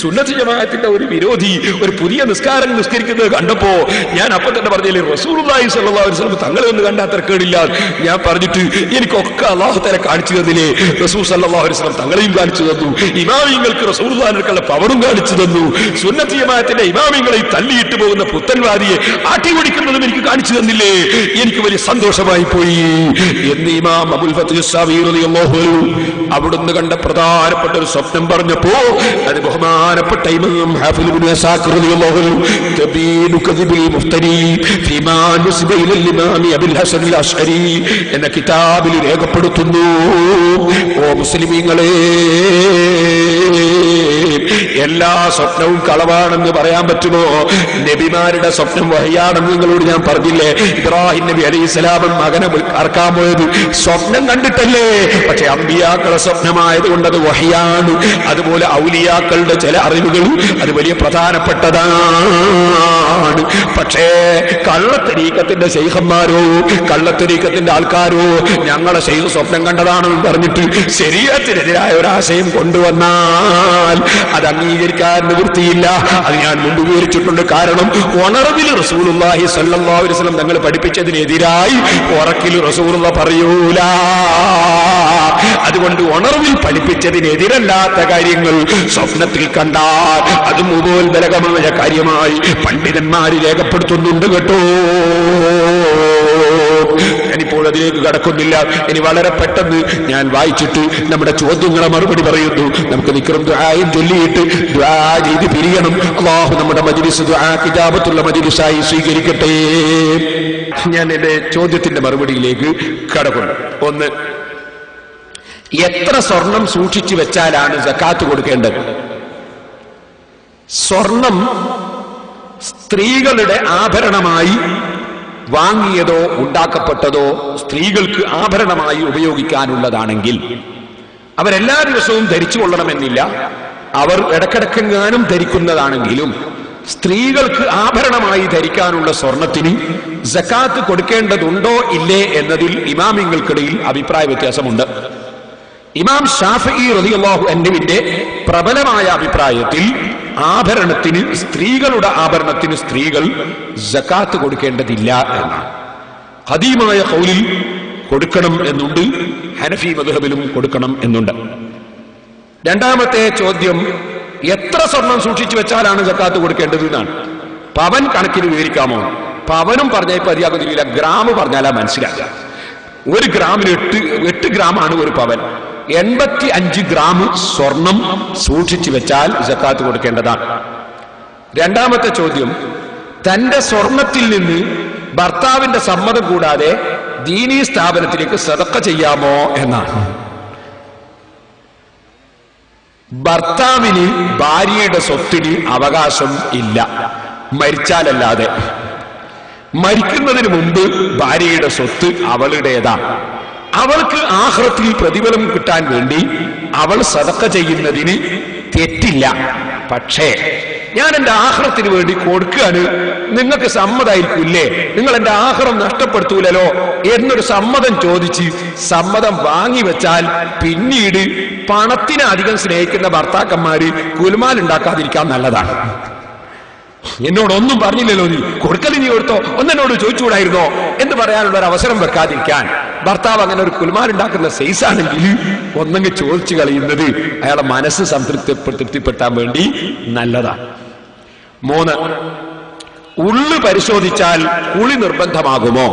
സുന്നത്ത് ജമാഅത്തിന്റെ ഒരു വിരോധി ഒരു പുതിയ നിസ്കാരം നിസ്കരിക്കുന്നത് കണ്ടപ്പോ ഞാൻ അപ്പൊ തന്നെ പറഞ്ഞില്ലേ, റസൂലുള്ളാഹി സ്വല്ലല്ലാഹു അലൈഹി വസല്ലം തങ്ങളെ ഒന്ന് കണ്ടാൽ തിരക്കേടില്ല. ഞാൻ പറഞ്ഞിട്ട് എനിക്കൊക്കെ അല്ലാഹു തആല കാണിച്ചു തന്നില്ലേ. റസൂൽ സ്വല്ലല്ലാഹു അലൈഹി വസല്ലം തങ്ങളെയും കാണിച്ചു തന്നു, ഇമാമിങ്ങൾക്ക് റസൂലുള്ളാഹിന്റെ പവറും കാണിച്ചു തന്നു, സുന്നത്ത് ജമാഅത്തിന്റെ ഇമാമിങ്ങളെ തല്ലിയിട്ട് പോകുന്ന പുത്തൻവാദിയെ ആട്ടി ഓടിക്കുന്നതും എനിക്ക് കാണിച്ചു തന്നില്ലേ. എനിക്ക് വലിയ സന്തോഷമായി പോയി എന്ന് ഇമാം അബുൽ ഫത്ഹ് അസ്സാവി റളിയല്ലാഹു അൻഹു അവിടുന്ന് കണ്ട പ്രധാനപ്പെട്ട ഒരു സ്വപ്നം പറഞ്ഞപ്പോ അത് ബഹുമാനപ്പെട്ട ഇമാം ഹാഫിദ് ഇബ്നു അസാക്കിർ റളിയല്ലാഹു അൻഹു തബീനു കദിബിൽ മുഫ്തരി ഫീമാ നുസ്ബ ഇലൽ ഇമാം അബുൽ ഹസൻ അൽ അശ്അരി എന്ന കിതാബിൽ രേഖപ്പെടുത്തുന്നു. ഓ മുസ്ലിമീങ്ങളെ, എല്ലാ സ്വപ്നവും കളവാണെന്ന് പറയാൻ പറ്റുമോ? നബിമാരുടെ സ്വപ്നം വഹയാണെന്ന് നിങ്ങളോട് ഞാൻ പറഞ്ഞില്ലേ. ഇബ്രാഹിം നബി അലൈഹിസ്സലാം മകനെ അറക്കാൻ പോയത് സ്വപ്നം കണ്ടിട്ടല്ലേ? പക്ഷെ അമ്പിയാക്കളുടെ സ്വപ്നമായതുകൊണ്ട് അത് വഹയാണ്. അതുപോലെ ഔലിയാക്കളുടെ ചില അറിവുകൾ അത് വലിയ പ്രധാനപ്പെട്ടതാണ്. പക്ഷേ കള്ളത്തരീക്കത്തിന്റെ ശൈഖന്മാരോ കള്ളത്തരീക്കത്തിന്റെ ആൾക്കാരോ ഞങ്ങളെ ശൈഖ് സ്വപ്നം കണ്ടതാണെന്ന് പറഞ്ഞിട്ട് ശരീഅത്തിനെതിരായ ഒരാശയം കൊണ്ടുവന്നാൽ അത് അംഗീകരിക്കാൻ നിവൃത്തിയില്ല. അത് ഞാൻ മുമ്പ് വിവരിച്ചിട്ടുണ്ട്. കാരണം ഉണർവിൽ റസൂലുള്ളാഹി സ്വല്ലല്ലാഹു അലൈഹി വസല്ലം തങ്ങൾ പഠിപ്പിച്ചതിനെതിരായി ഉറക്കിൽ റസൂലുള്ളാഹി പറയൂല. അതുകൊണ്ട് ഉണർവിൽ പഠിപ്പിച്ചതിനെതിരല്ലാത്ത കാര്യങ്ങൾ സ്വപ്നത്തിൽ കണ്ടാൽ അത് മുതോൽബലകമായ കാര്യമായി പണ്ഡിതന്മാർ രേഖപ്പെടുത്തുന്നുണ്ട് കേട്ടോ. ഞാനിപ്പോൾ അതിലേക്ക് കടക്കുന്നില്ല. ഇനി വളരെ പെട്ടെന്ന് ഞാൻ വായിച്ചിട്ട് നമ്മുടെ ചോദ്യങ്ങളെ മറുപടി പറയുന്നു. നമുക്ക് നിക്കറും ദുആയും ചൊല്ലിയിട്ട് ദുആ ചെയ്ത് പിരിയണം. അല്ലാഹു നമ്മുടെ മജ്ലിസ് ദുആ ഇജാബത്തുള്ള മജ്ലിസായി സ്വീകരിക്കട്ടെ. ഞാൻ എന്റെ ചോദ്യത്തിന്റെ മറുപടിയിലേക്ക് കടക്കുന്നു. ഒന്ന്, എത്ര സ്വർണം സൂക്ഷിച്ചു വെച്ചാലാണ് സക്കാത്ത് കൊടുക്കേണ്ടത്? സ്വർണം സ്ത്രീകളുടെ ആഭരണമായി വാങ്ങിയതോ ഉണ്ടാക്കപ്പെട്ടതോ സ്ത്രീകൾക്ക് ആഭരണമായി ഉപയോഗിക്കാനുള്ളതാണെങ്കിൽ അവരെല്ലാ ദിവസവും ധരിച്ചു കൊള്ളണമെന്നില്ല. അവർ ഇടക്കിടക്കെങ്ങാനും ധരിക്കുന്നതാണെങ്കിലും സ്ത്രീകൾക്ക് ആഭരണമായി ധരിക്കാനുള്ള സ്വർണത്തിന് സക്കാത്ത് കൊടുക്കേണ്ടതുണ്ടോ ഇല്ലേ എന്നതിൽ ഇമാമിങ്ങൾക്കിടയിൽ അഭിപ്രായ വ്യത്യാസമുണ്ട്. ഇമാം ഷാഫിഈ റളിയല്ലാഹു അൻഹുവിന്റെ പ്രബലമായ അഭിപ്രായത്തിൽ ആഭരണത്തിന്, സ്ത്രീകളുടെ ആഭരണത്തിന് സ്ത്രീകൾ സക്കാത്ത് കൊടുക്കേണ്ടതില്ല എന്നാണ്. ഖദീമായ ഖൗലിൽ കൊടുക്കണം എന്നുണ്ട്, ഹനഫി മദ്ഹബിലും കൊടുക്കണം എന്നുണ്ട്. രണ്ടാമത്തെ ചോദ്യം, എത്ര സ്വർണം സൂക്ഷിച്ചു വെച്ചാലാണ് സക്കാത്ത് കൊടുക്കേണ്ടത് എന്നാണ്. പവൻ കണക്കിന് വിവരിക്കാമോ? പവനും പറഞ്ഞാൽ മതിയാകുന്നില്ല, ഗ്രാം പറഞ്ഞാലാ മനസ്സിലാക്കുക. ഒരു ഗ്രാമിന് 8 ഗ്രാമാണ് ഒരു പവൻ. 85 ഗ്രാം സ്വർണം സൂക്ഷിച്ചു വെച്ചാൽ സക്കാത്ത് കൊടുക്കേണ്ടതാണ്. രണ്ടാമത്തെ ചോദ്യം, തന്റെ സ്വർണത്തിൽ നിന്ന് ഭർത്താവിന്റെ സമ്മതം കൂടാതെ ദീനീ സ്ഥാപനത്തിലേക്ക് സദഖ ചെയ്യാമോ എന്നാണ്. ഭർത്താവിന് ഭാര്യയുടെ സ്വത്തിന് അവകാശം ഇല്ല മരിച്ചാലല്ലാതെ. മരിക്കുന്നതിന് മുമ്പ് ഭാര്യയുടെ സ്വത്ത് അവളുടേതാണ്. അവൾക്ക് ആഖിറത്തിൽ പ്രതിഫലം കിട്ടാൻ വേണ്ടി അവൾ സദഖ ചെയ്യുന്നതിന് തെറ്റില്ല. പക്ഷേ ഞാൻ എന്റെ ആഖിറത്തിന് വേണ്ടി കൊടുക്കുകയാണ്, നിങ്ങൾക്ക് സമ്മതമായിരിക്കില്ലേ, നിങ്ങൾ എന്റെ ആഖിറം നഷ്ടപ്പെടുത്തൂലല്ലോ എന്നൊരു സമ്മതം ചോദിച്ച് സമ്മതം വാങ്ങി വെച്ചാൽ പിന്നീട് പണത്തിനെ അധികം സ്നേഹിക്കുന്ന ഭർത്താക്കന്മാര് കുലുമാൽ ഉണ്ടാക്കാതിരിക്കാൻ നല്ലതാണ്. എന്നോടൊന്നും പറഞ്ഞില്ലല്ലോ, നീ കൊടുക്കൽ നീ കൊടുത്തോ, ഒന്നെന്നോട് ചോദിച്ചുകൂടായിരുന്നോ എന്ന് പറയാനുള്ള ഒരു അവസരം വെക്കാതിരിക്കാൻ ഭർത്താവ് അങ്ങനെ ഒരു കുലുമാലുണ്ടാക്കുന്ന സൈസാണെങ്കിൽ ഒന്നെങ്കിൽ ചോദിച്ചു കളയുന്നത് അയാളെ മനസ്സ് തൃപ്തിപ്പെടുത്താൻ വേണ്ടി നല്ലതാണ്. 3, ഉള്ളു പരിശോധിച്ചാൽ കുളി നിർബന്ധമാകുമോ?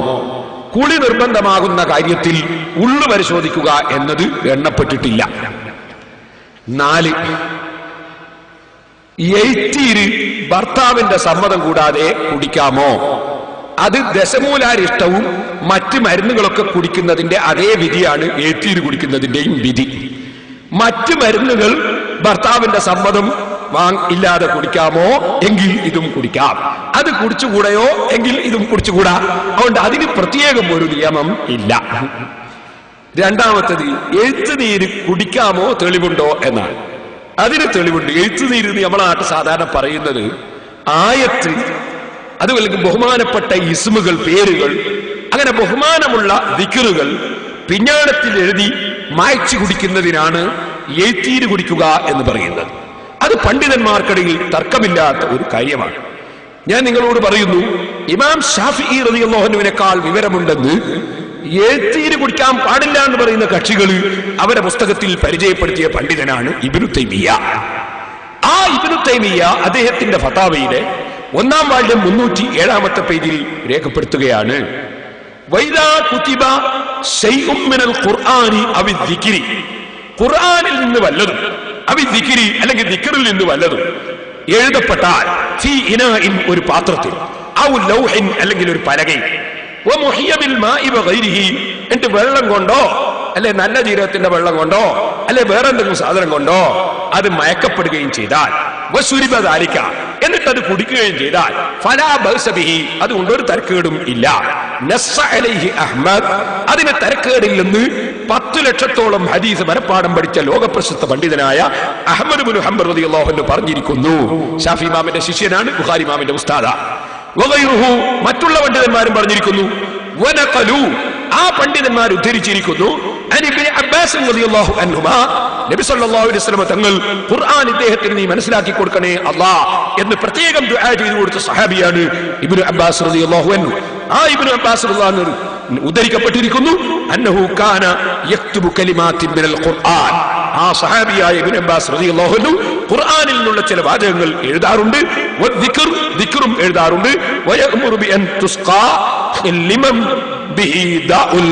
കുളി നിർബന്ധമാകുന്ന കാര്യത്തിൽ ഉള്ളു പരിശോധിക്കുക എന്നത് എണ്ണപ്പെട്ടിട്ടില്ല. 4, എയ്റ്റീര് ഭർത്താവിന്റെ സമ്മതം കൂടാതെ കുടിക്കാമോ? അത് ദശമൂലാരിഷ്ടവും മറ്റ് മരുന്നുകളൊക്കെ കുടിക്കുന്നതിന്റെ അതേ വിധിയാണ് എയ്റ്റീര് കുടിക്കുന്നതിന്റെയും വിധി. മറ്റ് മരുന്നുകൾ ഭർത്താവിന്റെ സമ്മതം ഇല്ലാതെ കുടിക്കാമോ? എങ്കിൽ ഇതും കുടിക്കാം. അത് കുടിച്ചുകൂടെയോ? എങ്കിൽ ഇതും കുടിച്ചുകൂടാ. അതുകൊണ്ട് അതിന് പ്രത്യേകം ഒരു നിയമം ഇല്ല. രണ്ടാമത്തത്, എഴുത്തുനീര് കുടിക്കാമോ തെളിവുണ്ടോ എന്നാണ്. അതിന് തെളിവുണ്ട്. എഴുത്തുനീര് നമ്മളെ നാട്ടിൽ സാധാരണ പറയുന്നത് ആയത്ത്, അതുപോലെ ബഹുമാനപ്പെട്ട ഇസ്മുകൾ, പേരുകൾ, അങ്ങനെ ബഹുമാനമുള്ള ദിക്റുകൾ പിഞ്ഞാണത്തിൽ എഴുതി മായ്ച്ചു കുടിക്കുന്നതിനാണ് എഴുത്തീര് കുടിക്കുക എന്ന് പറയുന്നത്. അത് പണ്ഡിതന്മാർക്കിടയിൽ തർക്കമില്ലാത്ത ഒരു കാര്യമാണ്. ഞാൻ നിങ്ങളോട് പറയുന്നു, ഇമാം ഷാഫിഈ റളിയല്ലാഹു അൻഹുവിനേക്കാൾ വിവരമുണ്ടെന്ന് എഴുത്തീര് കുടിക്കാൻ പാടില്ല എന്ന് പറയുന്ന കക്ഷികൾ അവരുടെ പുസ്തകത്തിൽ പരിചയപ്പെടുത്തിയ പണ്ഡിതനാണ് ഇബ്നു തൈമിയ്യ. ആ ഇബ്നു തൈമിയ്യ അദ്ദേഹത്തിന്റെ ഫതാവയിലെ 1-ാം വാള്യം 307-ാമത്തെ പേജിൽ രേഖപ്പെടുത്തുകയാണ്, വൈദാ കുതിബ ശൈഉം മിനൽ ഖുർആനി അവി ദിക്രി, ഖുർആനിൽ നിന്ന് വല്ലതും, അവി ദിക്രി അല്ലെങ്കിൽ ദിക്റിൽ നിന്ന് വല്ലതും എഴുതപ്പെട്ടാൽ, ഫീ ഇനാഇൻ ഒരു പാത്രത്തിൽ, ഔ ലൗഹിൻ അല്ലെങ്കിൽ ഒരു പലകയിൽ, വമുഹിയ ബിൽ മാഇ വഗൈരിഹി എന്നിട്ട് വെള്ളം കൊണ്ടോ അല്ലെ നല്ല ജീരകത്തിന്റെ വെള്ളം കൊണ്ടോ അല്ലെ വേറെ എന്തെങ്കിലും സാധനം കൊണ്ടോ അത് മയക്കപ്പെടുകയും ചെയ്താൽ, വസുരിബ ദാലിക എന്നിട്ട് അത് കുടിക്കുകയും ചെയ്താൽ, ഫലാ ബഅസ ബിഹി അതുകൊണ്ട് ഒരു തരക്കേടും ഇല്ല. നസ്സ അലൈഹി അഹ്മദ് അതിന് തരക്കേടില്ലെന്ന് 10 ലക്ഷത്തോളം ഹദീസ് മനപ്പാഠം പഠിച്ച ലോകപ്രശസ്ത പണ്ഡിതനായ അഹ്മദ് ഇബ്നു ഹംബൽ റളിയല്ലാഹു അൻഹു പറഞ്ഞിരിക്കുന്നു. ഷാഫി ഇമാമിന്റെ ശിഷ്യനാണ്, ബുഖാരി ഇമാമിന്റെ ഉസ്താദ. വഗൈറുഹു മറ്റുള്ള പണ്ഡിതന്മാരും പറഞ്ഞിരിക്കുന്നു. വനഖലു ആ പണ്ഡിതന്മാർ ഉദ്ധരിച്ചിരിക്കുന്നു, ഇബ്നു അബ്ബാസ് റളിയല്ലാഹു അൻഹുമാ നബി സല്ലല്ലാഹു അലൈഹി വസല്ലം തങ്ങൾ ഖുർആൻ ഇദ്ദേഹത്തിന് നീ മനസ്സിലാക്കി കൊടുക്കണേ അല്ലാഹ് എന്ന് പ്രത്യേകം ദുആ ചെയ്തു കൊടുത്ത സഹാബിയാണ് ഇബ്നു അബ്ബാസ് റളിയല്ലാഹു അൻഹു. ആ ഇബ്നു അബ്ബാസ് റളിയല്ലാഹു അൻഹു ഉദ്ധരിക്കപ്പെട്ടിരിക്കുന്നു, അന്നഹു കാന യക്തുബു കലിമാത്തിൻ മിനൽ ഖുർആൻ. ആ സഹാബിയായ ഇബ്നു അബ്ബാസ് റളിയല്ലാഹു അൻഹു ഖുർആനിൽ നിന്നുള്ള ചില വാചകങ്ങൾ എഴുതാറുണ്ട്, വദ്ദിക്ർ ദിക്റും എഴുതാറുണ്ട്, വയഅ്മുറു ബി അൻ തുസ്ഖാ ലിമൻ ബിഹി ദാഉൽ,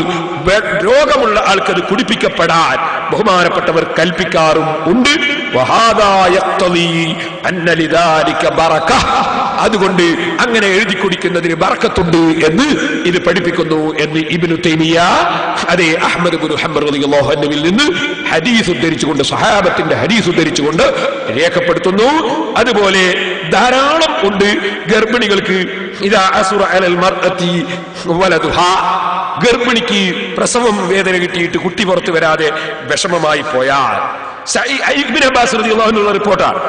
രോഗമുള്ള ആൾക്കത് കുടിപ്പിക്കപ്പെടാൻ ബഹുമാനപ്പെട്ടവർ കൽപ്പിക്കാറും ഉണ്ട്. വഹാദാ യഖ്തദി അന്ന ലിദാലിക ബറക അതുകൊണ്ട് അങ്ങനെ എഴുതി കുടിക്കുന്നതിന് ബറക്കത്തുണ്ട് എന്ന് ഇത് പഠിപ്പിക്കുന്നു എന്ന് ഇബ്നു തൈമിയ്യ അതേ അഹ്മദ് ഇബ്നു ഹംബൽ റളിയല്ലാഹു അൻഹുവിൽ നിന്ന് ഹദീസ് ഉദ്ധരിച്ചുകൊണ്ട്, സ്വഹാബത്തിന്റെ ഹദീസ് ഉദ്ധരിച്ചുകൊണ്ട് രേഖപ്പെടുത്തുന്നു. അതുപോലെ ധാരാളം ഉണ്ട് ഗർഭിണികൾക്ക്, ഇദാ അസുറ അലൽ മർഅതി വലദുഹാ, ഗർഭിണിക്ക് പ്രസവം വേദന കിട്ടിയിട്ട് കുട്ടി പുറത്തു വരാതെ വിഷമമായി പോയാൽ, ഇബ്നു അബ്ബാസ് റളിയല്ലാഹു അൻഹു റിപ്പോർട്ടാണ്,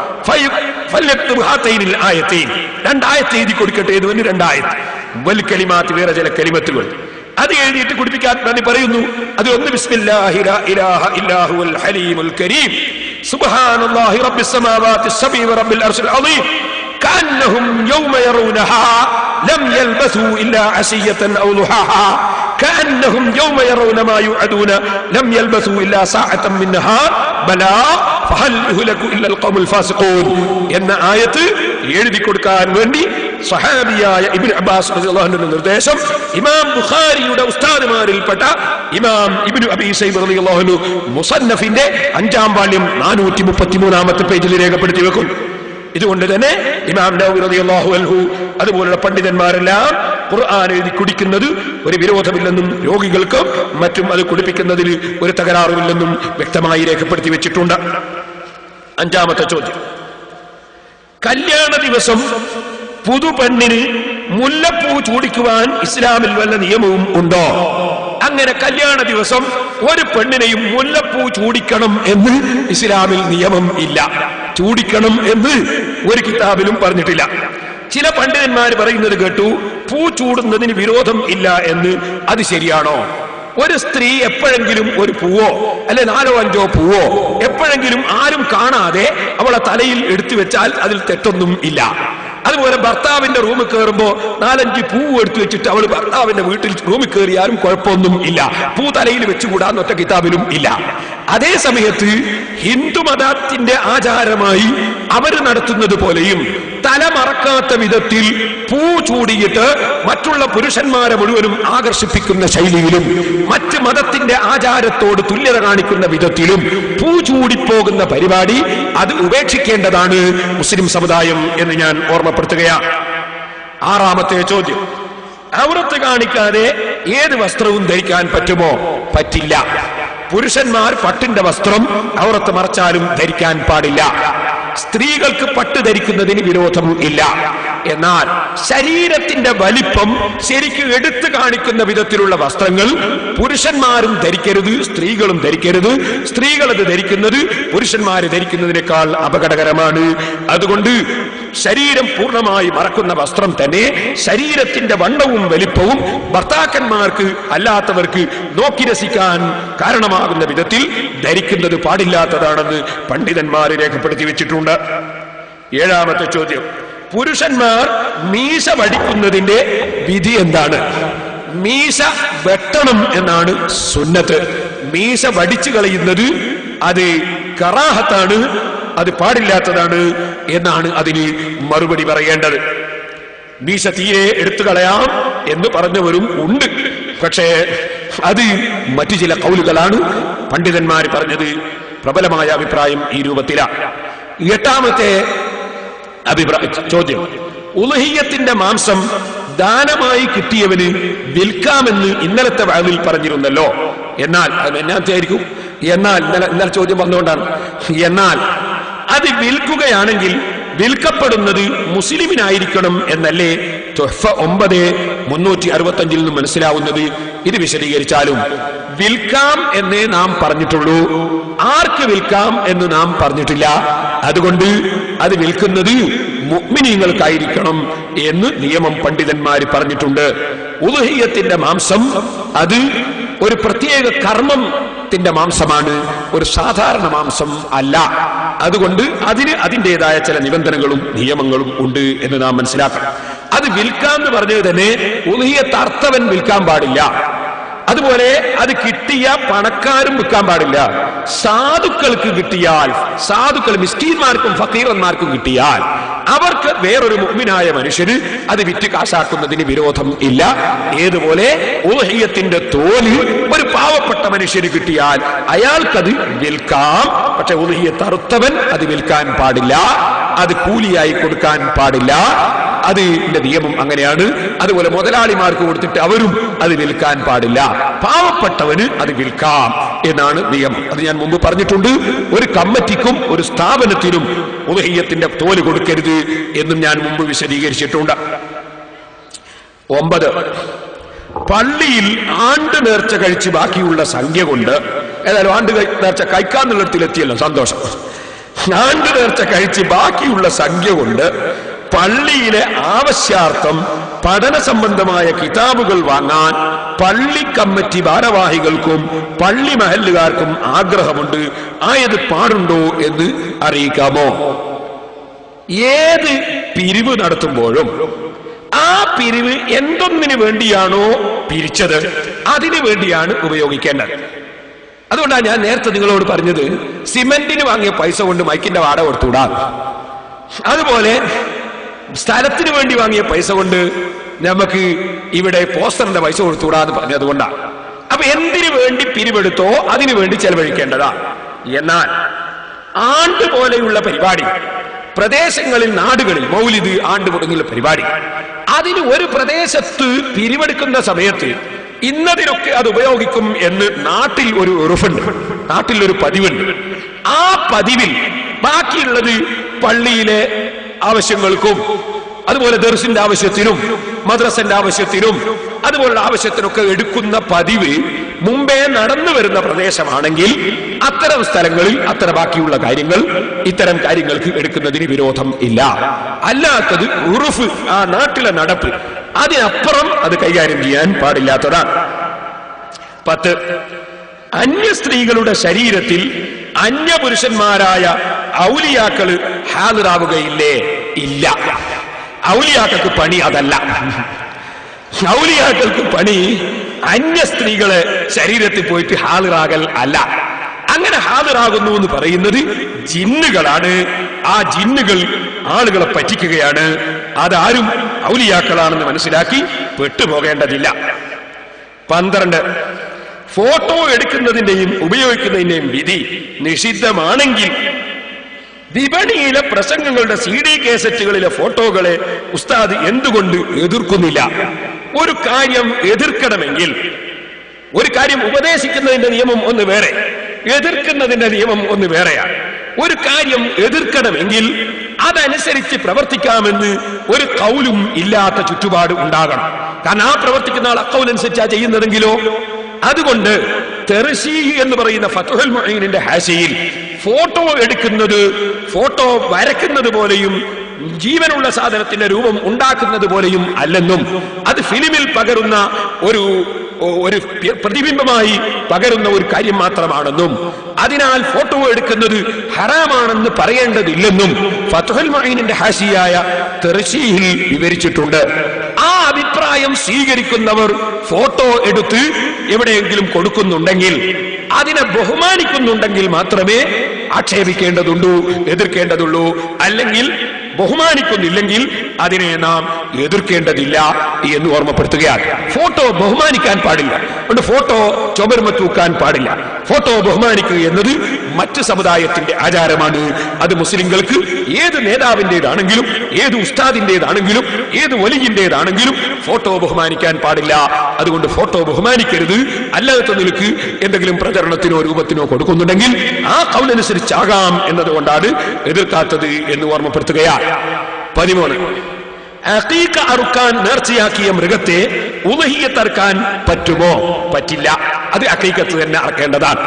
ഫൽയക്തുബ് ഹാതൈനിൽ ആയതൈൻ, 2 ആയത്ത് എഴുതി കൊടുക്കട്ടെ. ഇതുവരെ 2 ആയത്ത്, വൽ കലിമാത്ത് വേറെ ചില കലിമത്തുകൾ അത് എഴുതിയിട്ട് കുടിപ്പിക്കാൻ നബി പറയുന്നു. അത് ഒന്ന് ബിസ്മില്ലാഹി ലാ ഇലാഹ ഇല്ലാ ഹുവൽ ഹലീമുൽ കരീം, സുബ്ഹാനല്ലാഹി റബ്ബിസ് സമാവാതി സബഇ വ റബ്ബിൽ അർശിൽ അളീം, കഅന്നഹും യൗമ യറൂനഹാ ലം യൽബസൂ ഇല്ലാ അശിയതൻ ഔ ളുഹാഹാ, കഅന്നഹും യൗമ യറൂന മാ യുഅദൂന ലം യൽബസൂ ഇല്ലാ സഅതൻ മിൻ നഹാർ ബലാ ഫഹൽ യുഹ്ലകു ഇല്ലൽ ഖൗമുൽ ഫാസിഖൂൻ എന്ന ആയത്ത് എഴുതി കൊടുക്കാൻ വേണ്ടി സ്വഹാബിയായ ഇബ്നു അബ്ബാസ് റളിയല്ലാഹു അൻഹുവിന്റെ നിർദ്ദേശം ഇമാം ബുഖാരിയുടെ ഉസ്താദുമാരിൽപ്പെട്ട ഇമാം ഇബ്നു അബീ ശൈബ റളിയല്ലാഹു അൻഹു മുസന്നഫിന്റെ 5-ാം വാള്യം 433-ാമത്തെ പേജിൽ രേഖപ്പെടുത്തി വെക്കും. ഇതുകൊണ്ട് തന്നെ ഇമാം നവവി റളിയല്ലാഹു അൻഹു അതുപോലുള്ള പണ്ഡിതന്മാരെല്ലാം ഖുർആൻ എഴുതി കുടിക്കുന്നത് ഒരു വിരോധമില്ലെന്നും രോഗികൾക്കും മറ്റും അത് കുടിപ്പിക്കുന്നതിൽ ഒരു തകരാറുമില്ലെന്നും വ്യക്തമായി രേഖപ്പെടുത്തി വെച്ചിട്ടുണ്ട്. 5-ാമത്തെ ചോദ്യം, കല്യാണ ദിവസം പുതുപെണ്ണിന് മുല്ലപ്പൂ ചൂടിക്കുവാൻ ഇസ്ലാമിൽ വല്ല നിയമവും ഉണ്ടോ? അങ്ങനെ കല്യാണ ദിവസം ഒരു പെണ്ണിനെയും മുല്ലപ്പൂ ചൂടിക്കണം എന്ന് ഇസ്ലാമിൽ നിയമം ഇല്ല. ചൂടിക്കണം എന്ന് ഒരു കിതാബിലും പറഞ്ഞിട്ടില്ല. ചില പണ്ഡിതന്മാർ പറയുന്നത് കേട്ടു, പൂ ചൂടുന്നതിന് വിരോധം ഇല്ല എന്ന്. അത് ശരിയാണോ? ഒരു സ്ത്രീ എപ്പോഴെങ്കിലും ഒരു പൂവോ അല്ലെ 4-5 പൂവോ എപ്പോഴെങ്കിലും ആരും കാണാതെ അവളെ തലയിൽ എടുത്തു വെച്ചാൽ അതിൽ തെറ്റൊന്നും ഇല്ല. അതുപോലെ ഭർത്താവിന്റെ റൂമിൽ കയറുമ്പോ 4-5 പൂവ് എടുത്തു വെച്ചിട്ട് അവൾ ഭർത്താവിന്റെ വീട്ടിൽ റൂമിൽ കയറിയാലും കുഴപ്പമൊന്നും ഇല്ല. പൂ തലയിൽ വെച്ചുകൂടാന്ന് ഒറ്റ കിതാബിലും ഇല്ല. അതേ സമയത്ത് ഹിന്ദുമതത്തിന്റെ ആചാരമായി അവർ നടത്തുന്നത് പോലെയും തലമറക്കാത്ത വിധത്തിൽ പൂ ചൂടിയിട്ട് മറ്റുള്ള പുരുഷന്മാരെ മുഴുവനും ആകർഷിപ്പിക്കുന്ന ശൈലിയിലും മറ്റ് മതത്തിന്റെ ആചാരത്തോട് തുല്യത കാണിക്കുന്ന വിധത്തിലും പൂ ചൂടിപ്പോകുന്ന പരിപാടി അത് ഉപേക്ഷിക്കേണ്ടതാണ് മുസ്ലിം സമുദായം എന്ന് ഞാൻ ഓർമ്മപ്പെടുത്തുകയാണ്. ആറാമത്തെ ചോദ്യം, ഔറത്ത് കാണിക്കാതെ ഏത് വസ്ത്രവും ധരിക്കാൻ പറ്റുമോ? പറ്റില്ല. പുരുഷന്മാർ പട്ടിന്റെ വസ്ത്രം ഔറത്ത് മറച്ചാലും ധരിക്കാൻ പാടില്ല. സ്ത്രീകൾക്ക് പട്ട് ധരിക്കുന്നതിന് വിരോധം ഇല്ല. എന്നാൽ ശരീരത്തിന്റെ വലിപ്പം ശരിക്കും എടുത്തു കാണിക്കുന്ന വിധത്തിലുള്ള വസ്ത്രങ്ങൾ പുരുഷന്മാരും ധരിക്കരുത്, സ്ത്രീകളും ധരിക്കരുത്. സ്ത്രീകൾ അത് ധരിക്കുന്നത് പുരുഷന്മാര് ധരിക്കുന്നതിനേക്കാൾ അപകടകരമാണ്. അതുകൊണ്ട് ശരീരം പൂർണ്ണമായി മറക്കുന്ന വസ്ത്രം തന്നെ ശരീരത്തിന്റെ വണ്ണവും വലിപ്പവും ഭർത്താക്കന്മാർക്ക് അല്ലാത്തവർക്ക് നോക്കി രസിക്കാൻ കാരണമാകുന്ന വിധത്തിൽ ധരിക്കുന്നത് പാടില്ലാത്തതാണെന്ന് പണ്ഡിതന്മാർ രേഖപ്പെടുത്തി വെച്ചിട്ടുണ്ട്. ഏഴാമത്തെ ചോദ്യം, പുരുഷന്മാർ മീശ വടിക്കുന്നതിന്റെ വിധി എന്താണ്? മീശ വെട്ടണം എന്നാണ് സുന്നത്ത്. മീശ വടിച്ചു കളയുന്നത് അത് കറാഹത്താണ്, അത് പാടില്ലാത്തതാണ് എന്നാണ് അതിന് മറുപടി പറയേണ്ടത്. മീശ തീരെ എടുത്തു കളയാം എന്ന് പറഞ്ഞവരും ഉണ്ട്. പക്ഷേ അത് മറ്റു ചില കൗലുകളാണ്. പണ്ഡിതന്മാർ പറഞ്ഞത് പ്രബലമായ അഭിപ്രായം ഈ രൂപത്തിലാണ്. എട്ടാമത്തെ ചോദ്യം, ഉളുഹിയ്യത്തിന്റെ മാംസം ദാനമായി കിട്ടിയവന് വിൽക്കാമെന്ന് ഇന്നലത്തെ വഅദിൽ പറഞ്ഞിരുന്നല്ലോ. എന്നാൽ അത് എന്നാത്തായിരിക്കും? ഇന്നലെ ചോദ്യം വന്നുകൊണ്ടാണ്. എന്നാൽ അത് വിൽക്കുകയാണെങ്കിൽ വിൽക്കപ്പെടുന്നത് മുസ്ലിമിനായിരിക്കണം എന്നല്ലേ തുഹ്ഫ 9/365 നിന്ന് മനസ്സിലാവുന്നത്? ഇത് വിശദീകരിച്ചാലും വിൽക്കാം എന്നേ നാം പറഞ്ഞിട്ടുള്ളൂ, ആർക്ക് വിൽക്കാം എന്ന് നാം പറഞ്ഞിട്ടില്ല. അതുകൊണ്ട് അത് വിൽക്കുന്നത് മുഅ്മിനീങ്ങൾക്കായിരിക്കണം എന്ന് നിയമം പണ്ഡിതന്മാര് പറഞ്ഞിട്ടുണ്ട്. ഉളുഹിയ്യത്തിന്റെ മാംസം അത് ഒരു പ്രത്യേക കർമ്മത്തിന്റെ മാംസമാണ്, ഒരു സാധാരണ മാംസം അല്ല. അതുകൊണ്ട് അതിന് അതിൻ്റെതായ ചില നിബന്ധനകളും നിയമങ്ങളും ഉണ്ട് എന്ന് നാം മനസ്സിലാക്കണം. അത് വിൽക്കാന്ന് പറഞ്ഞത് തന്നെ ഉളുഹിയ്യത്ത് അർത്ഥവൻ വിൽക്കാൻ പാടില്ല. അതുപോലെ അത് കിട്ടിയ പണക്കാരും വിൽക്കാൻ പാടില്ല. സാധുക്കൾക്ക് കിട്ടിയാൽ, സാധുക്കൾ മിസ്കീന്മാർക്കും ഫക്കീറന്മാർക്കും കിട്ടിയാൽ അവർക്ക് വേറൊരു മുഅ്മിനായ മനുഷ്യന് അത് വിറ്റ് കാശാക്കുന്നതിന് വിരോധം ഇല്ല. ഏതുപോലെ ഉളുഹിയ്യത്തിന്റെ തോല് ഒരു പാവപ്പെട്ട മനുഷ്യന് കിട്ടിയാൽ അയാൾക്കത് വിൽക്കാം. പക്ഷെ ഉളുഹിയ്യത്ത് അറുത്തവൻ അത് വിൽക്കാൻ പാടില്ല, അത് കൂലിയായി കൊടുക്കാൻ പാടില്ല. അതിന്റെ നിയമം അങ്ങനെയാണ്. അതുപോലെ മുതലാളിമാർക്ക് കൊടുത്തിട്ട് അവരും അത് വിൽക്കാൻ പാടില്ല. പാവപ്പെട്ടവന് അത് വിൽക്കാം എന്നാണ് നിയമം. അത് ഞാൻ മുമ്പ് പറഞ്ഞിട്ടുണ്ട്. ഒരു കമ്മിറ്റിക്കും ഒരു സ്ഥാപനത്തിനും ഉളുഹിയ്യത്തിന്റെ തോല് കൊടുക്കരുത് എന്നും ഞാൻ മുമ്പ് വിശദീകരിച്ചിട്ടുണ്ട്. 9, പള്ളിയിൽ ആണ്ട് നേർച്ച കഴിച്ച് ബാക്കിയുള്ള സംഖ്യ കൊണ്ട്, ഏതായാലും ആണ്ട് നേർച്ച കഴിക്കാന്നുള്ളിടത്തിലെത്തിയല്ലോ, സന്തോഷം. ആണ്ട് നേർച്ച കഴിച്ച് ബാക്കിയുള്ള സംഖ്യ കൊണ്ട് പള്ളിയിലെ ആവശ്യാർത്ഥം പഠന സംബന്ധമായ കിതാബുകൾ വാങ്ങാൻ പള്ളി കമ്മിറ്റി ഭാരവാഹികൾക്കും പള്ളി മഹല്ലുകാർക്കും ആഗ്രഹമുണ്ട്. ആയത് പാടുണ്ടോ എന്ന് അറിയിക്കാമോ? ഏത് പിരിവ് നടത്തുമ്പോഴും ആ പിരിവ് എന്തൊന്നിനു വേണ്ടിയാണോ പിരിച്ചത് അതിനു വേണ്ടിയാണ് ഉപയോഗിക്കേണ്ടത്. അതുകൊണ്ടാണ് ഞാൻ നേരത്തെ നിങ്ങളോട് പറഞ്ഞത് സിമന്റിന് വാങ്ങിയ പൈസ കൊണ്ട് മൈക്കിന്റെ വാടക കൊടുത്തുകൂടാ. അതുപോലെ സ്ഥലത്തിന് വേണ്ടി വാങ്ങിയ പൈസ കൊണ്ട് നമുക്ക് ഇവിടെ പോസ്റ്ററിന്റെ പൈസ കൊടുത്തുകൂടാന്ന് പറഞ്ഞതുകൊണ്ടാണ്. അപ്പൊ എന്തിനു വേണ്ടി പിരിവെടുത്തോ അതിനു വേണ്ടി ചെലവഴിക്കേണ്ടതാ. എന്നാൽ ആണ്ട് പോലെയുള്ള പരിപാടി, പ്രദേശങ്ങളിൽ, നാടുകളിൽ മൗലിദ്, ആണ്ട് മുടങ്ങിയുള്ള പരിപാടി, അതിന് ഒരു പ്രദേശത്ത് പിരിവെടുക്കുന്ന സമയത്ത് ഇന്നതിനൊക്കെ അത് ഉപയോഗിക്കും എന്ന് നാട്ടിൽ ഒരു ഉറഫുണ്ട്, നാട്ടിൽ ഒരു പതിവുണ്ട്. ആ പതിവിൽ ബാക്കിയുള്ളത് പള്ളിയിലെ ആവശ്യങ്ങൾക്കും അതുപോലെ ദർസിന്റെ ആവശ്യത്തിനും മദ്രസന്റെ ആവശ്യത്തിനും അതുപോലുള്ള ആവശ്യത്തിനൊക്കെ എടുക്കുന്ന പതിവ് മുമ്പേ നടന്നു വരുന്ന പ്രദേശമാണെങ്കിൽ അത്തരം സ്ഥലങ്ങളിൽ അത്തരം ബാക്കിയുള്ള കാര്യങ്ങൾ ഇത്തരം കാര്യങ്ങൾക്ക് എടുക്കുന്നതിന് വിരോധം ഇല്ല. അല്ലാത്തത് ഉറുഫ്, ആ നാട്ടിലെ നടപ്പ്, അതിനപ്പുറം അത് കൈകാര്യം ചെയ്യാൻ പാടില്ലാത്തതാണ്. 10, അന്യ സ്ത്രീകളുടെ ശരീരത്തിൽ അന്യപുരുഷന്മാരായ ഔലിയാക്കള് ഹാജരാവുകയില്ലേ? ഇല്ല. ഔലിയാക്കൾക്ക് പണി അതല്ല. ഔലിയാക്കൾക്ക് പണി അന്യ സ്ത്രീകളെ ശരീരത്തിൽ പോയിട്ട് ഹാജരാകൽ അല്ല. അങ്ങനെ ഹാജരാകുന്നു എന്ന് പറയുന്നത് ജിന്നുകളാണ്. ആ ജിന്നുകൾ ആളുകളെ പറ്റിക്കുകയാണ്. അതാരും ഔലിയാക്കളാണെന്ന് മനസ്സിലാക്കി പെട്ടുപോകേണ്ടതില്ല. 12 ഫോട്ടോ എടുക്കുന്നതിന്റെയും ഉപയോഗിക്കുന്നതിന്റെയും വിധി നിഷിദ്ധമാണെങ്കിൽ വിപണിയിലെ പ്രസംഗങ്ങളുടെ CD കേസറ്റുകളിലെ ഫോട്ടോകളെ ഉസ്താദ് എന്തുകൊണ്ട് എതിർക്കുന്നില്ല? ഒരു കാര്യം എതിർക്കണമെങ്കിൽ, ഒരു കാര്യം ഉപദേശിക്കുന്നതിന്റെ നിയമം ഒന്ന് വേറെ, എതിർക്കുന്നതിന്റെ നിയമം ഒന്ന് വേറെയാണ്. ഒരു കാര്യം എതിർക്കണമെങ്കിൽ അതനുസരിച്ച് പ്രവർത്തിക്കാമെന്ന് ഒരു കൗലും ഇല്ലാത്ത ചുറ്റുപാട് ഉണ്ടാകണം. കാരണം ആ പ്രവർത്തിക്കുന്ന ആൾ അക്കൗലനുസരിച്ചാ ചെയ്യുന്നതെങ്കിലോ. അതുകൊണ്ട് തെർശീ എന്ന് പറയുന്ന ഫത്ഹുൽ മുഈനിന്റെ ഹാശിയിൽ ഫോട്ടോ എടുക്കുന്നത്, ഫോട്ടോ വരയ്ക്കുന്നത് പോലെയും ജീവനുള്ള സാധനത്തിന്റെ രൂപം ഉണ്ടാക്കുന്നത് പോലെയും അല്ലെന്നും അത് ഫിലിമിൽ പകരുന്ന ഒരു പ്രതിബിംബമായി പകരുന്ന ഒരു കാര്യം മാത്രമാണെന്നും അതിനാൽ ഫോട്ടോ എടുക്കുന്നത് ഹറാമാണെന്ന് പറയേണ്ടതില്ലെന്നും ഫത്ഹുൽ മുഈനിന്റെ ഹാശിയായ തെർശീഹിൽ വിവരിച്ചിട്ടുണ്ട്. ആ അഭിപ്രായം സ്വീകരിക്കുന്നവർ ഫോട്ടോ എടുത്ത് എവിടെയെങ്കിലും കൊടുക്കുന്നുണ്ടെങ്കിൽ, അതിനെ ബഹുമാനിക്കുന്നുണ്ടെങ്കിൽ മാത്രമേ ആക്ഷേപിക്കേണ്ടതുള്ളൂ, എതിർക്കേണ്ടതുള്ളൂ. അല്ലെങ്കിൽ ബഹുമാനിക്കുന്നില്ലെങ്കിൽ അതിനെ നാം എതിർക്കേണ്ടതില്ല എന്ന് ഓർമ്മപ്പെടുത്തുകയാണ്. ഫോട്ടോ ബഹുമാനിക്കാൻ പാടില്ല, അതുകൊണ്ട് ഫോട്ടോ ചുമരുമ തൂക്കാൻ പാടില്ല. ഫോട്ടോ ബഹുമാനിക്കുക എന്നത് മറ്റ് സമുദായത്തിന്റെ ആചാരമാണ്. അത് മുസ്ലിങ്ങൾക്ക് ഏത് നേതാവിൻ്റെതാണെങ്കിലും, ഏത് ഉസ്താദിൻ്റെതാണെങ്കിലും, ഏത് വലിയിൻ്റെതാണെങ്കിലും ഫോട്ടോ ബഹുമാനിക്കാൻ പാടില്ല. അതുകൊണ്ട് ഫോട്ടോ ബഹുമാനിക്കരുത്. അല്ലാത്ത നിലക്ക് എന്തെങ്കിലും പ്രചരണത്തിനോ രൂപത്തിനോ കൊടുക്കുന്നുണ്ടെങ്കിൽ ആ കൗലനുസരിച്ചാകാം എന്നതുകൊണ്ടാണ് എതിർക്കാത്തത് എന്ന് ഓർമ്മപ്പെടുത്തുകയാണ്. 13 അഖീഖ അറുക്കാൻ നേർച്ചയാക്കിയ മൃഗത്തെ ഉളഹിയ്യത്ത് അറുക്കാൻ പറ്റുമോ? പറ്റില്ല. അത് അഖീഖത്ത് തന്നെ അറക്കേണ്ടതാണ്.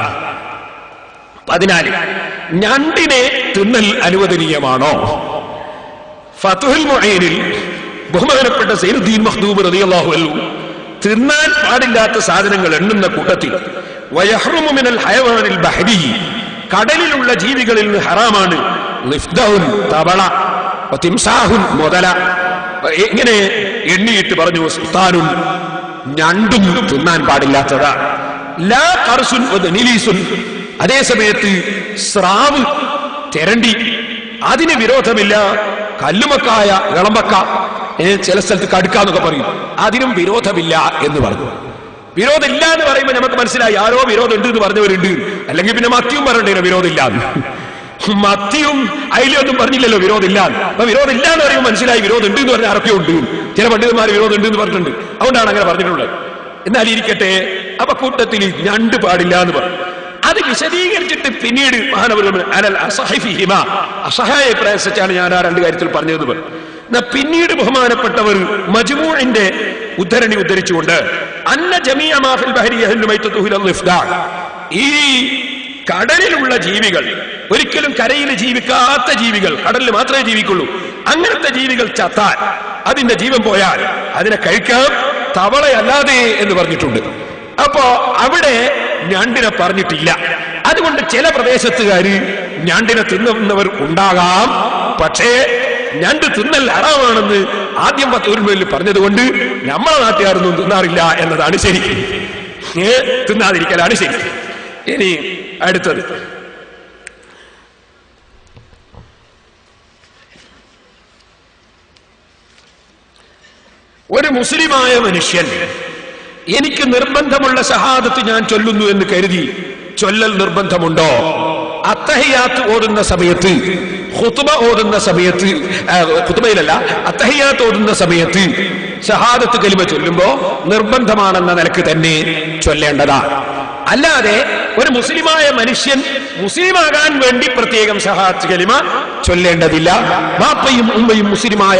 14 ഞണ്ടിനെ തിന്നൽ അനുവദനീയമാണോ? ഫത്ഹുൽ മുഈനിൽ ബഹുമാനപ്പെട്ട സൈനുദ്ദീൻ മഖ്ദൂം റളിയല്ലാഹു അൻഹു തിന്നാൻ പാടില്ലാത്ത സാധനങ്ങൾ എണ്ണുന്ന കൂട്ടത്തിൽ വയഹ്റുമു മിനൽ ഹയവാനിൽ ബഹരി, കടലിലുള്ള ജീവികളിൽ നിന്ന് ഹറാമാണ് ലിഫ്ദഉൻ തവള, വതിംസാഹുൻ മുതല. ഇങ്ങനെ എണ്ണിയിട്ട് പറഞ്ഞു സുൽത്താനുൻ ഞണ്ടും തിന്നാൻ പാടില്ലാത്തതാണ്. ലാ ഖർസുൻ വദനിലീസുൻ, അതേ സമയത്ത് സ്രാവ്, തെരണ്ടി അതിന് വിരോധമില്ല. കല്ലുമക്കായ, ഇളമ്പക്ക, ചില സ്ഥലത്ത് കടുക്കാന്നൊക്കെ പറയും, അതിനും വിരോധമില്ല എന്ന് പറഞ്ഞു. വിരോധമില്ല എന്ന് പറയുമ്പോൾ നമുക്ക് മനസ്സിലായി ആരോ വിരോധം ഉണ്ട് എന്ന് പറഞ്ഞവരുണ്ട്. അല്ലെങ്കിൽ പിന്നെ മത്തിയും പറഞ്ഞില്ല വിരോധമില്ല. മത്തിയും അയിലൊന്നും പറഞ്ഞില്ലല്ലോ വിരോധമില്ല. അപ്പൊ വിരോധമില്ല എന്ന് പറയുമ്പോൾ മനസ്സിലായി വിരോധം ഉണ്ട് എന്ന് പറഞ്ഞ ആരൊക്കെ ഉണ്ട്. ചില പണ്ഡിതന്മാർ വിരോധം ഉണ്ട് എന്ന് പറഞ്ഞിട്ടുണ്ട്. അതുകൊണ്ടാണ് അങ്ങനെ പറഞ്ഞിട്ടുള്ളത്. എന്നാൽ ഇരിക്കട്ടെ, അപ്പൊ കൂട്ടത്തിൽ ഞണ്ട് പാടില്ല എന്ന് പറഞ്ഞു. അത് വിശദീകരിച്ചിട്ട് പിന്നീട് അസഹായ പ്രയാസാണ് ഞാൻ ആ 2 കാര്യത്തിൽ പറഞ്ഞത്. പിന്നീട് ബഹുമാനപ്പെട്ടവർ മജ്മൂഇന്റെ ഉദ്ധരണി ഉദ്ധരിച്ചുകൊണ്ട് അന്ന ജമീഅ മാ ഫിൽ ബഹരി യഹല്ലു മൈതതുഹു ഇലൽ ഇഫ്ദാ, ഈ കടലിലുള്ള ജീവികൾ, ഒരിക്കലും കരയിൽ ജീവിക്കാത്ത ജീവികൾ, കടലിൽ മാത്രമേ ജീവിക്കുള്ളൂ, അങ്ങനത്തെ ജീവികൾ ചത്താൽ, അതിന്റെ ജീവൻ പോയാൽ അതിനെ കഴിക്കാം, തവളയല്ലാതെ എന്ന് പറഞ്ഞിട്ടുണ്ട്. അപ്പോ അവിടെ ഞണ്ടിനെ പറഞ്ഞിട്ടില്ല. അതുകൊണ്ട് ചില പ്രദേശത്തുകാര് ഞണ്ടിനെ തിന്നുന്നവർ ഉണ്ടാകാം. പക്ഷേ ഞണ്ട് തിന്നൽ ഹറാമാണെന്ന് ആദ്യം ഫത്ഹുൽ പറഞ്ഞത് കൊണ്ട് നമ്മളെ നാട്ടുകാരൊന്നും തിന്നാറില്ല എന്നതാണ് ശരി. തിന്നാതിരിക്കലാണ് ശരി. ഇനി അടുത്തത്, ഒരു മുസ്ലിമായ മനുഷ്യൻ എനിക്ക് നിർബന്ധമുള്ള ഷഹാദത്ത് ഞാൻ ചൊല്ലുന്നു എന്ന് കരുതി ചൊല്ലൽ നിർബന്ധമുണ്ടോ? അത്തഹിയാത്ത് ഓതുന്ന സമയത്ത്, ഖുതുബ ഓതുന്ന സമയത്ത്, ഖുതുബയിലല്ല അത്തഹിയാത്ത് ഓതുന്ന സമയത്ത് ഷഹാദത്ത് കലിമ ചൊല്ലുമ്പോ നിർബന്ധമാണെന്ന നിലക്ക് തന്നെ ചൊല്ലേണ്ടതാണ്. അല്ലാതെ ഒരു മുസ്ലിമായ മനുഷ്യൻ മുസ്ലിമാകാൻ വേണ്ടി പ്രത്യേകം ഷഹാദത്ത് കലിമ ചൊല്ലേണ്ടതില്ല. വാപ്പയും ഉമ്മയും മുസ്ലിമായ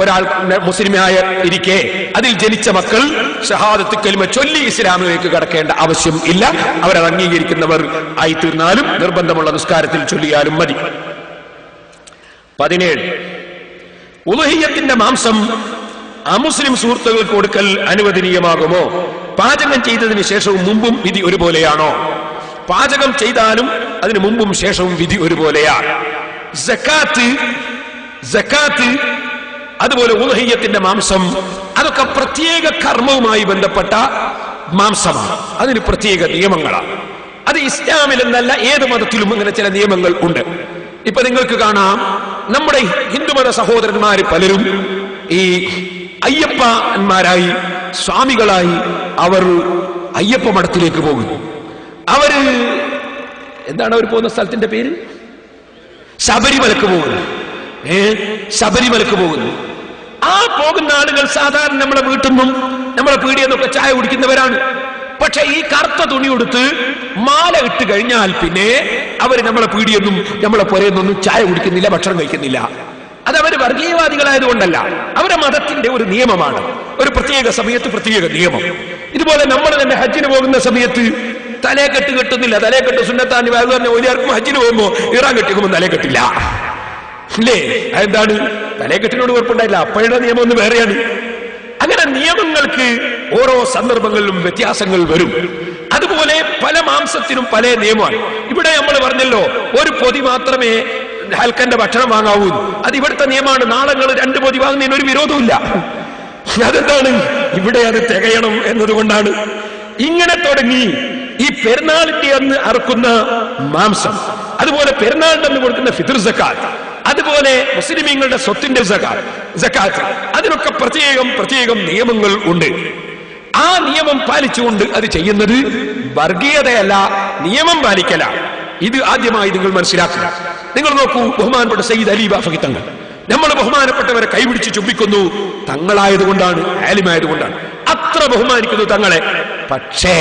ഒരാൾ മുസ്ലിമായ ഇരിക്കെ അതിൽ ജനിച്ച മക്കൾ ഷഹാദത്ത് കലിമ ചൊല്ലി ഇസ്ലാമിലേക്ക് കടക്കേണ്ട ആവശ്യം ഇല്ല. അവരത് അംഗീകരിക്കുന്നവർ ആയിത്തീർന്നാലും നിർബന്ധമുള്ള നിസ്കാരത്തിൽ ചൊല്ലിയാലും മതി. 17 ഉളുഹിയ്യത്തിന്റെ മാംസം അമുസ്ലിം സുഹൃത്തുക്കൾക്ക് കൊടുക്കൽ അനുവദനീയമാകുമോ? പാചകം ചെയ്തതിന് ശേഷവും മുമ്പും വിധി ഒരുപോലെയാണോ? പാചകം ചെയ്താലും അതിന് മുമ്പും ശേഷവും വിധി ഒരുപോലെയാണ്. സക്കാത്ത് അതുപോലെ ഉളുഹിയ്യത്തിന്റെ മാംസം അതൊക്കെ പ്രത്യേക കർമ്മവുമായി ബന്ധപ്പെട്ട മാംസമാണ്. അതിന് പ്രത്യേക നിയമങ്ങളാണ്. അത് ഇസ്ലാമിൽ എന്നല്ല ഏത് മതത്തിലും അങ്ങനെ ചില നിയമങ്ങൾ ഉണ്ട്. ഇപ്പൊ നിങ്ങൾക്ക് കാണാം, നമ്മുടെ ഹിന്ദുമത സഹോദരന്മാര് പലരും ഈ അയ്യപ്പന്മാരായി സ്വാമികളായി അവർ അയ്യപ്പ മഠത്തിലേക്ക് പോകുന്നു. അവര് എന്താണ് അവർ പോകുന്ന സ്ഥലത്തിന്റെ പേര്? ശബരിമലക്ക് പോകുന്നു. ശബരിമലക്ക് പോകുന്നു. ആ പോകുന്ന ആളുകൾ സാധാരണ നമ്മളെ വീട്ടിൽ നിന്നും നമ്മളെ പീടിയെന്നൊക്കെ ചായ കുടിക്കുന്നവരാണ്. പക്ഷെ ഈ കറുത്ത തുണി കൊടുത്ത് മാല ഇട്ട് കഴിഞ്ഞാൽ പിന്നെ അവർ നമ്മളെ പീടിയൊന്നും നമ്മളെ പുരയൊന്നും ചായ കുടിക്കുന്നില്ല, ഭക്ഷണം കഴിക്കുന്നില്ല. അത് അവര് വർഗീയവാദികളായതുകൊണ്ടല്ല, അവരുടെ മതത്തിന്റെ ഒരു നിയമമാണ്. ഒരു പ്രത്യേക സമയത്ത് പ്രത്യേക നിയമം. ഇതുപോലെ നമ്മൾ തന്നെ ഹജ്ജിന് പോകുന്ന സമയത്ത് തലയെക്കെട്ട് കെട്ടുന്നില്ല. തലയെക്കെട്ട് സുന്നത്താനി പറഞ്ഞ ഒരാൾക്കും ഹജ്ജിന് പോകുമ്പോ ഇറാൻ കെട്ടിക്കുമ്പോൾ തലയെക്കെട്ടില്ല അല്ലേ? അതെന്താണ്? തലയെക്കെട്ടിനോട് കുഴപ്പമുണ്ടായില്ല, അപ്പോഴുടെ നിയമം ഒന്ന് വേറെയാണ്. അങ്ങനെ നിയമങ്ങൾക്ക് ഓരോ സന്ദർഭങ്ങളിലും വ്യത്യാസങ്ങൾ വരും. അതുപോലെ പല മാംസത്തിനും പല നിയമമാണ്. ഇവിടെ നമ്മൾ പറഞ്ഞല്ലോ, ഒരു പൊതി മാത്രമേ ഹൽക്കന്റെ ഭക്ഷണം വാങ്ങാവൂ. അത് ഇവിടുത്തെ നിയമമാണ്. നാളെ 2 പൊതി വാങ്ങുന്നതിന് ഒരു വിരോധമില്ല. അതെന്താണ്? ഇവിടെ അത് തികയണം എന്നതുകൊണ്ടാണ്. ഇങ്ങനെ തുടങ്ങി ഈ പെരുന്നാളിന്റെ അന്ന് അറുക്കുന്ന മാംസം, അതുപോലെ പെരുന്നാളിന്റെ അന്ന് കൊടുക്കുന്ന ഫിത്ർ സക്കാത്ത്, അതുപോലെ മുസ്ലിമീങ്ങളുടെ സ്വത്തിന്റെ സക്കാത്ത്, അതിനൊക്കെ പ്രത്യേകം നിയമങ്ങൾ ഉണ്ട്. ആ നിയമം പാലിച്ചുകൊണ്ട് അത് ചെയ്യുന്നത് വർഗീയതയല്ല, നിയമം പാലിക്കല. ഇത് ആദ്യമായി നിങ്ങൾ മനസ്സിലാക്കുക. നിങ്ങൾ നോക്കൂ, ബഹുമാനപ്പെട്ട സയ്യിദ് അലി ബാഫഖി തങ്ങൾ, നമ്മൾ ബഹുമാനപ്പെട്ടവരെ കൈപിടിച്ച് ചുംബിക്കുന്നു. തങ്ങളായതുകൊണ്ടാണ്, ആലിമായതുകൊണ്ടാണ് അത്ര ബഹുമാനിക്കുന്നു തങ്ങളെ. പക്ഷേ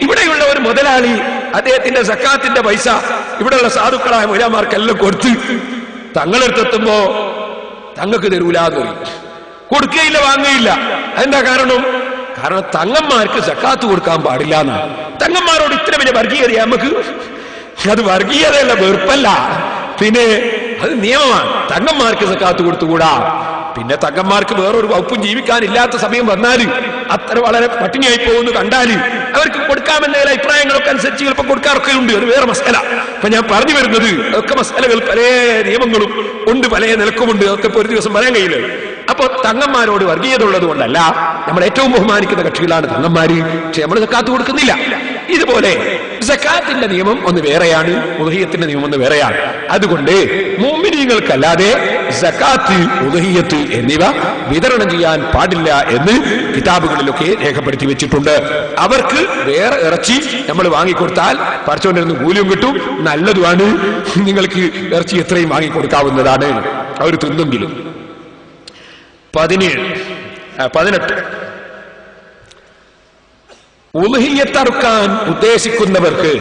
ഇവിടെയുള്ള ഒരു മുതലാളി അദ്ദേഹത്തിന്റെ സക്കാത്തിന്റെ പൈസ ഇവിടെയുള്ള സാധുക്കളായ മൗലവിമാർക്കെല്ലാം കൊടുത്ത് തങ്ങളെടുത്തെത്തുമ്പോ തങ്ങൾക്ക് തരൂലെന്ന് പറയും. കൊടുക്കുകയില്ല, വാങ്ങുകയില്ല. അതെന്താ കാരണം? കാരണം തങ്ങന്മാർക്ക് സക്കാത്ത് കൊടുക്കാൻ പാടില്ല എന്നാണ്. തങ്ങന്മാരോട് ഇത്ര വലിയ വർഗീയത നമുക്ക്, അത് വർഗീയതയല്ല, വെറുപ്പല്ല, പിന്നെ അത് നിയമമാണ്. തങ്ങന്മാർക്ക് സക്കാത്ത് കൊടുത്തുകൂടാ. പിന്നെ തങ്ങന്മാർക്ക് വേറൊരു വകുപ്പും ജീവിക്കാനില്ലാത്ത സമയം വന്നാൽ, അത്ര വളരെ പട്ടിണിയായി പോകുന്നു കണ്ടാൽ അവർക്ക് കൊടുക്കാമെന്ന അഭിപ്രായങ്ങളൊക്കെ അനുസരിച്ച് ചിലപ്പോൾ കൊടുക്കാറൊക്കെ ഉണ്ട്. അത് വേറെ മസല. അപ്പൊ ഞാൻ പറഞ്ഞു വരുന്നത്, ഒക്കെ മസലകൾ പല നിയമങ്ങളും ഉണ്ട്, പല നിലക്കുമുണ്ട്. അതൊക്കെ ഇപ്പൊ ഒരു ദിവസം പറയാൻ കഴിയില്ല. അപ്പൊ തങ്ങന്മാരോട് വർഗീയത ഉള്ളത് കൊണ്ടല്ല, നമ്മൾ ഏറ്റവും ബഹുമാനിക്കുന്ന കക്ഷികളാണ് തങ്ങന്മാര്. പക്ഷെ നമ്മൾ സക്കാത്ത് കൊടുക്കുന്നില്ല. ഇതുപോലെ സക്കാത്തിന്റെ നിയമം ഒന്ന് വേറെയാണ്, ഉദഹിയത്തിന്റെ നിയമം ഒന്ന് വേറെയാണ്. അതുകൊണ്ട് മുഅ്മിനീങ്ങൾക്കല്ലാതെ സക്കാത്ത്, ഉദഹിയത്ത് എന്നിവ വിതരണം ചെയ്യാൻ പാടില്ല എന്ന് കിതാബുകളിലൊക്കെ രേഖപ്പെടുത്തി വെച്ചിട്ടുണ്ട്. അവർക്ക് വേറെ ഇറച്ചി നമ്മൾ വാങ്ങിക്കൊടുത്താൽ പറിച്ചുകൊണ്ടിരുന്ന് കൂലിയും കിട്ടും, നല്ലതുമാണ്. നിങ്ങൾക്ക് ഇറച്ചി എത്രയും വാങ്ങിക്കൊടുക്കാവുന്നതാണ്, അവർ തിന്നെങ്കിലും. 18 ഉളുഹിയ്യത്തറുക്കാൻ ഉദ്ദേശിക്കുന്നവർക്ക്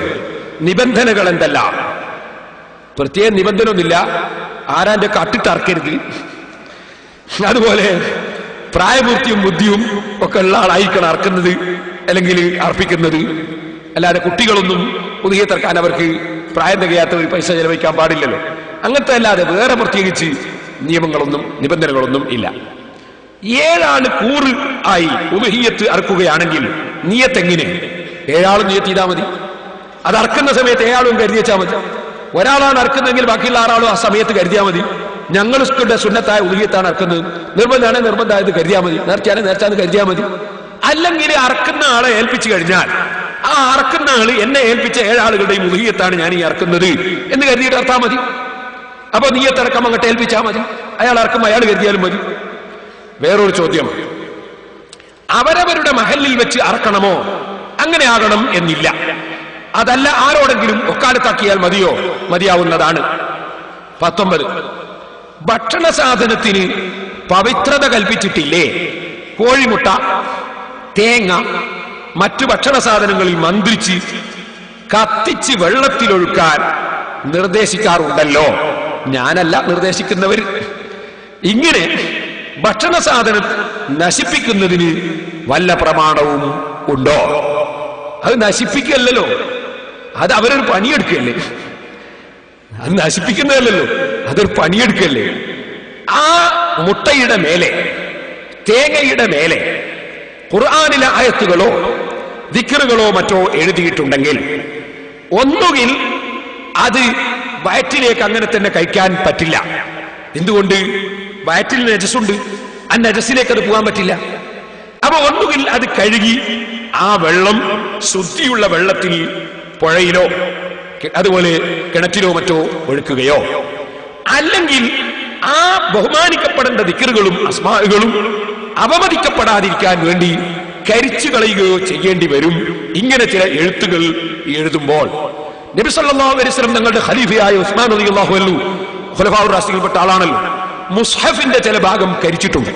നിബന്ധനകൾ എന്തല്ല? പ്രത്യേക നിബന്ധന ഒന്നുമില്ല. ആരാന്റെ കട്ടിട്ടറക്കരുത്, അതുപോലെ പ്രായപൂർത്തിയും ബുദ്ധിയും ഒക്കെ ഉള്ള ആളായിരിക്കണം അറക്കുന്നത് അല്ലെങ്കിൽ അർപ്പിക്കുന്നത്. അല്ലാതെ കുട്ടികളൊന്നും ഉളുഹിയ്യത്തറക്കാൻ അവർക്ക് പ്രായം തികയാത്തവർ പൈസ ചെലവഴിക്കാൻ പാടില്ലല്ലോ. അങ്ങനത്തെ അല്ലാതെ വേറെ പ്രത്യേകിച്ച് നിയമങ്ങളൊന്നും നിബന്ധനകളൊന്നും ഇല്ല. 7 ആള് കൂറ് ആയി ഉളുഹിയ്യത്ത് അറക്കുകയാണെങ്കിൽ നിയ്യത്ത് എങ്ങനെ? 7 ആളും നിയ്യത്ത് ചെയ്താൽ മതി. അത് അറക്കുന്ന സമയത്ത് 7 ആളും കരുതി വെച്ചാൽ മതി. ഒരാളാണ് അറക്കുന്നതെങ്കിൽ ബാക്കിയുള്ള 6 ആളും ആ സമയത്ത് കരുതിയാൽ മതി. ഞങ്ങളുടെ സുന്നത്തായ ഉളുഹിയ്യത്താണ് അറക്കുന്നത്, നിർബന്ധമായത് കരുതിയാൽ മതി, നേർച്ചാന്ന് കരുതിയാൽ മതി. അല്ലെങ്കിൽ അറക്കുന്ന ആളെ ഏൽപ്പിച്ചു കഴിഞ്ഞാൽ ആ അറക്കുന്ന ആള് എന്നെ ഏൽപ്പിച്ച 7 ആളുകളുടെയും ഉളുഹിയ്യത്താണ് ഞാൻ ഈ അറക്കുന്നത് എന്ന് കരുതിയിട്ട് അറത്താൽ മതി. അപ്പൊ നിയ്യത്തടക്കം അങ്ങോട്ട് ഏൽപ്പിച്ചാൽ മതി. അയാൾ അറക്കുമ്പോൾ അയാൾ കരുതിയാലും മതി. വേറൊരു ചോദ്യം, അവരവരുടെ മഹല്ലിൽ വെച്ച് അറക്കണമോ? അങ്ങനെ ആകണം എന്നില്ല. അതല്ല ആരോടെങ്കിലും ഒക്കാലത്താക്കിയാൽ മതിയോ? മതിയാവുന്നതാണ്. 19 ഭക്ഷണ സാധനത്തിന് പവിത്രത കൽപ്പിച്ചിട്ടില്ലേ? കോഴിമുട്ട, തേങ്ങ, മറ്റു ഭക്ഷണ സാധനങ്ങളിൽ മന്ത്രിച്ച് കത്തിച്ച് വെള്ളത്തിലൊഴുക്കാൻ നിർദ്ദേശിക്കാറുണ്ടല്ലോ. ഞാനല്ല നിർദ്ദേശിക്കുന്നവർ. ഇങ്ങനെ ഭക്ഷണ സാധനം നശിപ്പിക്കുന്നതിന് വല്ല പ്രമാണവും ഉണ്ടോ? അത് നശിപ്പിക്കല്ലോ, അത് അവരൊരു പണിയെടുക്കല്ലേ. അത് നശിപ്പിക്കുന്നതല്ലോ, അതൊരു പണിയെടുക്കല്ലേ. ആ മുട്ടയുടെ മേലെ, തേങ്ങയുടെ മേലെ ഖുർആനിലെ ആയത്തുകളോ ദിക്റുകളോ മറ്റോ എഴുതിയിട്ടുണ്ടെങ്കിൽ ഒന്നുകിൽ അത് വയറ്റിലേക്ക് അങ്ങനെ തന്നെ കഴിക്കാൻ പറ്റില്ല. എന്തുകൊണ്ട്? വയറ്റിൽ നജസുണ്ട്, ആ നജസിലേക്ക് അത് പോകാൻ പറ്റില്ല. അപ്പൊ ഒന്നുകിൽ അത് കഴുകി ആ വെള്ളം ശുദ്ധിയുള്ള വെള്ളത്തിൽ പുഴയിലോ അതുപോലെ കിണറ്റിലോ മറ്റോ ഒഴുക്കുകയോ, അല്ലെങ്കിൽ ആ ബഹുമാനിക്കപ്പെടേണ്ട ദിക്റുകളും അസ്മാഉകളും അപമതിക്കപ്പെടാതിരിക്കാൻ വേണ്ടി കരിച്ചു കളയുകയോ ചെയ്യേണ്ടി വരും. ഇങ്ങനെ ചില എഴുത്തുകൾ എഴുതുമ്പോൾ നബി സല്ലല്ലാഹു അലൈഹി വസല്ലം തങ്ങളുടെ ഖലീഫയായ ഉസ്മാൻ റളിയല്ലാഹു അൻഹു ഖുലഫാഉർ റാഷിദീൻപ്പെട്ട ആളാണല്ലോ, മുസ്ഹഫിന്റെ ചില ഭാഗം കരിച്ചിട്ടുണ്ട്.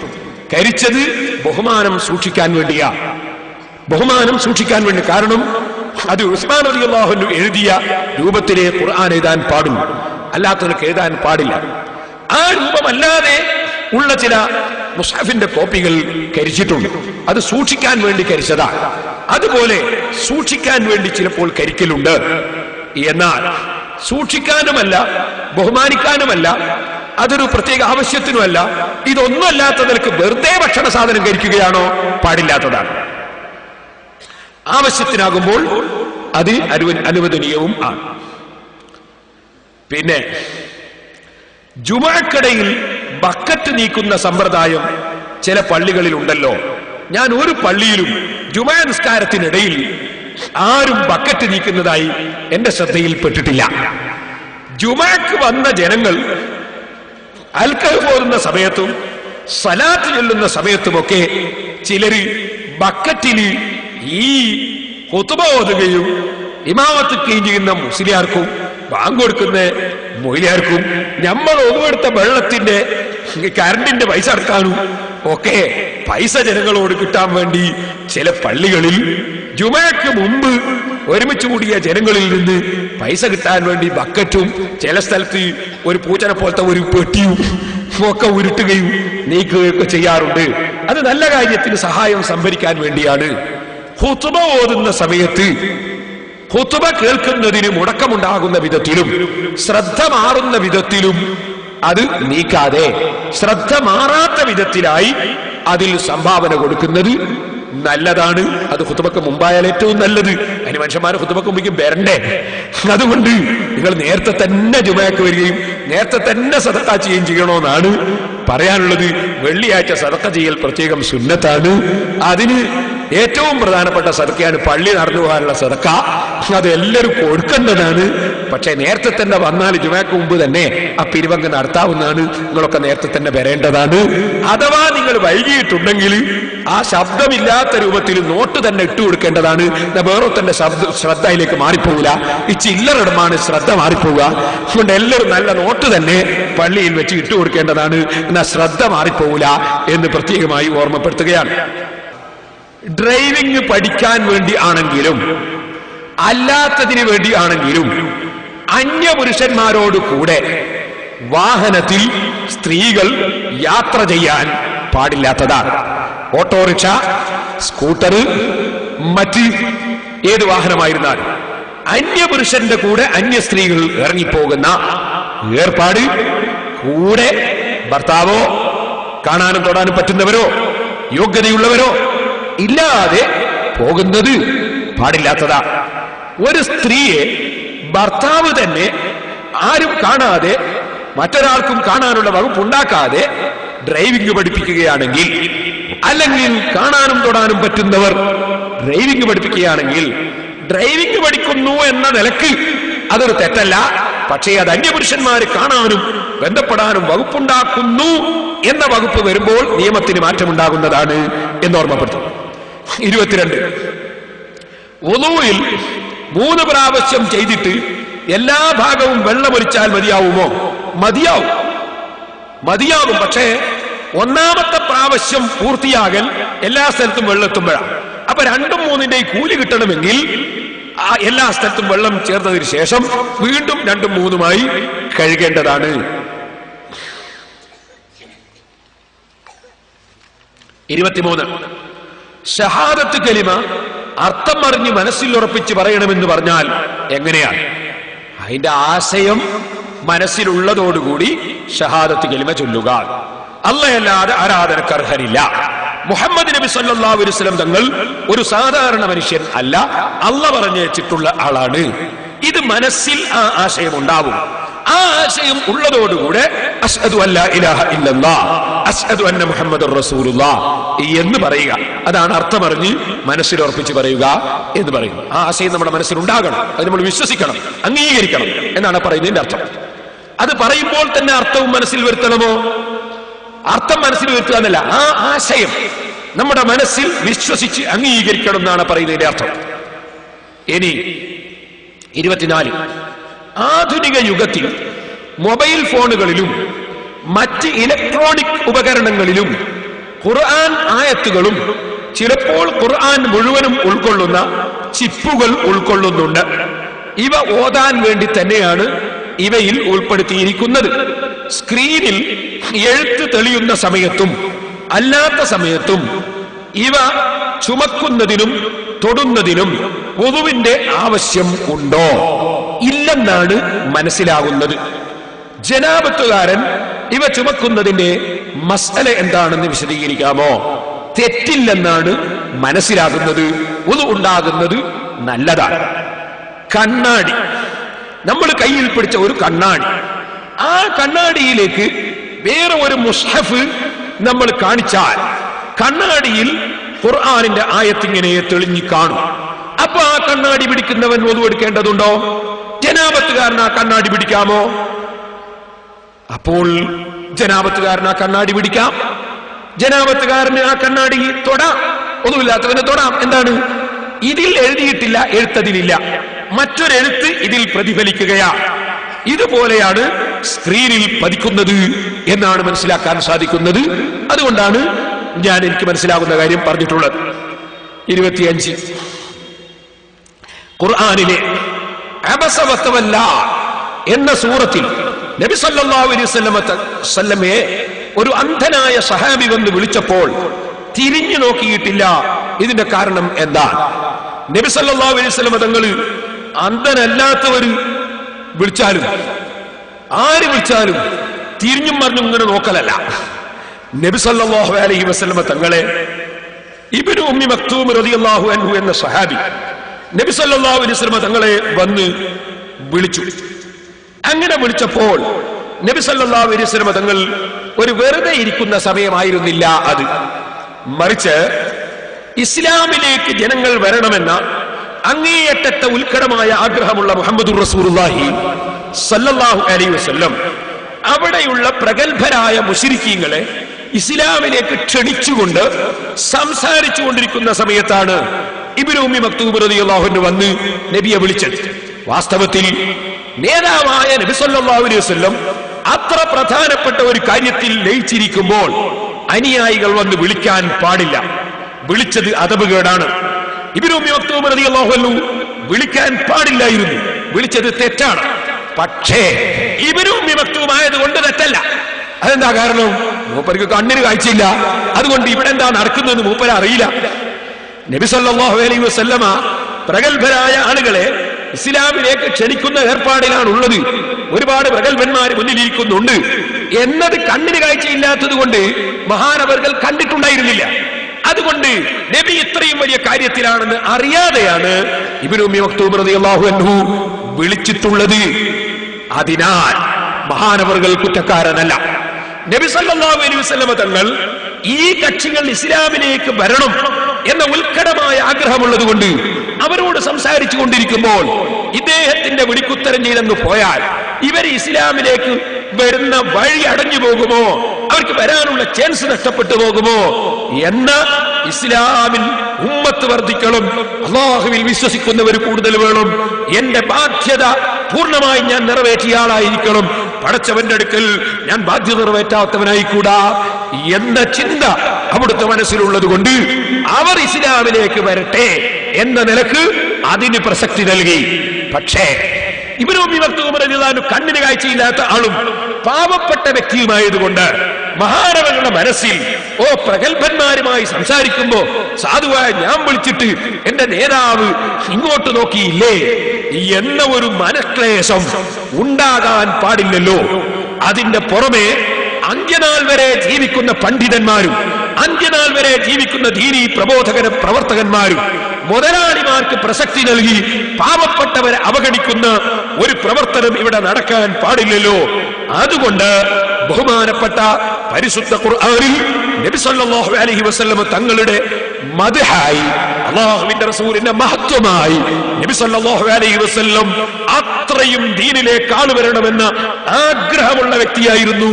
കരിച്ചത് ബഹുമാനം സൂക്ഷിക്കാൻ വേണ്ടിയാ, ബഹുമാനം സൂക്ഷിക്കാൻ വേണ്ടി. കാരണം അത് ഉസ്മാൻ റളിയല്ലാഹു അൻഹു എഴുതിയ രൂപത്തിലെ ഖുർആൻ എഴുതാൻ പാടുള്ളൂ, അല്ലാത്തവർക്ക് എഴുതാൻ പാടില്ല. ആ രൂപമല്ലാതെ ഉള്ള ചില മുസ്ഹഫിന്റെ കോപ്പികൾ കരിച്ചിട്ടുണ്ട്. അത് സൂക്ഷിക്കാൻ വേണ്ടി കരിച്ചതാ. അതുപോലെ സൂക്ഷിക്കാൻ വേണ്ടി ചിലപ്പോൾ കരിക്കലുണ്ട്. എന്നാൽ സൂക്ഷിക്കാനുമല്ല ബഹുമാനിക്കാനുമല്ല അതൊരു പ്രത്യേക ആവശ്യത്തിനുമല്ല, ഇതൊന്നും അല്ലാത്ത നിലക്ക് വെറുതെ ഭക്ഷണ സാധനം കരിക്കുകയാണോ? പാടില്ലാത്തതാണ്. ആവശ്യത്തിനാകുമ്പോൾ അത് അനുവദനീയവും ആണ്. പിന്നെ ജുമുഅക്കടയിൽ ബക്കറ്റ് നീക്കുന്ന സമ്പ്രദായം ചില പള്ളികളിൽ ഉണ്ടല്ലോ. ഞാൻ ഒരു പള്ളിയിലും ജുമുഅ നിസ്കാരത്തിനിടയിൽ ആരും ബക്കറ്റ് നീക്കുന്നതായി എന്റെ ശ്രദ്ധയിൽപ്പെട്ടിട്ടില്ല. ജുമുഅക്ക് വന്ന ജനങ്ങൾ അൽക്കഹ് ഓതുന്ന സമയത്തും സലാത്ത് ചൊല്ലുന്ന സമയത്തുമൊക്കെ ചിലര് ബക്കറ്റിൽ ഈ ഖുതുബ ഓതുകയും ഇമാമത്ത് ചെയ്യുന്ന മുസ്ലിയാർക്കും ബാങ്ക് കൊടുക്കുന്ന മൊയ്ലിയാർക്കും നമ്മൾ ഒന്നുമെടുത്ത വെള്ളത്തിന്റെ കറണ്ടിന്റെ പൈസ അടക്കാനും ഒക്കെ പൈസ ജനങ്ങളോട് കിട്ടാൻ വേണ്ടി ചില പള്ളികളിൽ ജുമഅക്ക് മുമ്പ് ഒരുമിച്ച് കൂടിയ ജനങ്ങളിൽ നിന്ന് പൈസ കിട്ടാൻ വേണ്ടി ബക്കറ്റും ചില സ്ഥലത്ത് ഒരു പൂച്ചനെ പോലത്തെ ഒരു പെട്ടിയും ഒക്കെ ഉരുട്ടുകയും നീക്കുകയൊക്കെ ചെയ്യാറുണ്ട്. അത് നല്ല കാര്യത്തിന് സഹായം സംഭരിക്കാൻ വേണ്ടിയാണ്. ഖുതുബ ഓതുന്ന സമയത്ത് ഖുതുബ കേൾക്കുന്നതിന് മുടക്കമുണ്ടാകുന്ന വിധത്തിലും ശ്രദ്ധ മാറുന്ന വിധത്തിലും അത് നീക്കാതെ ശ്രദ്ധ മാറാത്ത വിധത്തിലായി അതിൽ സംഭാവന കൊടുക്കുന്നത് നല്ലതാണ്. അത് ഖുതുബക്ക് മുമ്പായാൽ ഏറ്റവും നല്ലത്. അതിന് മനുഷ്യന്മാർ ഖുതുബക്ക് മുമ്പേക്കും വരണ്ടേ. അതുകൊണ്ട് നിങ്ങൾ നേരത്തെ തന്നെ ജുമഅക്ക് വരികയും നേരത്തെ തന്നെ സദഖ ചെയ്യുകയും ചെയ്യണമെന്നാണ് പറയാനുള്ളത്. വെള്ളിയാഴ്ച സദഖ ചെയ്യൽ പ്രത്യേകം സുന്നത്താണ്. അതിന് ഏറ്റവും പ്രധാനപ്പെട്ട സദഖയാണ് പള്ളി നടന്നു പോകാനുള്ള സദഖ. അത് എല്ലാവരും കൊടുക്കേണ്ടതാണ്. പക്ഷെ നേരത്തെ തന്നെ വന്നാൽ ജുമഅക്ക് മുമ്പ് തന്നെ ആ പിരിവങ്ങ് നടത്താവുന്നതാണ്. നിങ്ങളൊക്കെ നേരത്തെ തന്നെ വരേണ്ടതാണ്. അഥവാ നിങ്ങൾ വൈകിയിട്ടുണ്ടെങ്കിൽ ആ ശബ്ദമില്ലാത്ത രൂപത്തിൽ നോട്ട് തന്നെ ഇട്ടു കൊടുക്കേണ്ടതാണ്. വേറെ തന്നെ ശ്രദ്ധ അതിലേക്ക് മാറിപ്പോകില്ല. ഈ ചില്ലറിടമാണ് ശ്രദ്ധ മാറിപ്പോവുക. അതുകൊണ്ട് എല്ലാവരും നല്ല നോട്ട് തന്നെ പള്ളിയിൽ വെച്ച് ഇട്ടു കൊടുക്കേണ്ടതാണ്. എന്നാൽ ശ്രദ്ധ മാറിപ്പോകില്ല എന്ന് പ്രത്യേകമായി ഓർമ്മപ്പെടുത്തുകയാണ്. ഡ്രൈവിംഗ് പഠിക്കാൻ വേണ്ടി ആണെങ്കിലും അല്ലാത്തതിന് വേണ്ടി ആണെങ്കിലും അന്യപുരുഷന്മാരോട് കൂടെ വാഹനത്തിൽ സ്ത്രീകൾ യാത്ര ചെയ്യാൻ പാടില്ലാത്തതാണ്. ഓട്ടോറിക്ഷ, സ്കൂട്ടർ, മറ്റ് ഏത് വാഹനമായിരുന്നാലും അന്യപുരുഷന്റെ കൂടെ അന്യ സ്ത്രീകൾ ഇറങ്ങിപ്പോകുന്ന ഏർപ്പാട് കൂടെ ഭർത്താവോ കാണാനും തൊടാനും പറ്റുന്നവരോ യോഗ്യതയുള്ളവരോ ഇല്ലാതെ പോകുന്നത് പാടില്ലാത്തതാ. ഒരു സ്ത്രീയെ ഭർത്താവ് തന്നെ ആരും കാണാതെ മറ്റൊരാൾക്കും കാണാനുള്ള വകുപ്പുണ്ടാക്കാതെ ഡ്രൈവിംഗ് പഠിപ്പിക്കുകയാണെങ്കിൽ, അല്ലെങ്കിൽ കാണാനും തൊടാനും പറ്റുന്നവർ ഡ്രൈവിംഗ് പഠിപ്പിക്കുകയാണെങ്കിൽ, ഡ്രൈവിംഗ് പഠിക്കുന്നു എന്ന നിലക്ക് അതൊരു തെറ്റല്ല. പക്ഷേ അത് അന്യപുരുഷന്മാര് കാണാനും ബന്ധപ്പെടാനും വകുപ്പുണ്ടാക്കുന്നു എന്ന വകുപ്പ് വരുമ്പോൾ നിയമത്തിന് മാറ്റമുണ്ടാകുന്നതാണ് എന്നോർമ്മപ്പെടുത്തും. 22 വുളൂഇൽ 3 പ്രാവശ്യം ചെയ്തിട്ട് എല്ലാ ഭാഗവും വെള്ളമൊഴിച്ചാൽ മതിയാവുമോ? മതിയാവും. പക്ഷേ 1ാമത്തെ പ്രാവശ്യം പൂർത്തിയാകൽ എല്ലാ സ്ഥലത്തും വെള്ളെത്തുമ്പോഴാണ്. അപ്പൊ 2ഉം 3ന്റെയും കൂലി കിട്ടണമെങ്കിൽ എല്ലാ സ്ഥലത്തും വെള്ളം ചേർത്തതിന് ശേഷം വീണ്ടും 2ഉം 3ഉമായി കഴുകേണ്ടതാണ്. 23 ഷഹാദത്ത് കലിമ അർത്ഥം അറിഞ്ഞ് മനസ്സിൽ ഉറപ്പിച്ച് പറയണമെന്ന് പറഞ്ഞാൽ എങ്ങനെയാണ്? അതിന്റെ ആശയം മനസ്സിലുള്ളതോടുകൂടി ഷഹാദത്ത് കലിമ ചൊല്ലുക. അല്ലാഹുവല്ലാതെ ആരാധനക്ക് അർഹനില്ല. മുഹമ്മദ് നബി സല്ലല്ലാഹു അലൈഹി വസല്ലം തങ്ങൾ ഒരു സാധാരണ മനുഷ്യൻ അല്ല, അല്ലാഹ് പറഞ്ഞിട്ടുള്ള ആളാണ്. ഇത് മനസ്സിൽ ആ ആശയം ഉണ്ടാവും. ആ ആശയം ഉള്ളതോടുകൂടെ അശ്ഹദു അല്ലാ ഇലാഹ ഇല്ലല്ലാഹ് അശ്ഹദു അന്ന മുഹമ്മദുർ റസൂലുള്ളാഹ് എന്ന് പറയുക. അതാണ് അർത്ഥമറിഞ്ഞ് മനസ്സിൽ ഉറപ്പിച്ച് പറയുക എന്ന് പറയുന്നു. ആ ആശയം നമ്മുടെ മനസ്സിലുണ്ടാകണം, അത് നമ്മൾ വിശ്വസിക്കണം, അംഗീകരിക്കണം എന്നാണ് പറയുന്നതിന്റെ അർത്ഥം. അത് പറയുമ്പോൾ തന്നെ അർത്ഥവും മനസ്സിൽ വരുത്തണമോ? അർത്ഥം മനസ്സിൽ വരുത്തുക എന്നല്ല, ആ ആശയം നമ്മുടെ മനസ്സിൽ വിശ്വസിച്ച് അംഗീകരിക്കണം എന്നാണ് പറയുന്നതിന്റെ അർത്ഥം. ഇനി 24, ആധുനിക യുഗത്തിൽ മൊബൈൽ ഫോണുകളിലും മറ്റ് ഇലക്ട്രോണിക് ഉപകരണങ്ങളിലും ഖുർആൻ ആയത്തുകളും ചിലപ്പോൾ ഖുർആൻ മുഴുവനും ഉൾക്കൊള്ളുന്ന ചിപ്പുകൾ ഉൾക്കൊള്ളുന്നുണ്ട്. ഇവ ഓതാൻ വേണ്ടി തന്നെയാണ് ഇവയിൽ ഉൾപ്പെടുത്തിയിരിക്കുന്നത്. സ്ക്രീനിൽ എഴുത്ത് തെളിയുന്ന സമയത്തും അല്ലാത്ത സമയത്തും ഇവ ചുമക്കുന്നതിനും തൊടുന്നതിനും വുളുവിന്റെ ആവശ്യം ഉണ്ടോ? ഇല്ലെന്നാണ് മനസ്സിലാകുന്നത്. ജനാബത്തുകാരൻ ഇവ ചുമക്കുന്നതിന്റെ മസ്അല എന്താണെന്ന് വിശദീകരിക്കാമോ? തെറ്റില്ലെന്നാണ് മനസ്സിലാകുന്നത്. വുളു ഉണ്ടാകുന്നത് നല്ലതാണ്. കണ്ണാടി, നമ്മൾ കയ്യിൽ പിടിച്ച ഒരു കണ്ണാടി, ആ കണ്ണാടിയിലേക്ക് വേറെ ഒരു മുസ്ഹഫ് നമ്മൾ കാണിച്ചാൽ കണ്ണാടിയിൽ ഖുർആനിന്റെ ആയത്തിങ്ങനെ തെളിഞ്ഞു കാണും. അപ്പൊ ആ കണ്ണാടി പിടിക്കുന്നവൻ വുളു എടുക്കേണ്ടതുണ്ടോ? ജനാബത്തുകാരൻ ആ കണ്ണാടി പിടിക്കാമോ? അപ്പോൾ ജനാബത്തുകാരന് ആ കണ്ണാടി പിടിക്കാം, ജനാബത്തുകാരന് ആ കണ്ണാടി തൊടാം, ഒന്നുമില്ലാത്തവന് തൊടാം. എന്താണ്? ഇതിൽ എഴുതിയിട്ടില്ല, എഴുത്തതിലില്ല, മറ്റൊരെഴുത്ത് ഇതിൽ പ്രതിഫലിക്കുകയാ. ഇതുപോലെയാണ് സ്ക്രീനിൽ പതിക്കുന്നത് എന്നാണ് മനസ്സിലാക്കാൻ സാധിക്കുന്നത്. അതുകൊണ്ടാണ് ഞാൻ എനിക്ക് മനസ്സിലാകുന്ന കാര്യം പറഞ്ഞിട്ടുള്ളത്. 25, ഖുർആനിലെ അബസ വതവല്ല എന്ന സൂറത്തിൽ നബി സല്ലല്ലാഹു അലൈഹി വസല്ലമയെ ഒരു അന്ധനായ സഹാബി വന്ന് വിളിച്ചപ്പോൾ തിരിഞ്ഞു നോക്കിയിട്ടില്ല. ഇതിന്റെ കാരണം എന്താ? നബി സല്ലല്ലാഹു അലൈഹി വസല്ലമ തങ്ങൾ അന്ധനല്ലാത്തവര് വിളിച്ചാലും ആര് വിളിച്ചാലും തിരിഞ്ഞും മറിഞ്ഞും ഇങ്ങനെ നോക്കലല്ല. നബി സല്ലല്ലാഹു അലൈഹി വസല്ലമ തങ്ങളെ ഇബ്നു ഉമ്മി മക്തൂം റളിയല്ലാഹു അൻഹു എന്ന സഹാബി നബി സല്ലല്ലാഹു അലൈഹി വസല്ലമ തങ്ങളെ വന്ന് വിളിച്ചു. അങ്ങനെ വിളിച്ചപ്പോൾ നബി സല്ലല്ലാഹു അലൈഹി വസല്ലമ തങ്ങൾ ഒരു വെറുതെ ഇരിക്കുന്ന സമയമായിരുന്നില്ല അത്. മറിച്ച് ഇസ്ലാമിലേക്ക് ജനങ്ങൾ വരണമെന്ന അങ്ങേയറ്റത്തെ ഉത്കടമായ ആഗ്രഹമുള്ള മുഹമ്മദുർ റസൂലുള്ളാഹി സല്ലല്ലാഹു അലൈഹി വസല്ലം അവിടെയുള്ള പ്രഗത്ഭരായ മുശ്രിക്കീങ്ങളെ ഇസ്ലാമിലേക്ക് ക്ഷണിച്ചുകൊണ്ട് സംസാരിച്ചു കൊണ്ടിരിക്കുന്ന സമയത്താണ് ഇബ്നു ഉമ്മി മക്തൂം റളിയല്ലാഹു അൻഹു വന്ന് നബിയെ വിളിച്ചത്. വാസ്തവത്തിൽ നേതാവായ നബി സല്ലല്ലാഹു അലൈഹി വസല്ലം അത്ര പ്രധാനപ്പെട്ട ഒരു കാര്യത്തിൽ ലയിച്ചിരിക്കുമ്പോൾ അനുയായികൾ വന്ന് വിളിക്കാൻ പാടില്ല. വിളിച്ചത് അദബുകേടാണ്. ഇബ്നു ഉമ്മി മക്തൂം റളിയല്ലാഹു അൻഹു വിളിക്കാൻ പാടില്ലായിരുന്നു, വിളിച്ചത് തെറ്റാണ്. പക്ഷേ ഇബ്നു ഉമ്മി മക്തൂം ആയതുകൊണ്ട് തെറ്റല്ല. അതെന്താ കാരണം? മൂപ്പർക്ക് കണ്ണിന് കാഴ്ചയില്ല, അതുകൊണ്ട് ഇവിടെ എന്താ നടക്കുന്നതെന്ന് മൂപ്പര അറിയില്ല. നബി സല്ലല്ലാഹു അലൈഹി വസല്ലമ പ്രഗത്ഭരായ ആളുകളെ ഇസ്ലാമിലേക്ക് ക്ഷണിക്കുന്ന ഏർപ്പാടിലാണുള്ളത്. ഒരുപാട് പ്രഗത്ഭന്മാർ മുന്നിലിരിക്കുന്നുണ്ട് എന്നത് കണ്ണിന് കാഴ്ചയില്ലാത്തത് കൊണ്ട് മഹാനവർകൾ കണ്ടിട്ടുണ്ടായിരുന്നില്ല. അതുകൊണ്ട് നബി ഇത്രയും വലിയ കാര്യത്തിലാണെന്ന് അറിയാതെയാണ് ഇബ്നു ഉമ്മി മക്തൂം റളിയല്ലാഹു അൻഹു വിളിച്ചിട്ടുള്ളത്. അതിനാൽ മഹാനവർകൾ കുറ്റക്കാരനല്ല. നബി സല്ലല്ലാഹു അലൈഹി വസല്ലമ തങ്ങൾ ഈ കക്ഷികൾ ഇസ്ലാമിലേക്ക് വരണം എന്ന ഉത്കടമായ ആഗ്രഹമുള്ളത് കൊണ്ട് അവരോട് സംസാരിച്ചു കൊണ്ടിരിക്കുമ്പോൾ ഇദ്ദേഹത്തിന്റെ വിളിക്കുത്തരം ചെയ്തെന്ന് പോയാൽ ഇവർ ഇസ്ലാമിലേക്ക് വരുന്ന വഴി അടഞ്ഞു പോകുമോ, അവർക്ക് വരാനുള്ള ചാൻസ് നഷ്ടപ്പെട്ടു പോകുമോ എന്ന ഇസ്ലാമിൽ ഉമ്മത്ത് വർദ്ധിക്കണം, അല്ലാഹുവിൽ വിശ്വസിക്കുന്നവർ കൂടുതൽ വേണം, എന്റെ ബാധ്യത പൂർണ്ണമായി ഞാൻ നിറവേറ്റിയ ആളായിരിക്കണം, പടച്ചവന്റെ അടുക്കൽ ഞാൻ ബാധ്യത നിറവേറ്റാത്തവനായിക്കൂടാ എന്ന ചിന്ത അവിടുത്തെ മനസ്സിലുള്ളത് കൊണ്ട് അവർ ഇസ്ലാമിലേക്ക് വരട്ടെ എന്ന നിലക്ക് അതിന് പ്രസക്തി നൽകി. പക്ഷേ ഇബ്നു ഉമ്മി മക്തൂം റളിയല്ലാഹു അൻഹു കണ്ണിന് കാഴ്ചയില്ലാത്ത ആളും പാവപ്പെട്ട വ്യക്തിയുമായതുകൊണ്ട് മഹാനവരുടെ മനസ്സിൽ പ്രഗത്ഭന്മാരുമായി സംസാരിക്കുമ്പോ സാധുവായ ഞാൻ വിളിച്ചിട്ട് എന്റെ നേതാവ് ഇങ്ങോട്ട് നോക്കിയില്ലേ എന്ന ഒരു മനക്ലേശം ഉണ്ടാകാൻ പാടില്ലല്ലോ. അതിന്റെ പുറമെ അന്ത്യനാൾ വരെ ജീവിക്കുന്ന പണ്ഡിതന്മാരും അന്ത്യനാൾ വരെ ജീവിക്കുന്ന ദീനീ പ്രവർത്തകന്മാരും മുതലാളിമാർക്ക് പ്രസക്തി നൽകി പാവപ്പെട്ടവരെ അവഗണിക്കുന്ന ഒരു പ്രവർത്തനം ഇവിടെ നടക്കാൻ പാടില്ലല്ലോ. അതുകൊണ്ട് ബഹുമാനപ്പെട്ട പരിശുദ്ധ ഖുർആനിൽ നബി സല്ലല്ലാഹു അലൈഹി വസല്ലം തങ്ങളുടെ മദ്ഹായി, അല്ലാഹുവിന്റെ റസൂലിന്റെ മഹത്വമായി നബി സല്ലല്ലാഹു അലൈഹി വസല്ലം അത്രയും ദീനിലേക്ക് ആള് വരണമെന്ന ആഗ്രഹമുള്ള വ്യക്തിയായിരുന്നു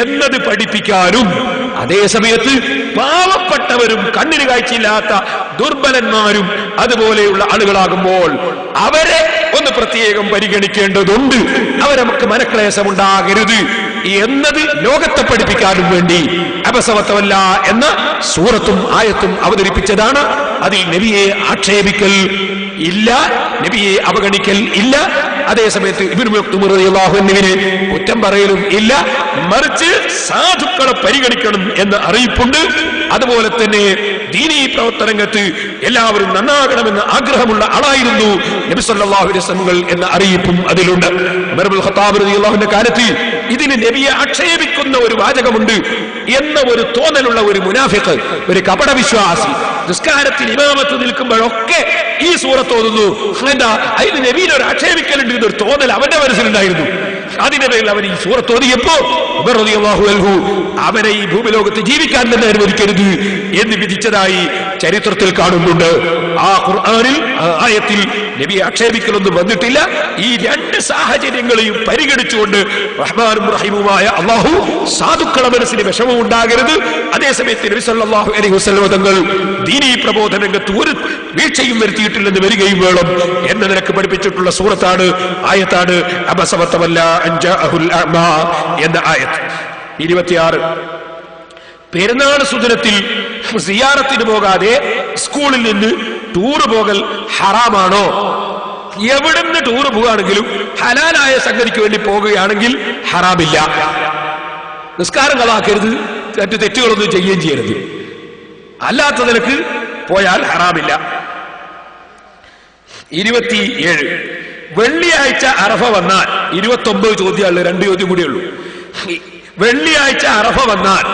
എന്നത് പഠിപ്പിക്കാനും, അതേ സമയത്ത് പാവപ്പെട്ടവരും കണ്ണിന് കാഴ്ചയില്ലാത്ത ദുർബലന്മാരും അതുപോലെയുള്ള ആളുകളാകുമ്പോൾ അവരെ ഒന്ന് പ്രത്യേകം പരിഗണിക്കേണ്ടതുണ്ട്, അവരെ നമുക്ക് മനക്ലേശമുണ്ടാകരുത് എന്നത് ലോകത്തെ പഠിപ്പിക്കാനും വേണ്ടി അബസവത്തവല്ല എന്ന സൂറത്തും ആയത്തും അവതരിപ്പിച്ചതാണ്. അതിൽ നബിയെ ആക്ഷേപിക്കൽ ഇല്ല, നബിയെ അവഗണിക്കൽ ഇല്ല, അതേസമയത്ത് ഇബ്നു മക്തൂം റളിയല്ലാഹു അൻഹുവിനെ കുറ്റം പറയലും ഇല്ല, മറിച്ച് സാധുക്കളെ പരിഗണിക്കണം എന്ന അറിയിപ്പുണ്ട്. അതുപോലെ തന്നെ ദീനീ പ്രവർത്തനങ്ങൾക്ക് എല്ലാവരും നന്നാകണമെന്ന് ആഗ്രഹമുള്ള ആളായിരുന്നു നബി സല്ലല്ലാഹു അലൈഹി വസല്ലം എന്ന അറിയിപ്പും അതിലുണ്ട്. ഉമർ ഇബ്നുൽ ഖത്താബ് റളിയല്ലാഹുവിന്റെ കാലത്ത് ഇതിന് നബിയെ ആക്ഷേപിക്കുന്ന ഒരു വാചകമുണ്ട് എന്ന ഒരു തോന്നലുള്ള ഒരു മുനാഫിഖ്, ഒരു കപട വിശ്വാസി നിസ്കാരത്തിൽ ഇമാമത്ത് നിൽക്കുമ്പോഴൊക്കെ ഈ സൂറത്ത് ഓതുന്നു. എന്താ അതിന് നബിയിൽ ഒരു ആക്ഷേപിക്കലുണ്ട് എന്നൊരു തോന്നൽ അവന്റെ മനസ്സിലുണ്ടായിരുന്നു. അതിന്റെ പേരിൽ അവൻ ഈ സൂറത്ത് ഓതിയപ്പോ ഉമർ റളിയല്ലാഹു അൻഹു അവനെ ഈ ഭൂമിലോകത്ത് ജീവിക്കാൻ തന്നെ അനുവദിക്കരുത് എന്ന് വിധിച്ചതായി ചരിത്രത്തിൽ കാണുന്നുണ്ട്. ആ ഖുർആനിൽ ആയത്തിൽ നബിയെ ആക്ഷേപിക്കലൊന്നും വന്നിട്ടില്ല. ഈ രണ്ട് സാഹചര്യങ്ങളെയും പരിഗണിച്ചുകൊണ്ട് റഹ്മാനും റഹീമുമായ അല്ലാഹു സാധുക്കളെ മനസ്സിന് വിഷമം ഉണ്ടാകരുത്, അതേസമയത്ത് നബി സല്ലല്ലാഹു അലൈഹി വസല്ലം തങ്ങൾ ദീനീ പ്രബോധന രംഗത്ത് ഒരു വീഴ്ചയും വരുത്തിയിട്ടില്ലെന്ന് വരികയും വേണം എന്ന നിലക്ക് പഠിപ്പിച്ചിട്ടുള്ള സൂറത്താണ്, ആയത്താണ് അബസവത്തവല്ല അൻജാഅഹുൽ അഅ്മാ എന്ന ആയത്ത്. 26 പെരുന്നാൾ സുദിനത്തിൽ സിയാറത്തിന് പോകാതെ സ്കൂളിൽ നിന്ന് ടൂറ് പോകൽ ഹറാമാണോ? എവിടുന്ന് ടൂറ് പോവുകയാണെങ്കിലും ഹലാലായ സംഗതിക്ക് വേണ്ടി പോകുകയാണെങ്കിൽ ഹറാമില്ല. നിസ്കാരം കളാക്കരുത്, മറ്റു തെറ്റുകളൊന്നും ചെയ്യുകയും ചെയ്യരുത്. അല്ലാത്ത നിലക്ക് പോയാൽ ഹറാമില്ല. 27 വെള്ളിയാഴ്ച അറഫ വന്നാൽ 29 ചോദ്യമുള്ളൂ, 2 ചോദ്യം കൂടിയുള്ളൂ. വെള്ളിയാഴ്ച അറഫ വന്നാൽ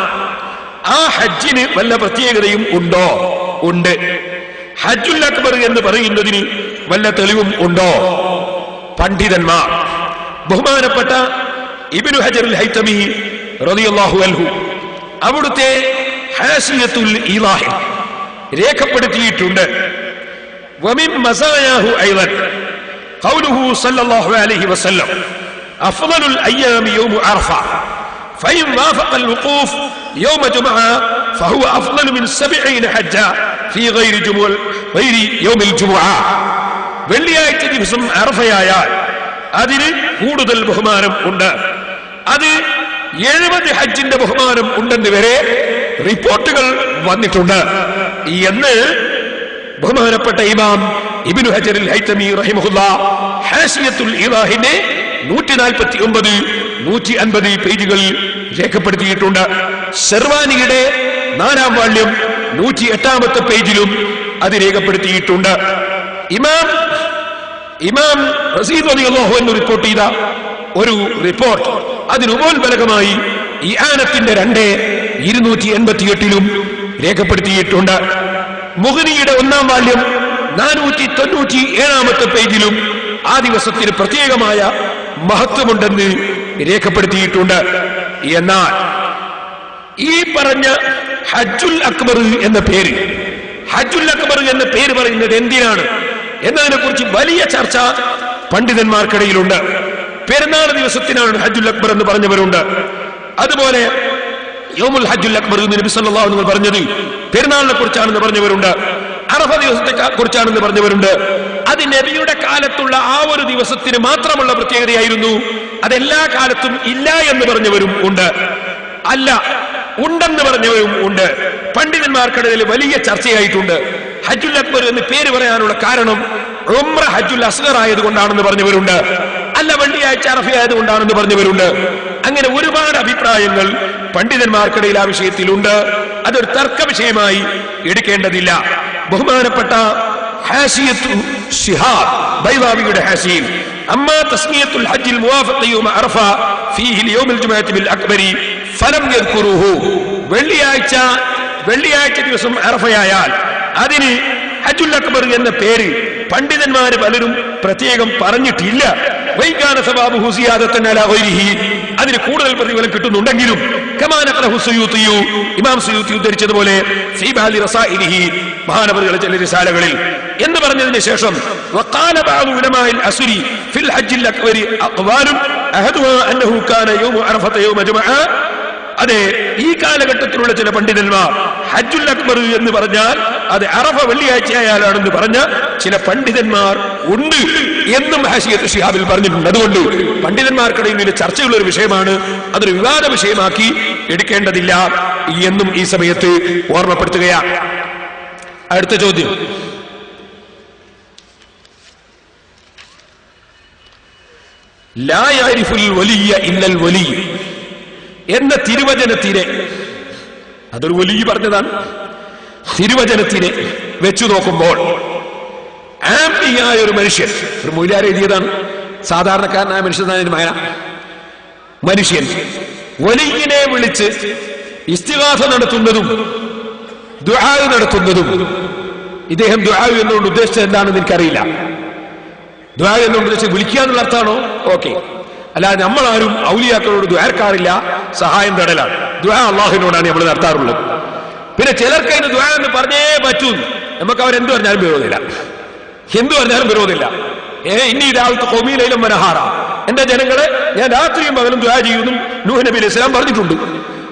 ആ ഹജ്ജിന് വല്ല പ്രത്യേകതയും ഉണ്ടോ? ഉണ്ട്. ഹജ്ജുൽ അക്ബർ എന്ന് പറയുന്നതിന് വല്ല തെളിവും ഉണ്ടോ? പണ്ഡിതന്മാർ ബഹുമാനപ്പെട്ട ഇബ്നു ഹജറുൽ ഹൈതമി റളിയല്ലാഹു അൻഹു അവിടുത്തെ ഹാസിയത്തുൽ ഇലാഹി രേഖപ്പെടുത്തിയിട്ടുണ്ട്. വമിൻ മസായാഹു ഐളൻ ഖൗലുഹു സല്ലല്ലാഹു അലൈഹി വസല്ലം അഫ്ളലുൽ അയ്യാമി യൗമു അറഫ ഫഇൻ വാഫഖൽ വുഖൂഫ് യൗമ ജുമുഅ ഫഹുവ അഫ്ളലു മിൻ 70 ഹജ്ജ ഫീ ഗൈരി യൗമിൽ ജുമുഅ. വെള്ളിയാഴ്ച ദിവസം അറഫയായാൽ അതിന് കൂടുതൽ ബഹുമാനം ഉണ്ട്, അത് 70 ഹജ്ജിന്റെ ബഹുമാനം ഉണ്ടെന്ന് വരെ റിപ്പോർട്ടുകൾ വന്നിട്ടുണ്ട് എന്ന് ബഹുമാനപ്പെട്ട ഇമാം ഇബ്നു ഹജറുൽ ഹൈതമി റഹിമഹുല്ലാഹ് ഹാസിയത്തുൽ ഇലാഹിനെ 149, 150 പേജുകളിൽ രേഖപ്പെടുത്തിയിട്ടുണ്ട്. ശർവാനിയുടെ 4-ാം വാള്യം 108-ാമത്തെ പേജിലും അത് രേഖപ്പെടുത്തിയിട്ടുണ്ട്. ഇമാം റസീദ് റളിയല്ലാഹു അൻഹു റിപ്പോർട്ട് ചെയ്ത ഒരു റിപ്പോർട്ട് അതിന് ഉപോത്ബലകമായി ഈ ആനത്തിന്റെ 2/288 രേഖപ്പെടുത്തിയിട്ടുണ്ട്. മുഗ്നിയുടെ 1-ാം വാല്യം 497-ാമത്തെ പേജിലും ആ ദിവസത്തിന് പ്രത്യേകമായ മഹത്വമുണ്ടെന്ന് രേഖപ്പെടുത്തിയിട്ടുണ്ട്. എന്നാൽ ഈ പറഞ്ഞ ഹജ്ജുൽ അക്ബർ എന്ന പേര്, ഹജ്ജുൽ അക്ബർ എന്ന പേര് പറയുന്നത് എന്തിനാണ് എന്നതിനെ കുറിച്ച് വലിയ ചർച്ച പണ്ഡിതന്മാർക്കിടയിലുണ്ട്. പെരുന്നാൾ ദിവസത്തിനാണ് ഹജ്ജുൽ അക്ബർ എന്ന് പറഞ്ഞവരുണ്ട്. അതുപോലെ യൗമുൽ ഹജ്ജുൽ അക്ബർ എന്ന് നബി സല്ലല്ലാഹു അലൈഹി വസല്ലം പറഞ്ഞത് പെരുന്നാളിനെ കുറിച്ചാണെന്ന് പറഞ്ഞവരുണ്ട്. അറഫ ദിവസത്തെ കുറിച്ചാണെന്ന് പറഞ്ഞവരുണ്ട്. അത് നബിയുടെ കാലത്തുള്ള ആ ഒരു ദിവസത്തിന് മാത്രമുള്ള പ്രത്യേകതയായിരുന്നു, അതെല്ലാ കാലത്തും ഇല്ല എന്ന് പറഞ്ഞവരും ഉണ്ട്, അല്ല ഉണ്ടെന്ന് പറഞ്ഞവരും ഉണ്ട്. പണ്ഡിതന്മാർക്കിടയിൽ വലിയ ചർച്ചയായിട്ടുണ്ട്. ഹജ്ജുൽ അക്ബർ എന്ന് പേര് പറയാനുള്ള കാരണം ഉംറ ഹജ്ജുൽ അസ്ഗർ ആയതുകൊണ്ടാണെന്ന് പറഞ്ഞവരുണ്ട്, അല്ല വെള്ളിയാഴ്ച അറഫ ആയതുകൊണ്ടാണെന്ന് പറഞ്ഞവരുണ്ട്. അങ്ങനെ ഒരുപാട് അഭിപ്രായങ്ങൾ പണ്ഡിതന്മാർക്കിടയിൽ ആ വിഷയത്തിലുണ്ട്. അതൊരു തർക്ക വിഷയമായി എടുക്കേണ്ടതില്ല. ബഹുമാനപ്പെട്ട ഹാസിയത്തു ശിഹാബ് ബൈദാവിയുടെ ഹാസിയിൽ അമ്മാ തസ്മിയത്തുൽ ഹജ്ജിൽ മുവാഫഖ യൗമ അറഫ ഫീഹി ലിയൗമിൽ ജുമുഅത്തി ബിൽ അക്ബരി ഫലം യദ്കുറുഹു. വെള്ളിയാഴ്ച ദിവസം അറഫയായാൽ അതിന് ഹജ്ജുൽ അക്ബർ എന്ന പേര് പണ്ഡിതന്മാര് പലരും പ്രത്യേകം പറഞ്ഞിട്ടില്ല. വൈകാന സവാബുഹു സിയാദത്തൻ അലാ ഗൈരിഹി. അതിന് കൂടുതൽ പ്രതിഫലം കിട്ടുന്നുണ്ടെങ്കിലും ഇമാം സുയൂത്തി ഉദ്ധരിച്ചതുപോലെ മഹാനവറുകളെ ചില റിസാലകളിൽ എന്ന് പറഞ്ഞതിന് ശേഷം അതെ, ഈ കാലഘട്ടത്തിലുള്ള ചില പണ്ഡിതന്മാർ ഹജ്ജുൽ അക്ബർ എന്ന് പറഞ്ഞാൽ അത് അറഫ വെള്ളിയാഴ്ചയായാലാണെന്ന് പറഞ്ഞ ചില പണ്ഡിതന്മാർ ഉണ്ട് എന്നും ഹാശിയത്ത് ശിഹാബിൽ പറഞ്ഞിട്ടുണ്ട്. അതുകൊണ്ട് പണ്ഡിതന്മാർക്കിടയിൽ ഇതിൽ ചർച്ചയുള്ള ഒരു വിഷയമാണ്, അതൊരു വിവാദ വിഷയമാക്കി എടുക്കേണ്ടതില്ല എന്നും ഈ സമയത്ത് ഓർമ്മപ്പെടുത്തുകയാണ്. അടുത്ത ചോദ്യം, ലാ യഅരിഫുൽ വലിയ ഇല്ലൽ വലി എന്ന തിരുവചനത്തിനെ, അതൊരു വലിയ പറഞ്ഞതാണ്, തിരുവചനത്തിനെ വെച്ചു നോക്കുമ്പോൾ ആംബിയായ ഒരു മനുഷ്യൻ, ഒരു മൊയ്ലാർ എഴുതിയതാണ്, സാധാരണക്കാരനായ മനുഷ്യൻ വലിയനെ വിളിച്ച് ഇസ്തിഗാസ നടത്തുന്നതും ദുആ നടത്തുന്നതും, ഇദ്ദേഹം ദുആ എന്നുകൊണ്ട് ഉദ്ദേശിച്ചത് എന്താണെന്ന് എനിക്കറിയില്ല. ദുആ എന്നുകൊണ്ട് ഉദ്ദേശിച്ച് വിളിക്കുക എന്നുള്ള അർത്ഥമാണോ? ഓക്കെ. അല്ലാതെ നമ്മളാരും ഔലിയാക്കളോട് ദുആർക്കാറില്ല, സഹായം തേടലാണ്. ദുആ അള്ളാഹുവിനോടാണ് നമ്മൾ നടത്താറുള്ളത്. പിന്നെ ചിലർക്ക് അതിന് ദുആ എന്ന് പറഞ്ഞേ പറ്റൂ, നമുക്ക് അവരെന്ത് പറഞ്ഞാലും വിരോധമില്ല, എന്ത് പറഞ്ഞാലും വിരോധമില്ല. ഇനി രാവിലത്തെ ഖൗമിയിലും മനഹാറ, എന്റെ ജനങ്ങളെ ഞാൻ രാത്രിയും പകലും ദുആ ചെയ്യുന്നു നൂഹ് നബി അലൈഹി സ്വലാം പറഞ്ഞിട്ടുണ്ട്.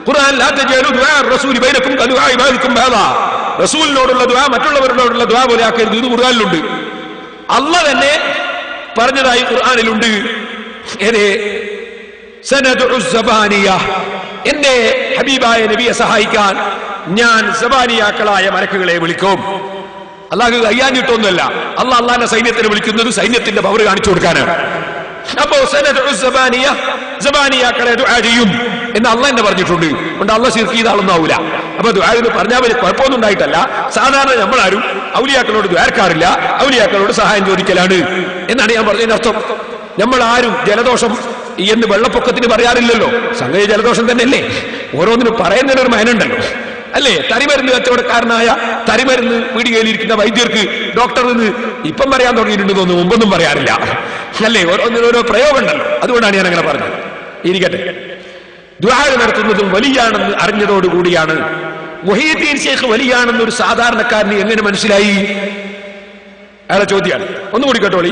ഖുർആൻ ലാ തജഅലു ദുആ റസൂലി ബൈനകും കദുആ ഇബാദികും ബഅദാ, റസൂലിനോടുള്ള ദുആ മറ്റുള്ളവരോടുള്ള ദുആ പോലെ ആക്കരുത്, ഇത് ഖുർആനിലുണ്ട്. അല്ലാഹ് തന്നെ പറഞ്ഞതായി ഖുർആനിലുണ്ട്. എന്റെ ഹബീബായ നബിയെ സഹായിക്കാൻ ഞാൻ സബാനിയാക്കളായ മലക്കുകളെ വിളിക്കും. അള്ളാഹ് കയ്യാഞ്ഞിട്ടൊന്നുമല്ല, അള്ളാഹിന്റെ സൈന്യത്തിനെ വിളിക്കുന്നത് സൈന്യത്തിന്റെ പവർ കാണിച്ചു കൊടുക്കാനാണ്. അപ്പോ സബാനിയാക്കളെ ദുആ ചെയ്യും എന്ന് അള്ളാഹ് തന്നെ പറഞ്ഞിട്ടുണ്ട്. അതുകൊണ്ട് അള്ളാഹ് ശിർക്ക് ചെയ്ത ആളൊന്നും ആവൂല. അപ്പൊ ദുആ എന്ന് പറഞ്ഞാൽ കുഴപ്പമൊന്നും ഉണ്ടായിട്ടല്ല, സാധാരണ നമ്മളാരും ഔലിയാക്കളോട് ദുആർക്കാറില്ല, ഔലിയാക്കളോട് സഹായം ചോദിക്കലാണ് എന്നാണ് ഞാൻ പറഞ്ഞതിന്റെ അർത്ഥം. നമ്മൾ ആരും ജലദോഷം എന്ന് വെള്ളപ്പൊക്കത്തിന് പറയാറില്ലല്ലോ, സംഗതി ജലദോഷം തന്നെയല്ലേ. ഓരോന്നിനും പറയുന്നതിനൊരു മയനുണ്ടല്ലോ, അല്ലേ? തരിമരുന്ന് കച്ചവടക്കാരനായ തരിമരുന്ന് പീടികയിലിരിക്കുന്ന വൈദ്യർക്ക് ഡോക്ടറിൽ നിന്ന് ഇപ്പം പറയാൻ തുടങ്ങിയിട്ടുണ്ടെന്ന് തോന്നുന്നു, മുമ്പൊന്നും പറയാറില്ല, അല്ലേ? ഓരോ പ്രയോഗം ഉണ്ടല്ലോ. അതുകൊണ്ടാണ് ഞാൻ അങ്ങനെ പറഞ്ഞത്. ഇരിക്കട്ടെ, ദുആ നടത്തുന്നതും വലിയാണെന്ന് അറിഞ്ഞതോടുകൂടിയാണ്. മുഹീദ്ദീൻ ശൈഖ് വലിയാണെന്ന് ഒരു സാധാരണക്കാരന് എങ്ങനെ മനസ്സിലായി? അയാളെ ചോദ്യമാണ്. ഒന്നുകൂടി കേട്ടോളി.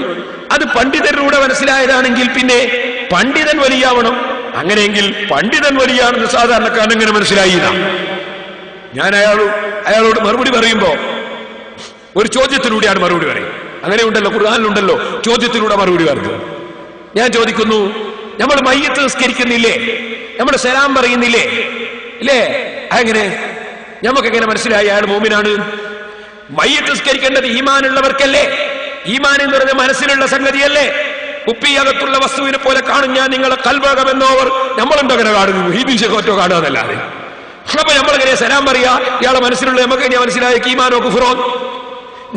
അത് പണ്ഡിതരിലൂടെ മനസ്സിലായതാണെങ്കിൽ പിന്നെ പണ്ഡിതൻ വലിയാവണം. അങ്ങനെയെങ്കിൽ പണ്ഡിതൻ വലിയാണെന്ന് സാധാരണക്കാരൻ എങ്ങനെ മനസ്സിലായി? ഞാൻ അയാളോട് മറുപടി പറയുമ്പോ ഒരു ചോദ്യത്തിലൂടെയാണ് മറുപടി പറയും. അങ്ങനെ ഉണ്ടല്ലോ, ഖുർആനിലുണ്ടല്ലോ ചോദ്യത്തിലൂടെ മറുപടി പറയുന്നത്. ഞാൻ ചോദിക്കുന്നു, നമ്മൾ മയ്യത്ത് നിസ്കരിക്കുന്നില്ലേ, നമ്മൾ സലാം പറയുന്നില്ലേ, ഇല്ലേ? അതെങ്ങനെ നമുക്കെങ്ങനെ മനസ്സിലായി അയാൾ മോമിനാണ്? മയ്യത്ത് നിസ്കരിക്കേണ്ടത് ഈമാനുള്ളവർക്കല്ലേ? ഈമാൻ എന്ന് പറഞ്ഞ മനസ്സിലുള്ള സംഗതിയല്ലേ? കുപ്പിയകത്തുള്ള വസ്തുവിനെ പോലെ കാണും ഞാൻ നിങ്ങളെ കൽബകമെന്നോവർ നമ്മളുണ്ടോ അങ്ങനെ കാണുന്നു? മുഹീദ്ദീൻ ശൈഖ് ഒറ്റോ കാണുകയെന്നല്ലാതെ. അപ്പൊ നമ്മളെങ്ങനെ സലാം പറയാ? ഇയാളെ മനസ്സിലുള്ള നമുക്ക് എങ്ങനെ മനസ്സിലായ ഈമാനോ കുഫ്റോ?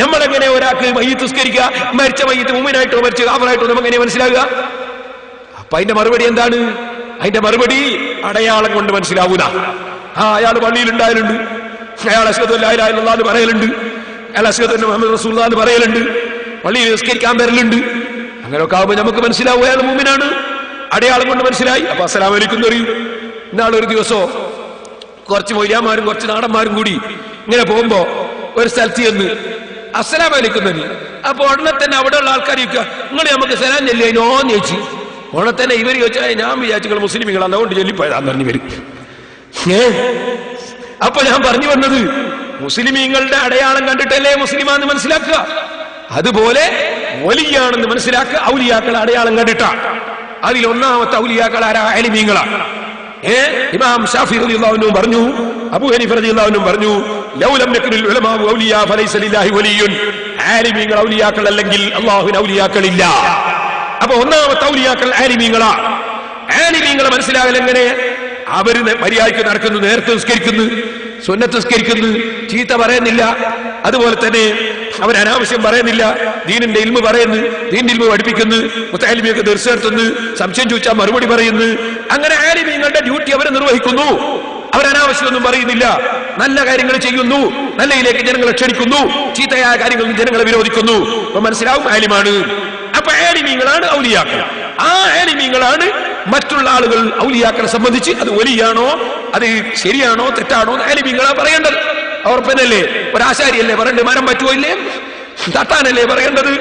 നമ്മളെങ്ങനെ ഒരാൾക്ക് മയ്യത്ത് നിസ്കരിക്കുക, മരിച്ച മയ്യത്ത് മുഅ്മിനായിട്ടോ മരിച്ച കാഫിറായിട്ടോ നമുക്ക് എങ്ങനെ മനസ്സിലാകുക? അപ്പൊ അതിന്റെ മറുപടി എന്താണ്? അതിന്റെ മറുപടി അടയാളം കൊണ്ട് മനസ്സിലാവൂല. അയാൾ പള്ളിയിൽ ഉണ്ടായാലുണ്ട്, അയാൾ അശ്ഹദു അല്ലാ ഇലാഹ ഇല്ലല്ലാഹ് എന്ന് പറയലുണ്ട്, അയാൾ അശ്ഹദു അന്ന മുഹമ്മദ് റസൂലുള്ളാഹ് എന്ന് പറയലുണ്ട്, പള്ളിയിൽ നിസ്കരിക്കാൻ വരലുണ്ട്. അങ്ങനെയൊക്കെ ആവുമ്പോൾ നമുക്ക് മനസ്സിലാവും അയാൾ മുഅ്മിനാണ്. അടയാളം കൊണ്ട് മനസ്സിലായി. അപ്പൊ അസ്സലാമു അലൈക്കും എന്ന് പറയും. ഇന്നാളൊരു ദിവസമോ കുറച്ച് മൊയ്ലാന്മാരും കുറച്ച് നാടന്മാരും കൂടി ഇങ്ങനെ പോകുമ്പോ ഒരു സ്ഥലത്ത് ചെന്ന് അസ്സലാമു അലൈക്കും തന്നെ. അപ്പൊ ഉടനെ തന്നെ അവിടെയുള്ള ആൾക്കാർ ചോദിക്കുക, നിങ്ങൾ നമുക്ക് സലാം ചെല്ലിയോന്ന് ചോദിച്ചു. ഉടനെ തന്നെ ഇവർ ചോദിച്ചാൽ ഞാൻ വിചാരിച്ചു നിങ്ങൾ മുസ്ലിമികൾ അതുകൊണ്ട് ചൊല്ലിപ്പോയതാന്ന് പറഞ്ഞു വരും. അപ്പൊ ഞാൻ പറഞ്ഞു വന്നത്, മുസ്ലിമീങ്ങളുടെ അടയാളം കണ്ടിട്ടല്ലേ മുസ്ലിമാന്ന് മനസ്സിലാക്കുക. അതുപോലെ വലിയാണെന്ന് മനസ്സിലാക്കുക ഔലിയാക്കൾ അടയാളം കണ്ടിട്ടാ. അതിൽ ഒന്നാമത്തെ ഔലിയാക്കൾ ആരാ? ആലിമീങ്ങളാണ്. ഇമാം ശാഫി റളിയല്ലാഹു അൻഹു പറഞ്ഞു, അബൂ ഹനീഫ റളിയല്ലാഹു അൻഹു പറഞ്ഞു, ലൗ ലം യകുനിൽ ഉലമാഉ ഔലിയാ ഫലൈസ ലില്ലാഹി വലിയ്യുൻ. ആലിമീങ്ങൾ ഔലിയാക്കൾ അല്ലെങ്കിൽ അല്ലാഹുവിന് ഔലിയാക്കളില്ല. അപ്പൊ ഒന്നാമത്തെ ഔലിയാക്കൾ ആലിമീങ്ങളാണ്. ആലിമീങ്ങളെ മനസ്സിലാകൽ എങ്ങനെ? അവര് മര്യാദയ്ക്ക് നടക്കുന്നു, നേരത്തെ നിസ്കരിക്കുന്നു, സുന്നത്ത് നിസ്കരിക്കുന്നു, ചീത്ത പറയുന്നില്ല. അതുപോലെ തന്നെ അവർ അനാവശ്യം പറയുന്നില്ല, ദീനിന്റെ ഇൽമു പറയുന്നു, ദീനിന്റെ ഇൽമു പഠിപ്പിക്കുന്നു, മുത്തഅല്ലിമിയൊക്കെ ദർസ് നടത്തുന്നു, സംശയം ചോദിച്ചാൽ മറുപടി പറയുന്നു. അങ്ങനെ ആലിമീങ്ങളുടെ ഡ്യൂട്ടി അവർ നിർവഹിക്കുന്നു. അവരനാവശ്യമൊന്നും പറയുന്നില്ല, നല്ല കാര്യങ്ങൾ ചെയ്യുന്നു, നല്ലയിലേക്ക് ജനങ്ങളെ ക്ഷണിക്കുന്നു, ചീത്തയായ കാര്യങ്ങളിൽ ജനങ്ങളെ വിരോധിക്കുന്നു. അപ്പൊ മനസ്സിലാവും ആലിമാണ്. അപ്പൊ ആലിമീങ്ങളാണ് ഔലിയാക്കൾ. ആ ആലിമീങ്ങളാണ് മറ്റുള്ള ആളുകൾ ഔലിയാക്കളെ സംബന്ധിച്ച് അത് വലിയാണോ അത് ശരിയാണോ തെറ്റാണോ ആലിമീങ്ങളാ പറയേണ്ടത്. ഉറപ്പനല്ലേ, ഒരാശാരിയല്ലേ പറയേണ്ടത് മരം പറ്റുമോ ഇല്ലേ, തട്ടാനല്ലേ പറയേണ്ടത്,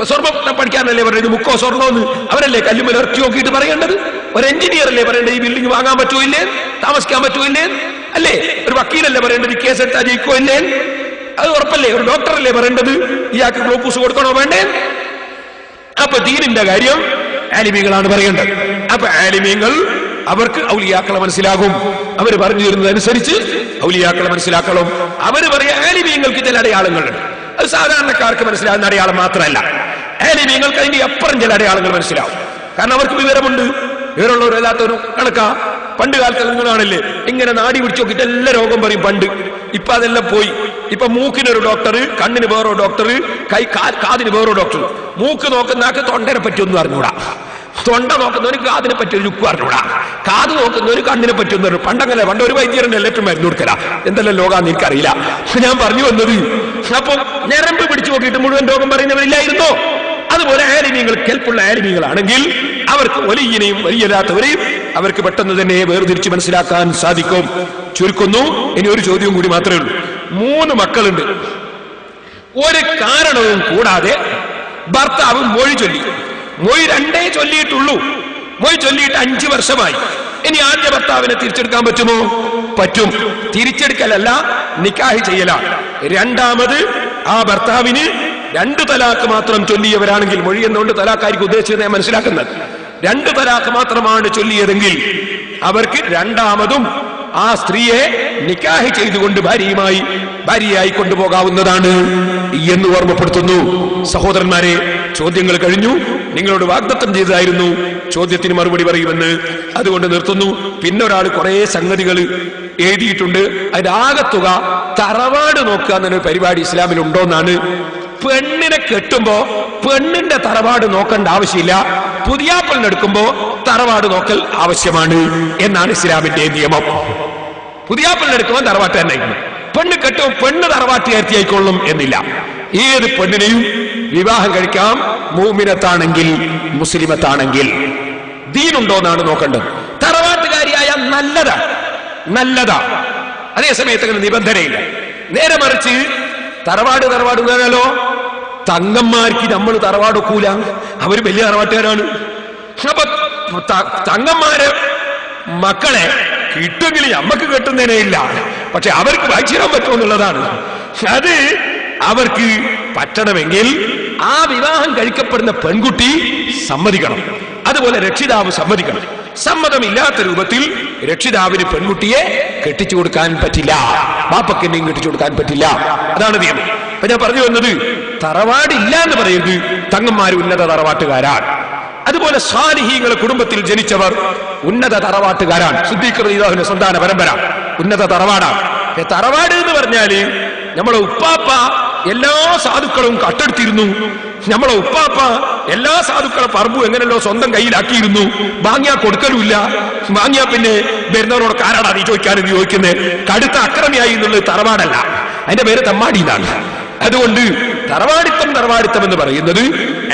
സ്വർണ്ണം പഠിക്കാനല്ലേ പറയുന്നത് മുക്കോ സ്വർണ്ണമെന്ന് അവരല്ലേ കല്ലുമേൽ ഇറക്കി നോക്കിയിട്ട് പറയേണ്ടത്. ഒരു എഞ്ചിനീയർ അല്ലേ പറയേണ്ടത് ഈ ബിൽഡിംഗ് വാങ്ങാൻ പറ്റുമോ ഇല്ലേ, താമസിക്കാൻ പറ്റുമോ ഇല്ലേ അല്ലേ. ഒരു വക്കീലല്ലേ പറയേണ്ടത് കേസ് എടുത്താൽ ജയിക്കോ ഇല്ലേ, അത് ഉറപ്പല്ലേ. ഒരു ഡോക്ടറല്ലേ പറയേണ്ടത് ഇയാൾക്ക് ഗ്ലൂക്കോസ് കൊടുക്കണോ വേണ്ടേ. അപ്പൊ ദീനിന്റെ കാര്യം ആലിമീങ്ങളാണ് പറയേണ്ടത്. അപ്പൊ ആലിമീങ്ങൾ അവർക്ക് ഔലിയാക്കളെ മനസ്സിലാകും. അവർ പറഞ്ഞു തരുന്നതനുസരിച്ച് ഔലിയാക്കളെ മനസ്സിലാക്കണം. അവര് പറയാ ആലിമീങ്ങൾക്ക് ചില അടയാളങ്ങളുണ്ട്. അത് സാധാരണക്കാർക്ക് മനസ്സിലാകുന്ന അടയാളം മാത്രമല്ല, ആലിമീങ്ങൾക്ക് അതിന്റെ അപ്പുറം ചില അടയാളങ്ങൾ മനസ്സിലാവും. കാരണം അവർക്ക് വിവരമുണ്ട്, വിവരമുള്ളവരല്ലാത്തൊരു കണക്കാ. പണ്ട് കാലത്ത് നിങ്ങളാണല്ലേ ഇങ്ങനെ നാടി പിടിച്ചു നോക്കിയിട്ട് എല്ലാ രോഗം പറയും പണ്ട്. ഇപ്പൊ അതെല്ലാം പോയി. ഇപ്പൊ മൂക്കിനൊരു ഡോക്ടർ, കണ്ണിന് വേറോ ഡോക്ടർ, കാതിന് വേറോ ഡോക്ടർ. മൂക്ക് നോക്കുന്നവർക്ക് തൊണ്ടനെ പറ്റി ഒന്നും അറിഞ്ഞൂടാ, തൊണ്ട നോക്കുന്നവന് കാതിനെ പറ്റി ഒരു ലുക്ക് അറിഞ്ഞൂടാ, കാത് നോക്കുന്നവര് കണ്ണിനെ പറ്റി ഒന്നും അറിഞ്ഞു. പണ്ടങ്ങനെ പണ്ട് ഒരു വൈദ്യരൻ എല്ലാറ്റും മരുന്ന് കൊടുക്കല. എന്തെല്ലാം ലോകാന്ന് എനിക്കറിയില്ല. ഞാൻ പറഞ്ഞു വന്നത് അപ്പൊ ഞരമ്പ് പിടിച്ചു നോക്കിയിട്ട് മുഴുവൻ രോഗം പറയുന്നവരില്ലായിരുന്നോ? അതുപോലെ ആലിമീങ്ങൾ കെൽപ്പുള്ള ആലിമീങ്ങളാണെങ്കിൽ അവർക്ക് വലിയനെയും വലിയല്ലാത്തവരെയും അവർക്ക് പെട്ടെന്ന് തന്നെ വേർതിരിച്ച് മനസ്സിലാക്കാൻ സാധിക്കും. ചുരുക്കുന്നു. ഇനി ഒരു ചോദ്യം കൂടി മാത്രമേ ഉള്ളൂ. 3 മക്കളുണ്ട്. ഒരു കാരണവും കൂടാതെ ഭർത്താവ് മൊഴി ചൊല്ലി. മൊഴി 2 ചൊല്ലിയിട്ടുള്ളൂ. മൊഴി ചൊല്ലിയിട്ട് 5 വർഷമായി. ഇനി ആദ്യ ഭർത്താവിനെ തിരിച്ചെടുക്കാൻ പറ്റുമോ? പറ്റും. തിരിച്ചെടുക്കലല്ല, നിക്കാഹ് ചെയ്യലാണ്. രണ്ടാമത് ആ ഭർത്താവിന് 2 തലാക്ക് മാത്രം ചൊല്ലിയവരാണെങ്കിൽ, മൊഴി എന്നുകൊണ്ട് തലാക്കായിരിക്കും ഉദ്ദേശിച്ചത് ഞാൻ മനസ്സിലാക്കുന്നത്. 2 തലാക്ക് മാത്രമാണ് ചൊല്ലിയതെങ്കിൽ അവർക്ക് രണ്ടാമതും ആ സ്ത്രീയെ നിക്കാഹ് ചെയ്തുകൊണ്ട് ഭാര്യയായി കൊണ്ടുപോകാവുന്നതാണ് എന്ന് ഓർമ്മപ്പെടുത്തുന്നു. സഹോദരന്മാരെ, ചോദ്യങ്ങൾ കഴിഞ്ഞു. നിങ്ങളോട് വാഗ്ദത്തം ചെയ്തതായിരുന്നു ചോദ്യത്തിന് മറുപടി പറയുമെന്ന്. അതുകൊണ്ട് നിർത്തുന്നു. പിന്നൊരാൾ കുറെ സംഗതികൾ എഴുതിയിട്ടുണ്ട്. അതിന്റെ ആകത്തുക തറവാട് നോക്കുക എന്നൊരു പരിപാടി ഇസ്ലാമിൽ ഉണ്ടോന്നാണ്. പെണ്ണിനെ കെട്ടുമ്പോ പെണ്ണിന്റെ തറവാട് നോക്കേണ്ട ആവശ്യമില്ല, പുതിയാപ്പളിനെടുക്കുമ്പോ തറവാട് നോക്കൽ ആവശ്യമാണ് എന്നാണ് ഇസ്ലാമിന്റെ നിയമം. പുതിയാപ്പളിനെടുക്കുമ്പോൾ തറവാട്ട് തന്നെ ആയിരിക്കണം. പെണ്ണ് കെട്ടുമ്പോൾ പെണ്ണ് തറവാട്ടുകാരത്തി ആയിക്കൊള്ളും എന്നില്ല. ഏത് പെണ്ണിനെയും വിവാഹം കഴിക്കാം, മൂമിനത്താണെങ്കിൽ മുസ്ലിമത്താണെങ്കിൽ. ദീനുണ്ടോന്നാണ് നോക്കേണ്ടത്. തറവാട്ടുകാരിയായ നല്ലതാ. അതേസമയത്ത് അങ്ങനെ നിബന്ധനയില്ല. നേരെ മറിച്ച് തറവാട് എന്നാലോ തങ്ങന്മാർക്ക് നമ്മൾ തറവാടൊക്കൂല, അവര് വലിയ തറവാട്ടുകാരാണ്. അപ്പൊ തങ്ങന്മാരെ മക്കളെ കിട്ടുമെങ്കിൽ നമ്മക്ക് കെട്ടുന്നതിനേ ഇല്ല, പക്ഷെ അവർക്ക് വായിച്ചിടാൻ പറ്റുമെന്നുള്ളതാണ്. അത് അവർക്ക് പറ്റണമെങ്കിൽ ആ വിവാഹം കഴിക്കപ്പെടുന്ന പെൺകുട്ടി സമ്മതിക്കണം. അതുപോലെ രക്ഷിതാവ് സമ്മതിക്കണം. സമ്മതമില്ലാത്ത രൂപത്തിൽ രക്ഷിതാവിന് പെൺകുട്ടിയെ കെട്ടിച്ചു കൊടുക്കാൻ പറ്റില്ല, ബാപ്പക്കെന്നെയും കെട്ടിച്ചു കൊടുക്കാൻ പറ്റില്ല. അതാണ് നിയമം. അപ്പൊ ഞാൻ പറഞ്ഞു വന്നത്, തറവാടില്ല എന്ന് പറയരുത്, തങ്ങന്മാർ ഉന്നത തറവാട്ടുകാരാണ്. അതുപോലെ സാലിഹീങ്ങളെ കുടുംബത്തിൽ ജനിച്ചവർ ഉന്നത തറവാട്ടുകാരാണ്. സിദ്ദീഖ് റളിയല്ലാഹുവിന്റെ സന്താന പരമ്പര ഉന്നത തറവാടാണ്. തറവാട് എന്ന് പറഞ്ഞാല് നമ്മളെ ഉപ്പാപ്പ എല്ലാ സാധുക്കളും കട്ടെടുത്തിരുന്നു. നമ്മളെ ഉപ്പാപ്പ എല്ലാ സാധുക്കളെ പറമ്പും എങ്ങനെയല്ലോ സ്വന്തം കയ്യിലാക്കിയിരുന്നു. വാങ്ങിയാ കൊടുക്കലുമില്ല. വാങ്ങിയാ പിന്നെ വരുന്നവരോട് ആരാടാ നീ ചോദിക്കാനെന്ന് ചോദിക്കുന്നത്. കടുത്ത അക്രമിയായി എന്നുള്ളത് തറവാടല്ല, അതിന്റെ പേര് തമ്മാടി എന്നാണ്. അതുകൊണ്ട് തറവാടിത്തം എന്ന് പറയുന്നത്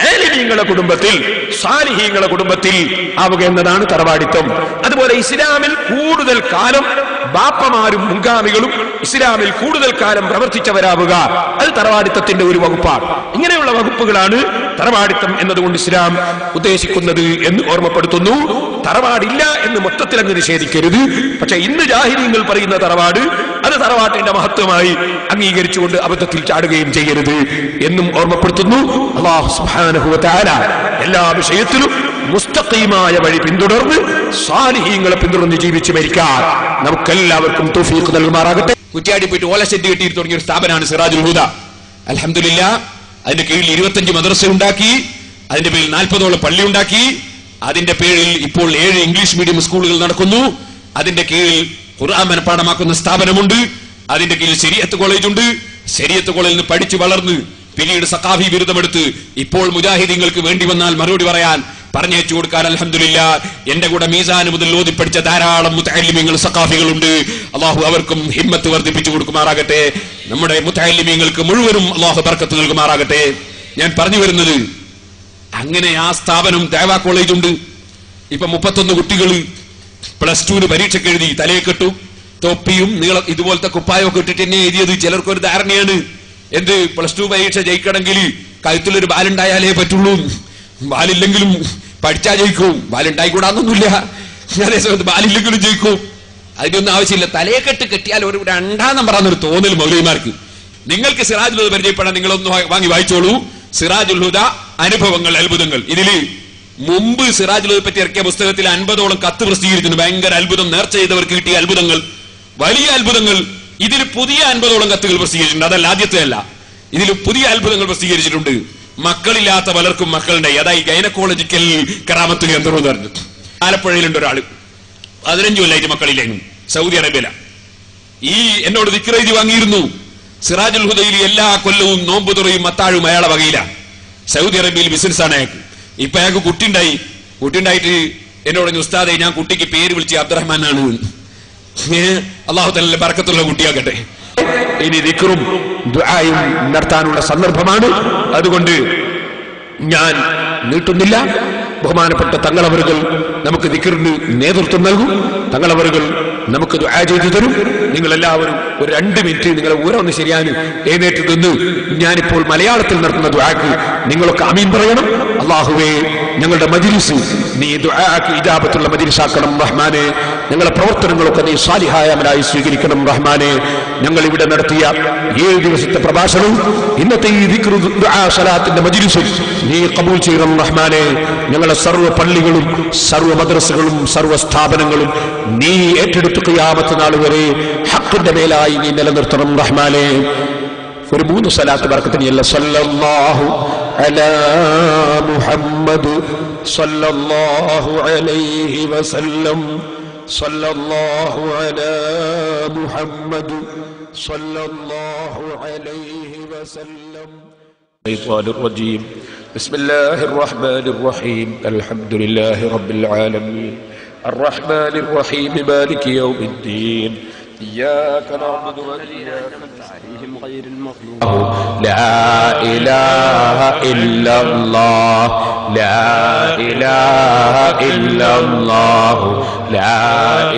ആലിമീങ്ങളുടെ കുടുംബത്തിൽ, സാലിഹീങ്ങളുടെ കുടുംബത്തിൽ ആവുക എന്നതാണ് തറവാടിത്തം. അതുപോലെ ഇസ്ലാമിൽ കൂടുതൽ കാലം ബാപ്പമാരും മുൻഗാമികളും ഇസ്ലാമിൽ കൂടുതൽ കാലം പ്രവർത്തിച്ചവരാവുക, അത് തറവാടിത്തത്തിന്റെ ഒരു വകുപ്പാണ്. ഇങ്ങനെയുള്ള വകുപ്പുകളാണ് തറവാടിത്തം എന്നതുകൊണ്ട് ഇസ്ലാം ഉദ്ദേശിക്കുന്നത് എന്ന് ഓർമ്മപ്പെടുത്തുന്നു. തറവാടില്ല എന്ന് മൊത്തത്തിൽ അങ്ങ് നിഷേധിക്കരുത്. പക്ഷെ ഇന്ന് ജാഹിലീങ്ങൾ പറയുന്ന തറവാട്, അത് തറവാട്ടിന്റെ മഹത്വമായി അംഗീകരിച്ചുകൊണ്ട് അബദ്ധത്തിൽ ചാടുകയും ചെയ്യരുത് എന്നും ഓർമ്മപ്പെടുത്തുന്നു. അല്ലാഹു സുബ്ഹാനഹു വ തആല എല്ലാ വിഷയത്തിലും മുസ്തഖീമായ വഴി പിന്തുടർന്ന് സാലിഹീങ്ങളെ പിന്തുടർന്ന് ജീവിച്ച് മരിക്കാൻ നമുക്കെല്ലാവർക്കും തൗഫീഖ് നൽകുമാറാകട്ടെ. കുറ്റ്യാടി പോയിട്ട് ഓലശെറ്റ് കെട്ടി തുടങ്ങിയ ഒരു സ്ഥാപനമാണ് സിറാജുൽ ഹുദ. അൽഹംദുലില്ലാഹ്, അതിന്റെ കീഴിൽ 25 മദ്രസ ഉണ്ടാക്കി, അതിന്റെ പേരിൽ 40ഓളം പള്ളി ഉണ്ടാക്കി. അതിന്റെ പേരിൽ ഇപ്പോൾ 7 ഇംഗ്ലീഷ് മീഡിയം സ്കൂളുകൾ നടക്കുന്നു. അതിന്റെ കീഴിൽ ഖുർആൻ മനഃപ്പാഠമാക്കുന്ന സ്ഥാപനമുണ്ട്. അതിന്റെ കീഴിൽ ശരീഅത്ത് കോളേജ് ഉണ്ട്. ശരീഅത്ത് കോളേജിൽ നിന്ന് പഠിച്ചു വളർന്ന് പിന്നീട് സഖാഫി ബിരുദമെടുത്ത് ഇപ്പോൾ മുജാഹിദീങ്ങൾക്ക് വേണ്ടി വന്നാൽ മറുപടി പറയാൻ പറഞ്ഞയച്ചു കൊടുക്കാൻ അൽഹംദുലില്ലാഹ് എന്റെ കൂടെ മീസാൻ മുതൽ ഓതി പഠിച്ച ധാരാളം മുതഅല്ലിമീങ്ങൾ സഖാഫികളുണ്ട്. അള്ളാഹു അവർക്കും ഹിമ്മത്ത് വർദ്ധിപ്പിച്ചു കൊടുക്കുമാറാകട്ടെ. നമ്മുടെ മുതഅല്ലിമീങ്ങൾക്ക് മുഴുവനും അള്ളാഹു ബർക്കത്ത് നൽകുമാറാകട്ടെ. ഞാൻ പറഞ്ഞു വരുന്നത്, അങ്ങനെ ആ സ്ഥാപനം ദഅവാ കോളേജ് ഉണ്ട്. ഇപ്പൊ 31 കുട്ടികൾ +2 പരീക്ഷയ്ക്ക് എഴുതി, തലയെ കെട്ടും തൊപ്പിയും നീളം ഇതുപോലത്തെ കുപ്പായമൊക്കെ ഇട്ടിട്ട് തന്നെ എഴുതിയത്. ചിലർക്കൊരു ധാരണയാണ്, എന്ത് +2 പരീക്ഷ ജയിക്കണമെങ്കിൽ കഴുത്തിലൊരു ബാലുണ്ടായാലേ പറ്റുള്ളൂ, ബാലില്ലെങ്കിലും പഠിച്ചാ ജയിക്കും, ബാലുണ്ടായിക്കൂടാന്നൊന്നുമില്ല, അതേ സമയത്ത് ബാലില്ലെങ്കിലും ജയിക്കും. അതിനൊന്നും ആവശ്യമില്ല. തലയെ കെട്ടിയാൽ ഒരു 2ാം നമ്പറാന്നൊരു തോന്നൽ മൗലവിമാർക്ക്. നിങ്ങൾക്ക് സിറാജുൽ ഹുദ പരിചയപ്പെടാൻ നിങ്ങളൊന്ന് വാങ്ങി വായിച്ചോളൂ. സിറാജുൽ ഹുദ അനുഭവങ്ങൾ അത്ഭുതങ്ങൾ. ഇതില് മുമ്പ് സിറാജുൽ ഹുദയെ പറ്റി ഇറക്കിയ പുസ്തകത്തിൽ 50ഓളം കത്ത് പ്രസിദ്ധീകരിച്ചിട്ടുണ്ട്. ഭയങ്കര അത്ഭുതം, നേർച്ച ചെയ്തവർക്ക് കിട്ടിയ അത്ഭുതങ്ങൾ, വലിയ അത്ഭുതങ്ങൾ. ഇതിൽ പുതിയ 50ഓളം കത്തുകൾ പ്രസിദ്ധീകരിച്ചിട്ടുണ്ട്. അതല്ല, ആദ്യത്തെ അല്ല, ഇതിൽ പുതിയ അത്ഭുതങ്ങൾ പ്രസിദ്ധീകരിച്ചിട്ടുണ്ട്. മക്കളില്ലാത്ത പലർക്കും മക്കളുണ്ടായി. അതായത് ഗൈനക്കോളജിക്കൽ കറാമത്ത് കേന്ദ്രം എന്ന് പറഞ്ഞു. ആലപ്പുഴയിലുണ്ട് ഒരാള്, 15 കൊല്ലമായിട്ട് മക്കളില്ലേനും, സൗദി അറേബ്യയില. ഈ എന്നോട് ദിക്ർ എഴുതി വാങ്ങിയിരുന്നു. സിറാജുൽ ഹുദയിൽ എല്ലാ കൊല്ലവും നോമ്പ് തുറയും മത്താഴും അയാളെ വകയിലാണ്. സൗദി അറേബ്യയിൽ ബിസിനസ്സാണ് അയാൾക്ക്. ഇപ്പൊ അയാൾക്ക് കുട്ടിണ്ടായിട്ട് എന്നോട് ഉസ്താദെ, ഞാൻ കുട്ടിക്ക് പേര് വിളിച്ച് അബ്ദുറഹ്മാനാണ്. അല്ലാഹു തആല ബറക്കത്തുള്ള കുട്ടിയാകട്ടെ. ഇനി ദിക്റും ദുആയും നടത്താനുള്ള സന്ദർഭമാണ്. അതുകൊണ്ട് ഞാൻ നീട്ടുന്നില്ല. ബഹുമാനപ്പെട്ട തങ്ങളവറുകൾ നമുക്ക് ദിക്റിന് നേതൃത്വം നൽകും. തങ്ങളവറുകൾ നമുക്ക് ദുആ ചെയ്തു തരും. നിങ്ങളെല്ലാവരും ഒരു 2 മിനിറ്റ് നിങ്ങളെ ഓരോന്ന് ശരിയാൻ എഴുന്നേറ്റ് നിന്ന് ഞാനിപ്പോൾ മലയാളത്തിൽ നടത്തുന്ന ദുആക്ക് നിങ്ങളൊക്കെ ആമീൻ പറയണം. അല്ലാഹുവേ, ഞങ്ങളുടെ മജ്ലിസ് നീ ദുആക്ക് ഇജാബത്തുള്ള മജ്ലിസാക്കണം റഹ്മാനെ. ഞങ്ങളുടെ പ്രവർത്തനങ്ങളൊക്കെ നീ സാലിഹായ അമലായി സ്വീകരിക്കണം റഹ്മാനെ. ഞങ്ങൾ ഇവിടെ നടത്തിയ 7 ദിവസത്തെ പ്രഭാഷണവും ഇന്നത്തെ ഈ ദിക്ർ ദുആ സലാത്തിന്റെ മജ്ലിസും നീ ഖബൂൽ ചെയ്യണം റഹ്മാനെ. ഞങ്ങളുടെ സർവ്വ പള്ളികളും സർവ്വ മദ്രസകളും സർവ്വ സ്ഥാപനങ്ങളും നീ ഏറ്റെടുത്ത് ഖിയാമത്ത് നാൾ വരെ ഹഖിന്റെ മേലായി നീ നിലനിർത്തണം റഹ്മാനെ. ഒരു 3 സലാത്ത് ബർക്കത്തിനിയല്ല. സല്ലല്ലാഹു അലാ മുഹമ്മദ് സല്ലല്ലാഹു അലൈഹി വസല്ലം. സല്ലല്ലാഹു അലാ മുഹമ്മദ് സല്ലല്ലാഹു അലൈഹി വസല്ലം. الشيطان الرجيم. بسم الله الرحمن الرحيم. الحمد لله رب العالمين الرحمن الرحيم مالك يوم الدين إياك نعبد وإياك نستعين غير المغضوب. لا إله إلا الله لا إله إلا الله لا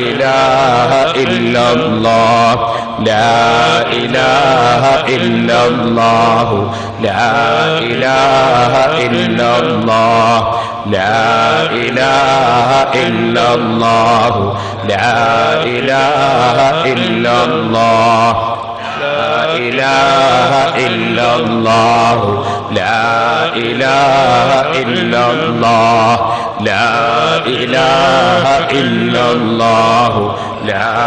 إله إلا الله لا إله إلا الله لا إله إلا الله لا إله إلا الله لا إله إلا الله لا إله إلا الله لا إله إلا الله لا إله إلا الله لا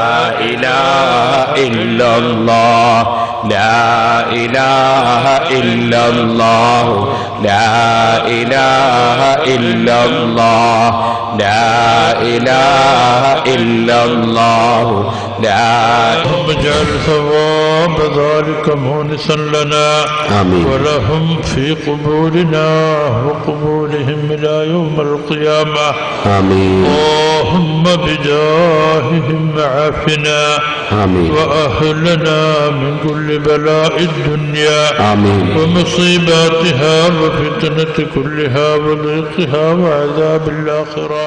إله إلا الله لا إله إلا الله لا إله إلا الله لا إله إلا الله لا. واجعل ثواب ذلك مونسا لنا ولهم في قبورنا وقبورهم إلى يوم القيامة. آمين. اللهم بجاههم عافنا وأهلنا من كل بلاء الدنيا ومصيباتها وفتنة كلها وضيقها وعذاب الآخرة.